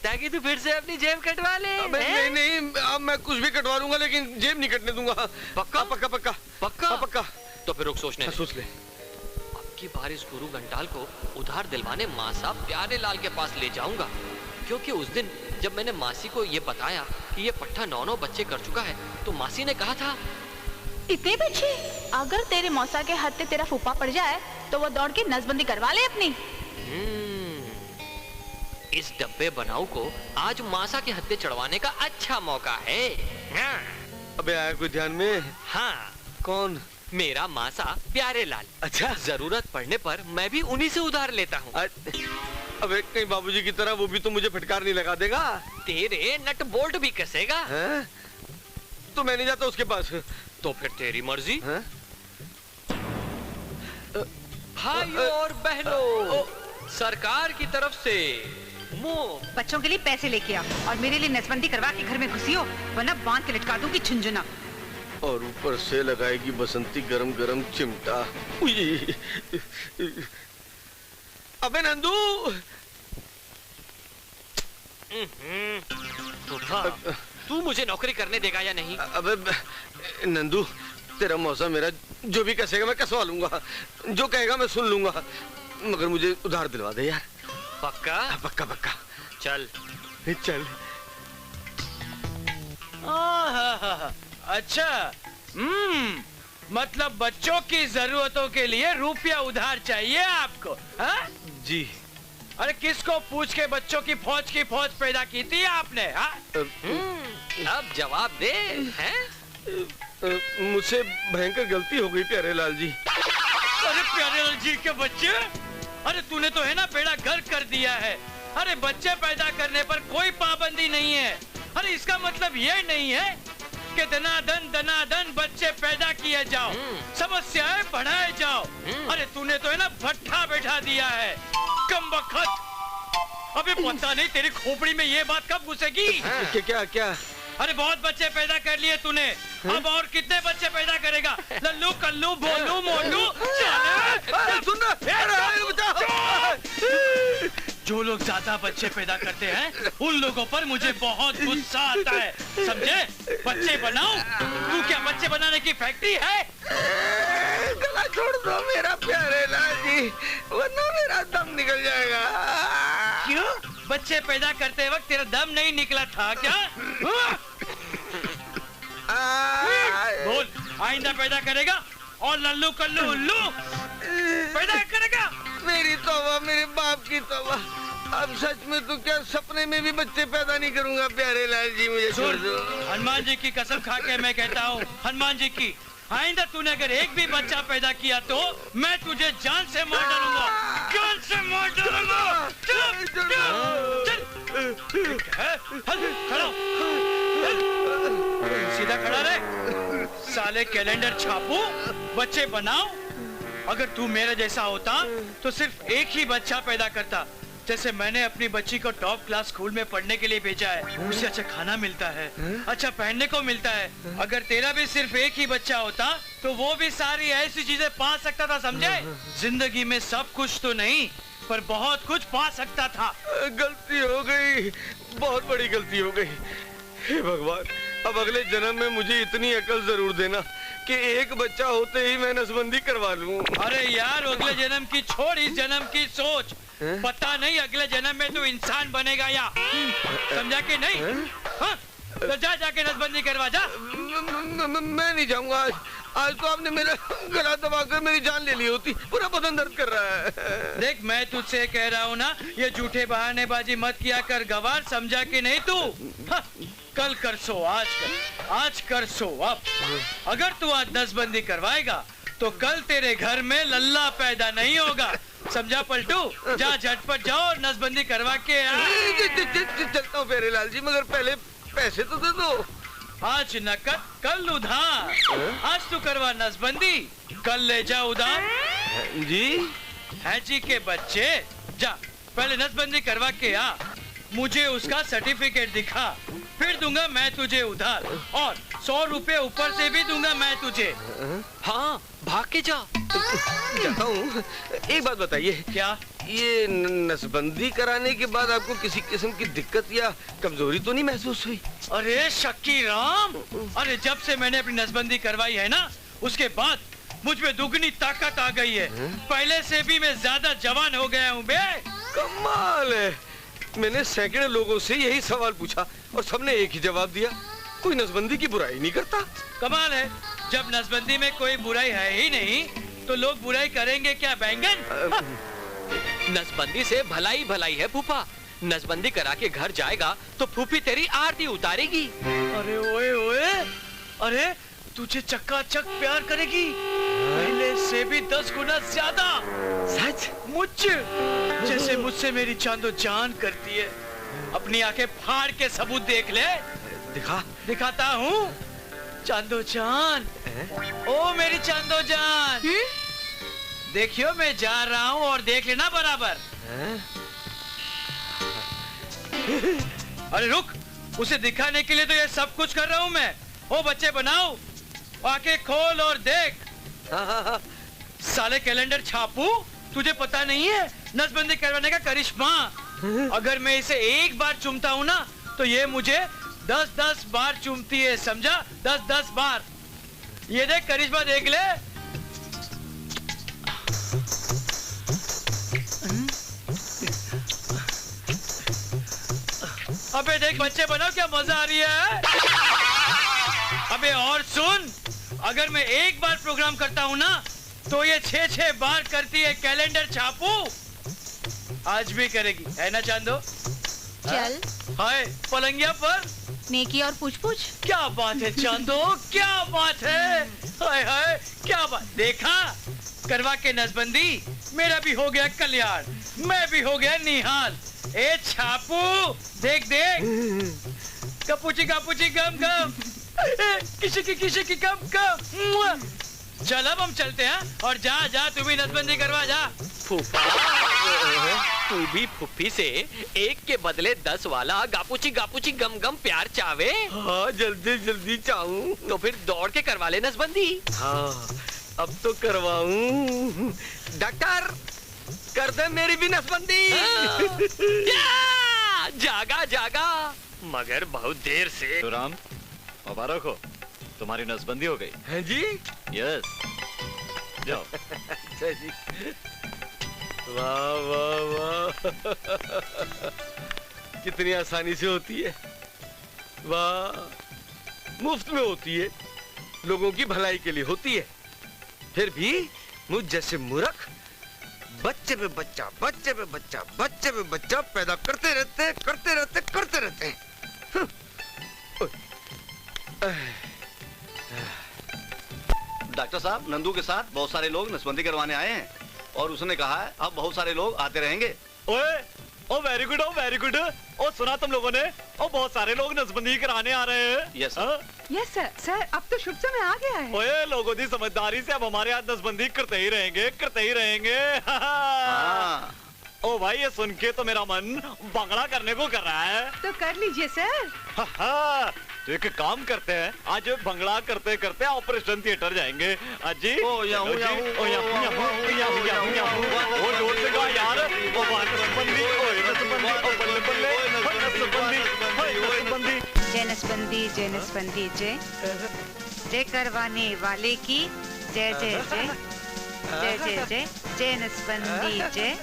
ताकि तू फिर से अपनी जेब कटवा ले। अबे नहीं नहीं, अब मैं कुछ भी कटवा लूंगा लेकिन जेब नहीं कटने दूंगा। पक्का? पक्का पक्का पक्का पक्का। तो फिर रुक, सोचने सोच ले। की बार इस गुरु घंटाल को उधार दिलवाने मासा प्यारे लाल के पास ले जाऊंगा, क्योंकि उस दिन जब मैंने मासी को ये बताया कि ये पट्टा 9 बच्चे कर चुका है, तो मासी ने कहा था, इतने बच्चे? अगर तेरे मौसा के हाथ से तेरा फूफा पड़ जाए तो वो दौड़ के नसबंदी करवा ले अपनी। इस डब्बे बनाऊ को आज मासा के हत्थे चढ़वाने का अच्छा मौका है। हाँ। अबे आया कोई ध्यान में? हाँ। कौन? मेरा मासा प्यारे लाल। अच्छा। जरूरत पड़ने पर मैं भी उन्हीं से उधार लेता हूँ। अबे कहीं बाबूजी की तरह वो भी तो मुझे फटकार नहीं लगा देगा? तेरे नट बोल्ट भी कसेगा। है? तो मैं नहीं जाता उसके पास। तो फिर तेरी मर्जी। भाइयों और बहनों, सरकार की तरफ से बच्चों के लिए पैसे लेके आ और मेरे लिए नसबंदी करवा के घर में घुसी हो, वरना बांध के लटका दूंगी झुंझुना। और ऊपर से लगाएगी बसंती गरम गरम चिमटा। अबे नंदू, तू मुझे नौकरी करने देगा या नहीं? अबे नंदू, तेरा मौसा मेरा जो भी कसेगा मैं कसवा लूंगा, जो कहेगा मैं सुन लूंगा, मगर मुझे उधार दिलवा दे यार। पक्का? पक्का पक्का। चल चल। अच्छा, मतलब बच्चों की जरूरतों के लिए रुपया उधार चाहिए आपको? हा? जी। अरे किसको पूछ के बच्चों की फौज पैदा की थी आपने? हा? अब जवाब दे। हैं? मुझसे भयंकर गलती हो गई प्यारे लाल जी। अरे प्यारे लाल जी के बच्चे, अरे तूने तो है ना बेड़ा गर्क कर दिया है। अरे बच्चे पैदा करने पर कोई पाबंदी नहीं है। अरे इसका मतलब ये नहीं है कि दनादन बच्चे पैदा किए जाओ, समस्याएं बढ़ाए जाओ। अरे तूने तो है ना भट्ठा बैठा दिया है, कमबख्त। अबे पता नहीं तेरी खोपड़ी में ये बात कब घुसेगी। क्या क्या? अरे बहुत बच्चे पैदा कर लिए तूने, अब और कितने बच्चे पैदा करेगा? लल्लू कल्लू भोलू मोलू। जो लोग ज्यादा बच्चे पैदा करते हैं उन लोगों पर मुझे बहुत गुस्सा आता है, समझे? बच्चे बनाओ। तू क्या बच्चे बनाने की फैक्ट्री है? गला छोड़ दो मेरा प्यारे लाल जी, वरना मेरा दम निकल जाएगा। क्यों? बच्चे पैदा करते वक्त तेरा दम नहीं निकला था क्या? बोल, आइंदा पैदा करेगा और लल्लू कल्लू उल्लू पैदा करेगा? मेरी तौबा, मेरे बाप की तौबा। अब सच में तो क्या सपने में भी बच्चे पैदा नहीं करूंगा प्यारे लाल जी, मुझे छोड़ दो। हनुमान जी की कसम खा के मैं कहता हूँ, हनुमान जी की, आइंदा तूने अगर एक भी बच्चा पैदा किया तो मैं तुझे जान से मार डालूंगा, जान से मार डालूंगा। सीधा खड़ा रहे, साले कैलेंडर छापू, बच्चे बनाओ। अगर तू मेरे जैसा होता तो सिर्फ एक ही बच्चा पैदा करता। जैसे मैंने अपनी बच्ची को टॉप क्लास स्कूल में पढ़ने के लिए भेजा है, उसे अच्छा खाना मिलता है, अच्छा पहनने को मिलता है। अगर तेरा भी सिर्फ एक ही बच्चा होता तो वो भी सारी ऐसी चीजें पा सकता था, समझे? जिंदगी में सब कुछ तो नहीं पर बहुत कुछ पा सकता था। गलती हो गई, बहुत बड़ी गलती हो गई। हे भगवान, अब अगले जन्म में मुझे इतनी अकल जरूर देना कि एक बच्चा होते ही मैं नसबंदी करवा लूं। अरे यार, अगले जन्म की छोड़, इस जन्म की सोच। पता नहीं अगले जन्म में तू इंसान बनेगा या, समझा कि नहीं? हाँ? तो जा जाके नसबंदी करवा जा। मैं नहीं जाऊंगा आज। आज तो आपने मेरा गला दबाकर मेरी जान ले ली होती, पूरा बदन दर्द कर रहा है। देख, मैं तुझसे कह रहा हूँ ना, ये झूठे बहानेबाजी मत किया कर गवार, समझा कि नहीं तू? हाँ, कल कर सो आज कर सो अब। अगर तू आज नसबंदी करवाएगा तो कल तेरे घर में लल्ला पैदा नहीं होगा, समझा पलटू? जा झटपट जाओ और नसबंदी करवा के चलता हूँ प्यारे लाल जी, मगर पहले पैसे तो दे दो। आज नकद कल उधार। आज तू करवा नसबंदी, कल ले जा उधार। जी है जी के बच्चे, जा पहले नसबंदी करवा के आ, मुझे उसका सर्टिफिकेट दिखा, फिर दूंगा मैं तुझे उधार, और 100 रुपए ऊपर से भी दूंगा मैं तुझे। हाँ, भाग के जा। जाता हूँ। एक बात बताइए, क्या ये नसबंदी कराने के बाद आपको किसी किस्म की दिक्कत या कमजोरी तो नहीं महसूस हुई? अरे शक्की राम, अरे जब से मैंने अपनी नसबंदी करवाई है ना, उसके बाद मुझ में दुगनी ताकत आ गई है। पहले से भी मैं ज्यादा जवान हो गया हूँ बे। कमाल है, मैंने सैकड़ों लोगों से यही सवाल पूछा और सबने एक ही जवाब दिया, कोई नसबंदी की बुराई नहीं करता। कमाल है, जब नसबंदी में कोई बुराई है ही नहीं तो लोग बुराई करेंगे क्या बैंगन? नसबंदी से भलाई भलाई है फूफा। नसबंदी करा के घर जाएगा तो फूफी तेरी आरती उतारेगी। अरे ओए ओए, अरे तुझे चकाचक प्यार करेगी, पहले से भी 10 गुना ज्यादा। सच? जैसे मुझसे मेरी चांदो जान करती है। अपनी आंखें फाड़ के सबूत देख ले। दिखाता हूँ। चांदो जान, ओ मेरी चांदो जान, देखियो मैं जा रहा हूँ और देख लेना बराबर। अरे रुक, उसे दिखाने के लिए तो ये सब कुछ कर रहा हूँ मैं। ओ बच्चे बनाओ, आंखें खोल और देख। साले कैलेंडर छापू, तुझे पता नहीं है नसबंदी करवाने का करिश्मा। अगर मैं इसे एक बार चूमता हूँ ना तो ये मुझे 10-10 बार चूमती है, समझा? 10-10 बार। ये देख करिश्मा, देख ले। अबे देख बच्चे बनाओ, क्या मजा आ रही है। अबे और सुन, अगर मैं एक बार प्रोग्राम करता हूँ ना तो ये 6-6 बार करती है कैलेंडर छापू। आज भी करेगी, है ना चांदो? चल। हाय पलंगिया पर नेकी और पूछ-पूछ। क्या बात है चांदो, क्या बात है। हाय हाय क्या बात। देखा, करवा के नसबंदी मेरा भी हो गया कल्याण, मैं भी हो गया निहाल। ए छापू, देख देख, कपूची कपूची गम गम, किसी की कम कम। चल अब हम चलते हैं, और जा जा तू भी नसबंदी करवा जा। फूफा, तू भी फुफ्फी से 1 के बदले 10 वाला गापूची गापूची गम गम प्यार चावे। हाँ जल्दी जल्दी चाहूँ। तो फिर दौड़ के करवा ले नसबंदी। हाँ अब तो करवाऊं। डॉक्टर कर दे मेरी भी नसबंदी। जागा जागा, मगर बहुत देर से। तो राम, मुबारक हो, तुम्हारी नसबंदी हो गई। हैं जी? यस, जाओ। अच्छा जी। वाह वाह वाह, कितनी आसानी से होती है। वाह, मुफ्त में होती है, लोगों की भलाई के लिए होती है। फिर भी मुझ जैसे मूर्ख बच्चे पे बच्चा, बच्चे पे बच्चा, बच्चे पे बच्चा पैदा करते रहते हैं। डॉक्टर साहब, नंदू के साथ बहुत सारे लोग नसबंदी करवाने आए हैं और उसने कहा है अब बहुत सारे लोग आते रहेंगे। ओए, ओ वेरी गुड, ओ वेरी गुड। ओ सुना तुम लोगों ने? ओ बहुत सारे लोग नसबंदी कराने आ रहे हैं। यस यस सर, सर अब तो शुभ समय आ गया है। ओए लोगों की समझदारी से अब हमारे हाथ नसबंदी करते ही रहेंगे। हाँ। ओ भाई, ये सुन के तो मेरा मन बंगड़ा करने को कर रहा है। तो कर लीजिए सर। तो एक काम करते हैं, आज भंगड़ा करते करते ऑपरेशन थिएटर जाएंगे। अजी ओ याहू याहू, ओ याहू याहू, याहू याहू, वो जोर से गा यार। ओ नसबंदी, ओ नसबंदी, ओ बल्ले बल्ले, नसबंदी, नसबंदी। जय नसबंदी, जय नसबंदी, जय जय करवाने वाले की जय जय जय जय जय जय जय नसबंदी, जय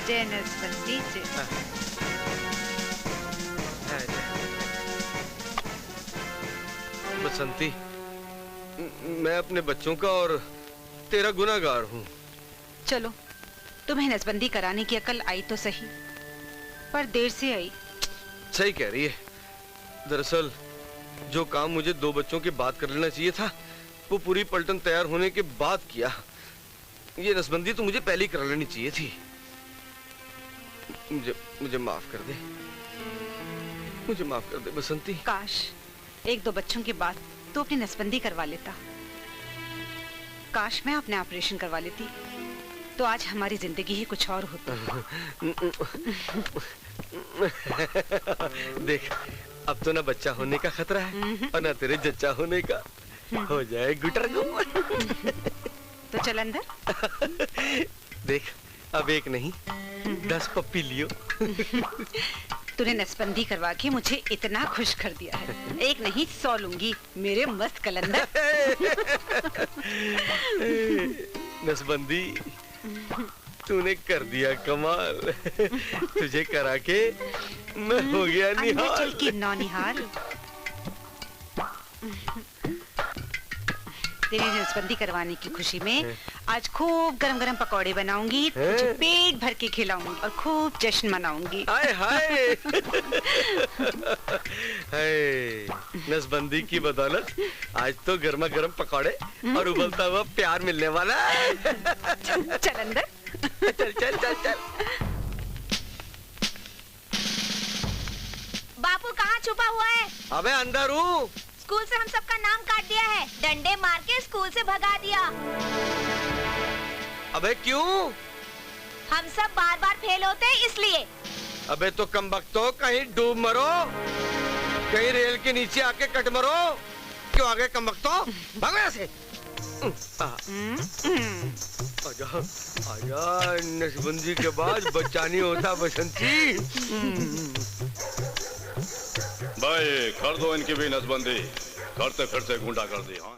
जय नसबंदी, जय। बसंती, मैं अपने बच्चों का और तेरा गुनाहगार हूँ। चलो, तुम्हें नसबंदी कराने की अकल आई तो सही, पर देर से आई। सही कह रही है। दरअसल जो काम मुझे 2 बच्चों के बाद कर लेना चाहिए था, वो पूरी पलटन तैयार होने के बाद किया। ये नसबंदी तो मुझे पहले ही कर लेनी चाहिए थी। मुझे माफ कर दे, मुझे माफ कर दे बसंती। काश 1-2 बच्चों के बाद तो अपनी नसबंदी करवा लेता। काश मैं अपने ऑपरेशन करवा लेती, तो आज हमारी जिंदगी ही कुछ और होती। देख, अब तो ना बच्चा होने का खतरा है और ना तेरे जच्चा होने का। हो जाए गुटर गुम। तो चल अंदर। देख, अब 1 नहीं 10 पप्पी लियो। तूने नसबंदी करवा के मुझे इतना खुश कर दिया है। एक नहीं 100 लूंगी मेरे मस्त कलंदर। नसबंदी तूने कर दिया कमाल। तुझे करा के मैं हो गया निहाल। चल के नौनिहाल। तेरी नसबंदी करवाने की खुशी में आज खूब गरम गरम पकौड़े बनाऊंगी, तुझे पेट भर के खिलाऊंगी और खूब जश्न मनाऊंगी। हाय हाय। हाय, नसबंदी की बदौलत आज तो गर्मा गर्म पकौड़े और उबलता हुआ प्यार मिलने वाला है। चल अंदर। चल चल चल चल। बापू कहाँ छुपा हुआ है? अबे अंदर हूँ। स्कूल से हम सबका नाम काट दिया है, डंडे मार के स्कूल से भगा दिया। अबे क्यों? हम सब बार बार फेल होते हैं इसलिए। अबे तो कमबख्तो, कहीं डूब मरो, कहीं रेल के नीचे आके कट मरो। क्यों आगे कमबख्तो? भागो यहाँ से। आजा आजा, नसबंदी के बाद बच्चा नहीं होता बसंती। भाई कर दो इनकी भी नसबंदी, करते फिरते गुंडा कर दी। हाँ